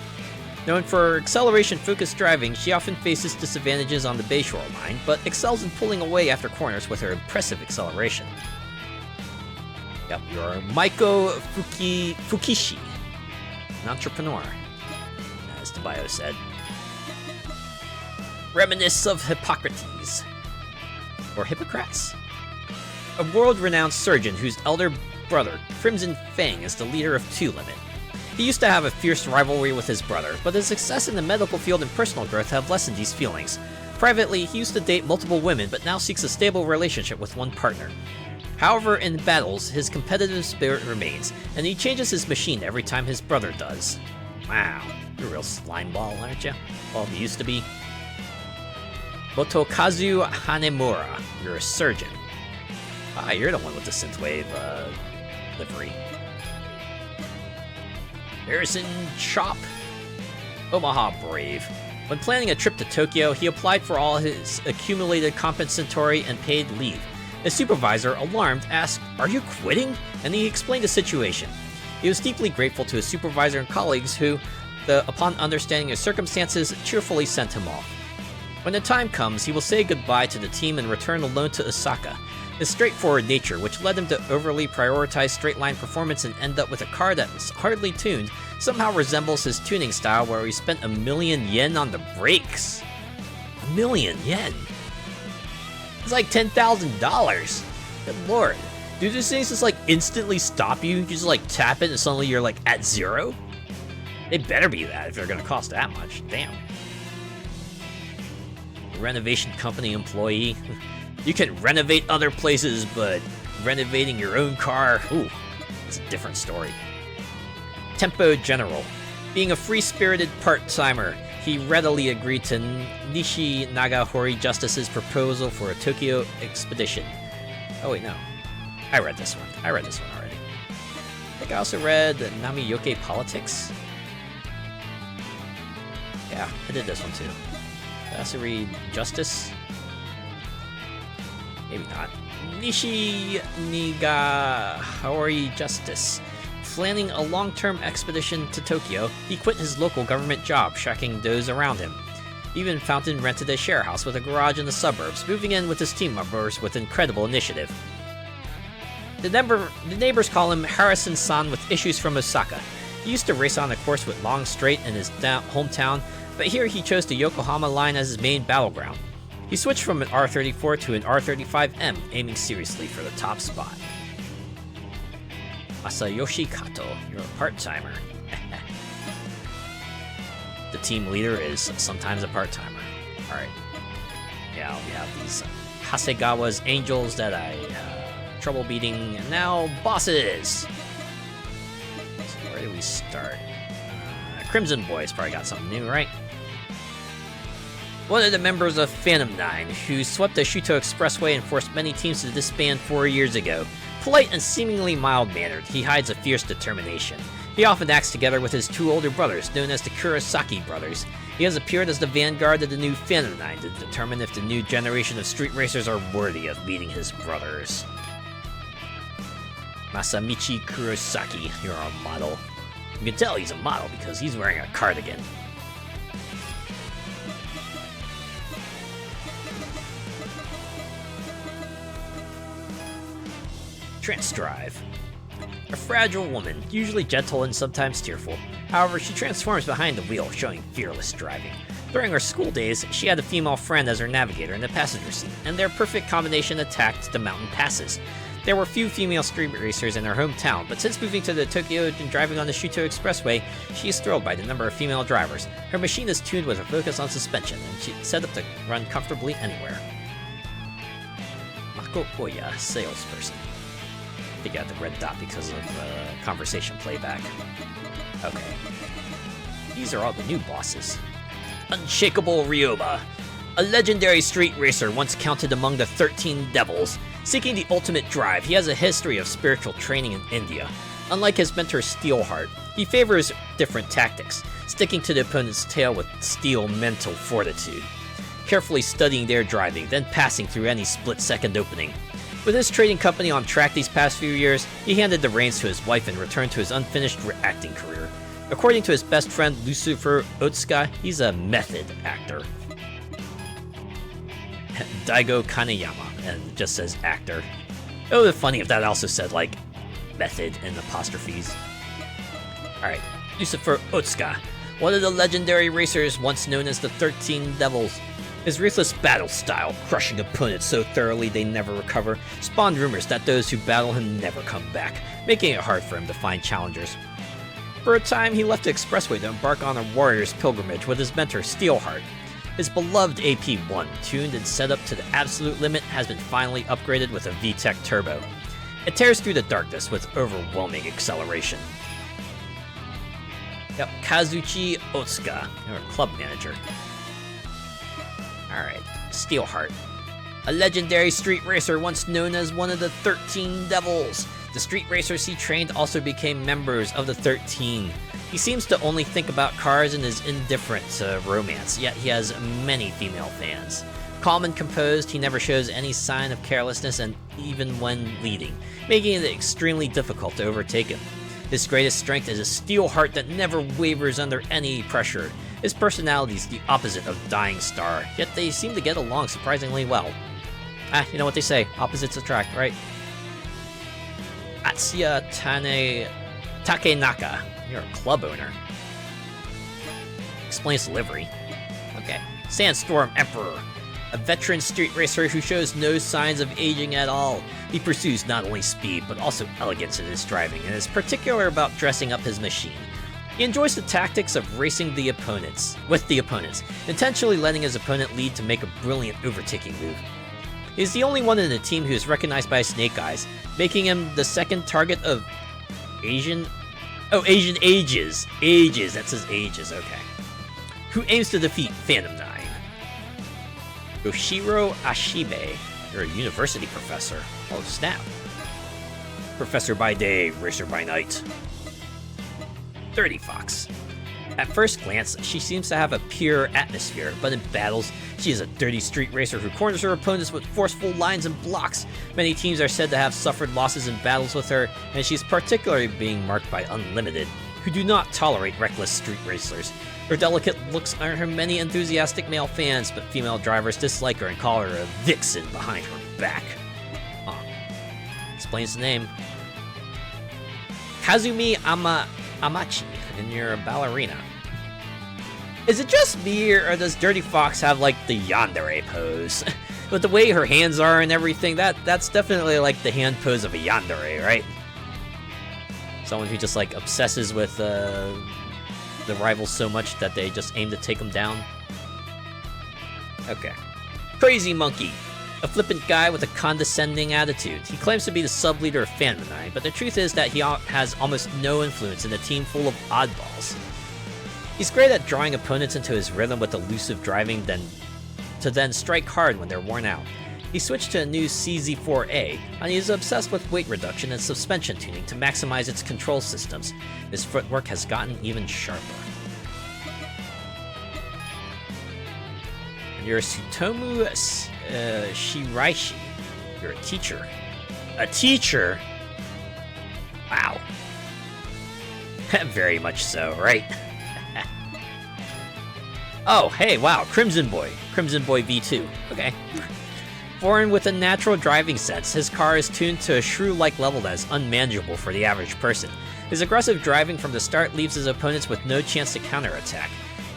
Known for her acceleration-focused driving, she often faces disadvantages on the Bayshore line, but excels in pulling away after corners with her impressive acceleration. Yep, you're Maiko Fukishi, an entrepreneur, as the bio said. Reminisce of Hippocrates, or Hippocrates. A world-renowned surgeon whose elder brother, Crimson Fang, is the leader of Two Limit. He used to have a fierce rivalry with his brother, but his success in the medical field and personal growth have lessened these feelings. Privately, he used to date multiple women, but now seeks a stable relationship with one partner. However, in battles, his competitive spirit remains, and he changes his machine every time his brother does. Wow, you're a real slimeball, aren't you? Well, you used to be. Motokazu Hanemura, you're a surgeon. Ah, you're the one with the synthwave, livery. Harrison Chop, Omaha Brave. When planning a trip to Tokyo, he applied for all his accumulated compensatory and paid leave. His supervisor, alarmed, asked, "Are you quitting?" And he explained the situation. He was deeply grateful to his supervisor and colleagues who, upon understanding his circumstances, cheerfully sent him off. When the time comes, he will say goodbye to the team and return alone to Osaka. His straightforward nature, which led him to overly prioritize straight-line performance and end up with a car that was hardly tuned, somehow resembles his tuning style where he spent 1,000,000 yen on the brakes. 1,000,000 yen? It's like $10,000. Good lord. Do these things just like instantly stop you? You just like tap it and suddenly you're like at zero? They better be that if they're gonna cost that much. Damn. Renovation company employee. You can renovate other places, but renovating your own car, ooh, it's a different story. Tempo General. Being a free-spirited part-timer, he readily agreed to Nishi Nagahori Justice's proposal for a Tokyo expedition. Oh wait, no. I read this one already. I think I also read Namiyoke Politics. Yeah, I did this one too. I also read Justice. Maybe not. Nishi Nigahori Justice. Planning a long-term expedition to Tokyo, he quit his local government job, tracking those around him. Even Fountain rented a share house with a garage in the suburbs, moving in with his team members with incredible initiative. The neighbors call him Harrison-san with issues from Osaka. He used to race on a course with long straight in his hometown, but here he chose the Yokohama line as his main battleground. He switched from an R34 to an R35M, aiming seriously for the top spot. Masayoshi Kato, you're a part-timer. The team leader is sometimes a part-timer. Alright. Yeah, we have these Hasegawa's Angels that I trouble beating, and now bosses! So where do we start? Crimson Boys probably got something new, right? One of the members of Phantom 9, who swept the Shuto Expressway and forced many teams to disband 4 years ago. Polite and seemingly mild-mannered, he hides a fierce determination. He often acts together with his 2 older brothers, known as the Kurosaki brothers. He has appeared as the vanguard of the new Phantom 9 to determine if the new generation of street racers are worthy of leading his brothers. Masamichi Kurosaki, you're a model. You can tell he's a model because he's wearing a cardigan. Trance Drive. A fragile woman, usually gentle and sometimes tearful. However, she transforms behind the wheel, showing fearless driving. During her school days, she had a female friend as her navigator in the passenger seat, and their perfect combination attacked the mountain passes. There were few female street racers in her hometown, but since moving to the Tokyo and driving on the Shuto Expressway, she is thrilled by the number of female drivers. Her machine is tuned with a focus on suspension, and she's set up to run comfortably anywhere. Mako Oya, salesperson. I think I got the red dot because of conversation playback. Okay. These are all the new bosses. Unshakable Ryoba. A legendary street racer once counted among the 13 Devils. Seeking the ultimate drive, he has a history of spiritual training in India. Unlike his mentor Steelheart, he favors different tactics, sticking to the opponent's tail with steel mental fortitude. Carefully studying their driving, then passing through any split-second opening. With his trading company on track these past few years, he handed the reins to his wife and returned to his unfinished acting career. According to his best friend Lucifer Otsuka, he's a method actor. Daigo Kaneyama, and it just says actor. It would be funny if that also said, like, method in apostrophes. Alright, Lucifer Otsuka, one of the legendary racers once known as the 13 Devils. His ruthless battle style, crushing opponents so thoroughly they never recover, spawned rumors that those who battle him never come back, making it hard for him to find challengers. For a time, he left the expressway to embark on a warrior's pilgrimage with his mentor Steelheart. His beloved AP-1, tuned and set up to the absolute limit, has been finally upgraded with a VTEC turbo. It tears through the darkness with overwhelming acceleration. Yep, Kazuchi Otsuka, your club manager. Alright, Steelheart. A legendary street racer once known as one of the 13 Devils. The street racers he trained also became members of the 13. He seems to only think about cars and is indifferent to romance, yet he has many female fans. Calm and composed, he never shows any sign of carelessness, and even when leading, making it extremely difficult to overtake him. His greatest strength is a steel heart that never wavers under any pressure. His personality is the opposite of Dying Star, yet they seem to get along surprisingly well. You know what they say, opposites attract, right? Atsuya Takenaka, you're a club owner. Explains livery. Okay. Sandstorm Emperor, a veteran street racer who shows no signs of aging at all. He pursues not only speed, but also elegance in his driving, and is particular about dressing up his machine. He enjoys the tactics of racing with the opponents, intentionally letting his opponent lead to make a brilliant overtaking move. He is the only one in the team who is recognized by Snake Eyes, making him the second target of Asian Ages. Ages, that says Ages, okay. Who aims to defeat Phantom 9. Yoshiro Ashibe, you're a university professor. Oh, snap. Professor by day, racer by night. Dirty Fox. At first glance, she seems to have a pure atmosphere, but in battles, she is a dirty street racer who corners her opponents with forceful lines and blocks. Many teams are said to have suffered losses in battles with her, and she's particularly being marked by Unlimited, who do not tolerate reckless street racers. Her delicate looks earn her many enthusiastic male fans, but female drivers dislike her and call her a vixen behind her back. Huh. Explains the name. Kazumi Amachi, and you're a ballerina. Is it just me, or does Dirty Fox have, like, the yandere pose? With the way her hands are and everything, that's definitely, like, the hand pose of a yandere, right? Someone who just, like, obsesses with, the rivals so much that they just aim to take them down. Okay. Crazy Monkey. A flippant guy with a condescending attitude. He claims to be the sub-leader of Phantom 9, but the truth is that he has almost no influence in a team full of oddballs. He's great at drawing opponents into his rhythm with elusive driving, to then strike hard when they're worn out. He switched to a new CZ4A, and he is obsessed with weight reduction and suspension tuning to maximize its control systems. His footwork has gotten even sharper. And you're Tsutomu Shiraishi. You're a teacher. A teacher? Wow. Very much so, right? Oh, hey, wow, Crimson Boy V2, okay. Born with a natural driving sense, his car is tuned to a shrew-like level that is unmanageable for the average person. His aggressive driving from the start leaves his opponents with no chance to counterattack.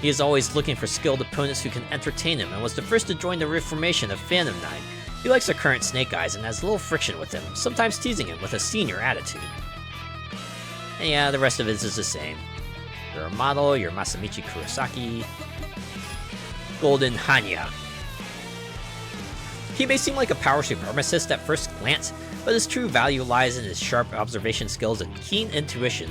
He is always looking for skilled opponents who can entertain him, and was the first to join the reformation of Phantom 9. He likes the current Snake Eyes and has little friction with him, sometimes teasing him with a senior attitude. And yeah, the rest of it is the same. You're a model, you're Masamichi Kurosaki. Golden Hanya. He may seem like a power supremacist at first glance, but his true value lies in his sharp observation skills and keen intuition.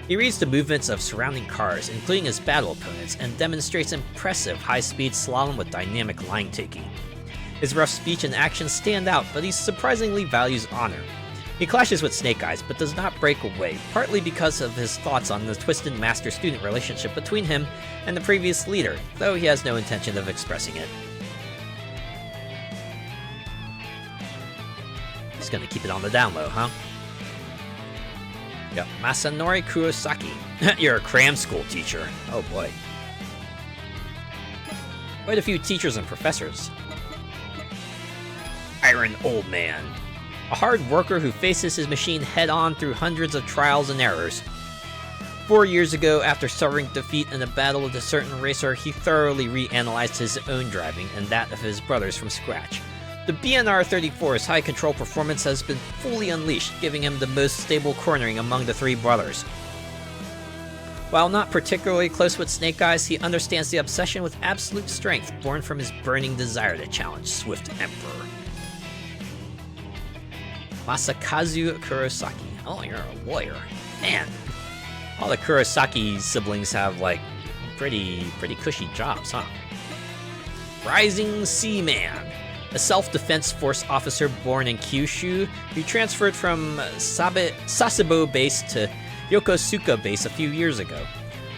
He reads the movements of surrounding cars, including his battle opponents, and demonstrates impressive high-speed slalom with dynamic line-taking. His rough speech and actions stand out, but he surprisingly values honor. He clashes with Snake Eyes, but does not break away, partly because of his thoughts on the twisted master-student relationship between him and the previous leader, though he has no intention of expressing it. He's gonna keep it on the down low, huh? Yep, Masanori Kurosaki. You're a cram school teacher. Oh boy. Quite a few teachers and professors. Iron Old Man. A hard worker who faces his machine head-on through hundreds of trials and errors. 4 years ago, after suffering defeat in a battle with a certain racer, he thoroughly reanalyzed his own driving and that of his brothers from scratch. The BNR-34's high control performance has been fully unleashed, giving him the most stable cornering among the three brothers. While not particularly close with Snake Eyes, he understands the obsession with absolute strength born from his burning desire to challenge Swift Emperor. Masakazu Kurosaki. Oh, you're a lawyer. Man, all the Kurosaki siblings have, like, pretty cushy jobs, huh? Rising Seaman. A self-defense force officer born in Kyushu who transferred from Sasebo base to Yokosuka base a few years ago.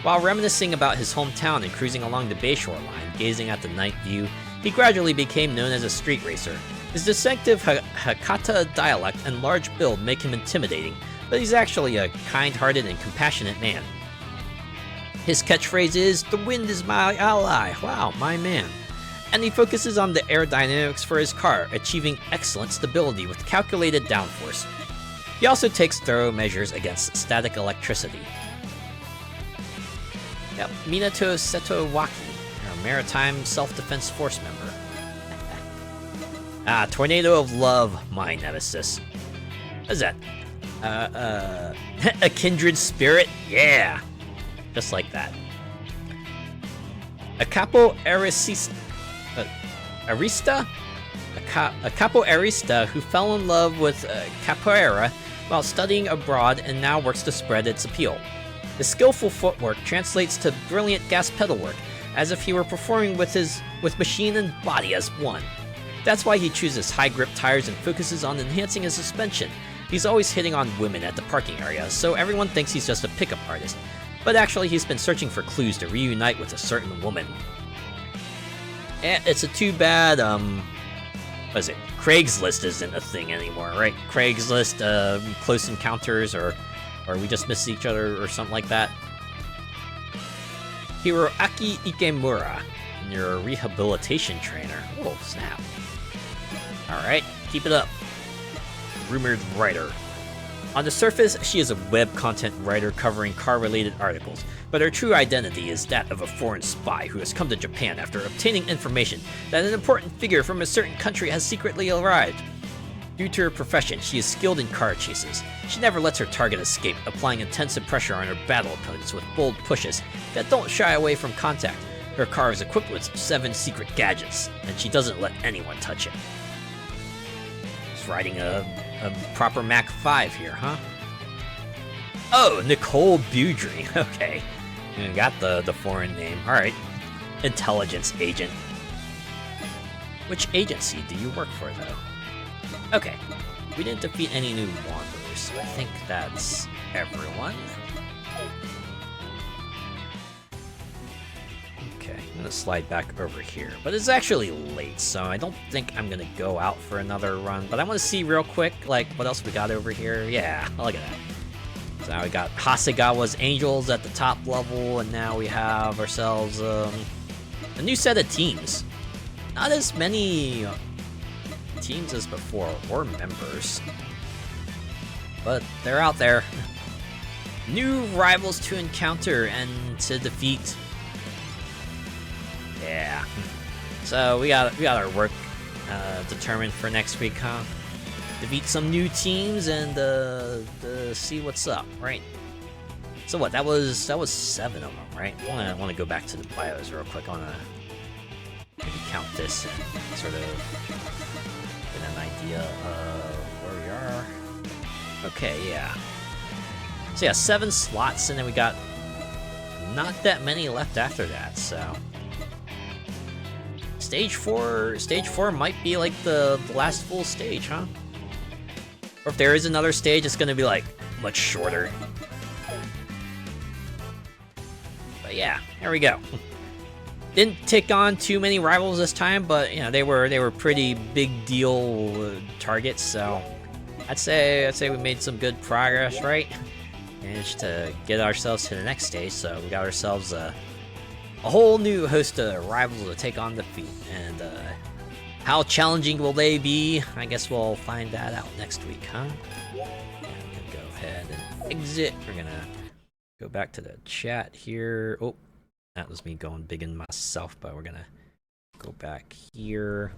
While reminiscing about his hometown and cruising along the Bayshore line, gazing at the night view, he gradually became known as a street racer. His distinctive Hakata dialect and large build make him intimidating, but he's actually a kind-hearted and compassionate man. His catchphrase is, "The wind is my ally." Wow, my man. And he focuses on the aerodynamics for his car, achieving excellent stability with calculated downforce. He also takes thorough measures against static electricity. Yep, Minato Setowaki, our maritime self-defense force member. Tornado of Love, my nemesis. What is that? A kindred spirit? Yeah! Just like that. A capo arista? A capo arista who fell in love with capoeira while studying abroad and now works to spread its appeal. His skillful footwork translates to brilliant gas pedal work, as if he were performing with machine and body as one. That's why he chooses high-grip tires and focuses on enhancing his suspension. He's always hitting on women at the parking area, so everyone thinks he's just a pickup artist. But actually, he's been searching for clues to reunite with a certain woman. And it's a too bad, what is it? Craigslist isn't a thing anymore, right? Craigslist, close encounters, or we just miss each other, or something like that. Hiroaki Ikemura, your rehabilitation trainer. Oh, snap. Alright, keep it up. Rumored writer. On the surface, she is a web content writer covering car-related articles, but her true identity is that of a foreign spy who has come to Japan after obtaining information that an important figure from a certain country has secretly arrived. Due to her profession, she is skilled in car chases. She never lets her target escape, applying intensive pressure on her battle opponents with bold pushes that don't shy away from contact. Her car is equipped with 7 secret gadgets, and she doesn't let anyone touch it. She's riding a proper Mach 5 here, huh? Oh, Nicole Budry. Okay. Got the foreign name. Alright. Intelligence agent. Which agency do you work for, though? Okay, we didn't defeat any new wanderers, so I think that's everyone. Okay, I'm gonna slide back over here, but it's actually late, so I don't think I'm gonna go out for another run, but I want to see real quick, like, what else we got over here. Yeah, look at that. So now we got Hasegawa's Angels at the top level, and now we have ourselves a new set of teams. Not as many teams as before, or members, but they're out there. New rivals to encounter and to defeat. Yeah. So we got our work determined for next week, huh? Defeat some new teams and see what's up, right? So what? That was 7 of them, right? I want to go back to the bios real quick. I want to maybe count this and sort of an idea of where we are. Okay, yeah. So yeah, 7 slots, and then we got not that many left after that, so Stage 4 might be like the last full stage, huh? Or if there is another stage, it's gonna be like much shorter. But yeah, here we go. Didn't take on too many rivals this time, but you know they were pretty big deal targets, so I'd say we made some good progress, right? Managed to get ourselves to the next stage, so we got ourselves a whole new host of rivals to take on defeat, and how challenging will they be? I guess we'll find that out next week, huh? Yeah, I'm gonna go ahead and exit. We're gonna go back to the chat here. Oh. That was me going big in myself, but we're gonna go back here.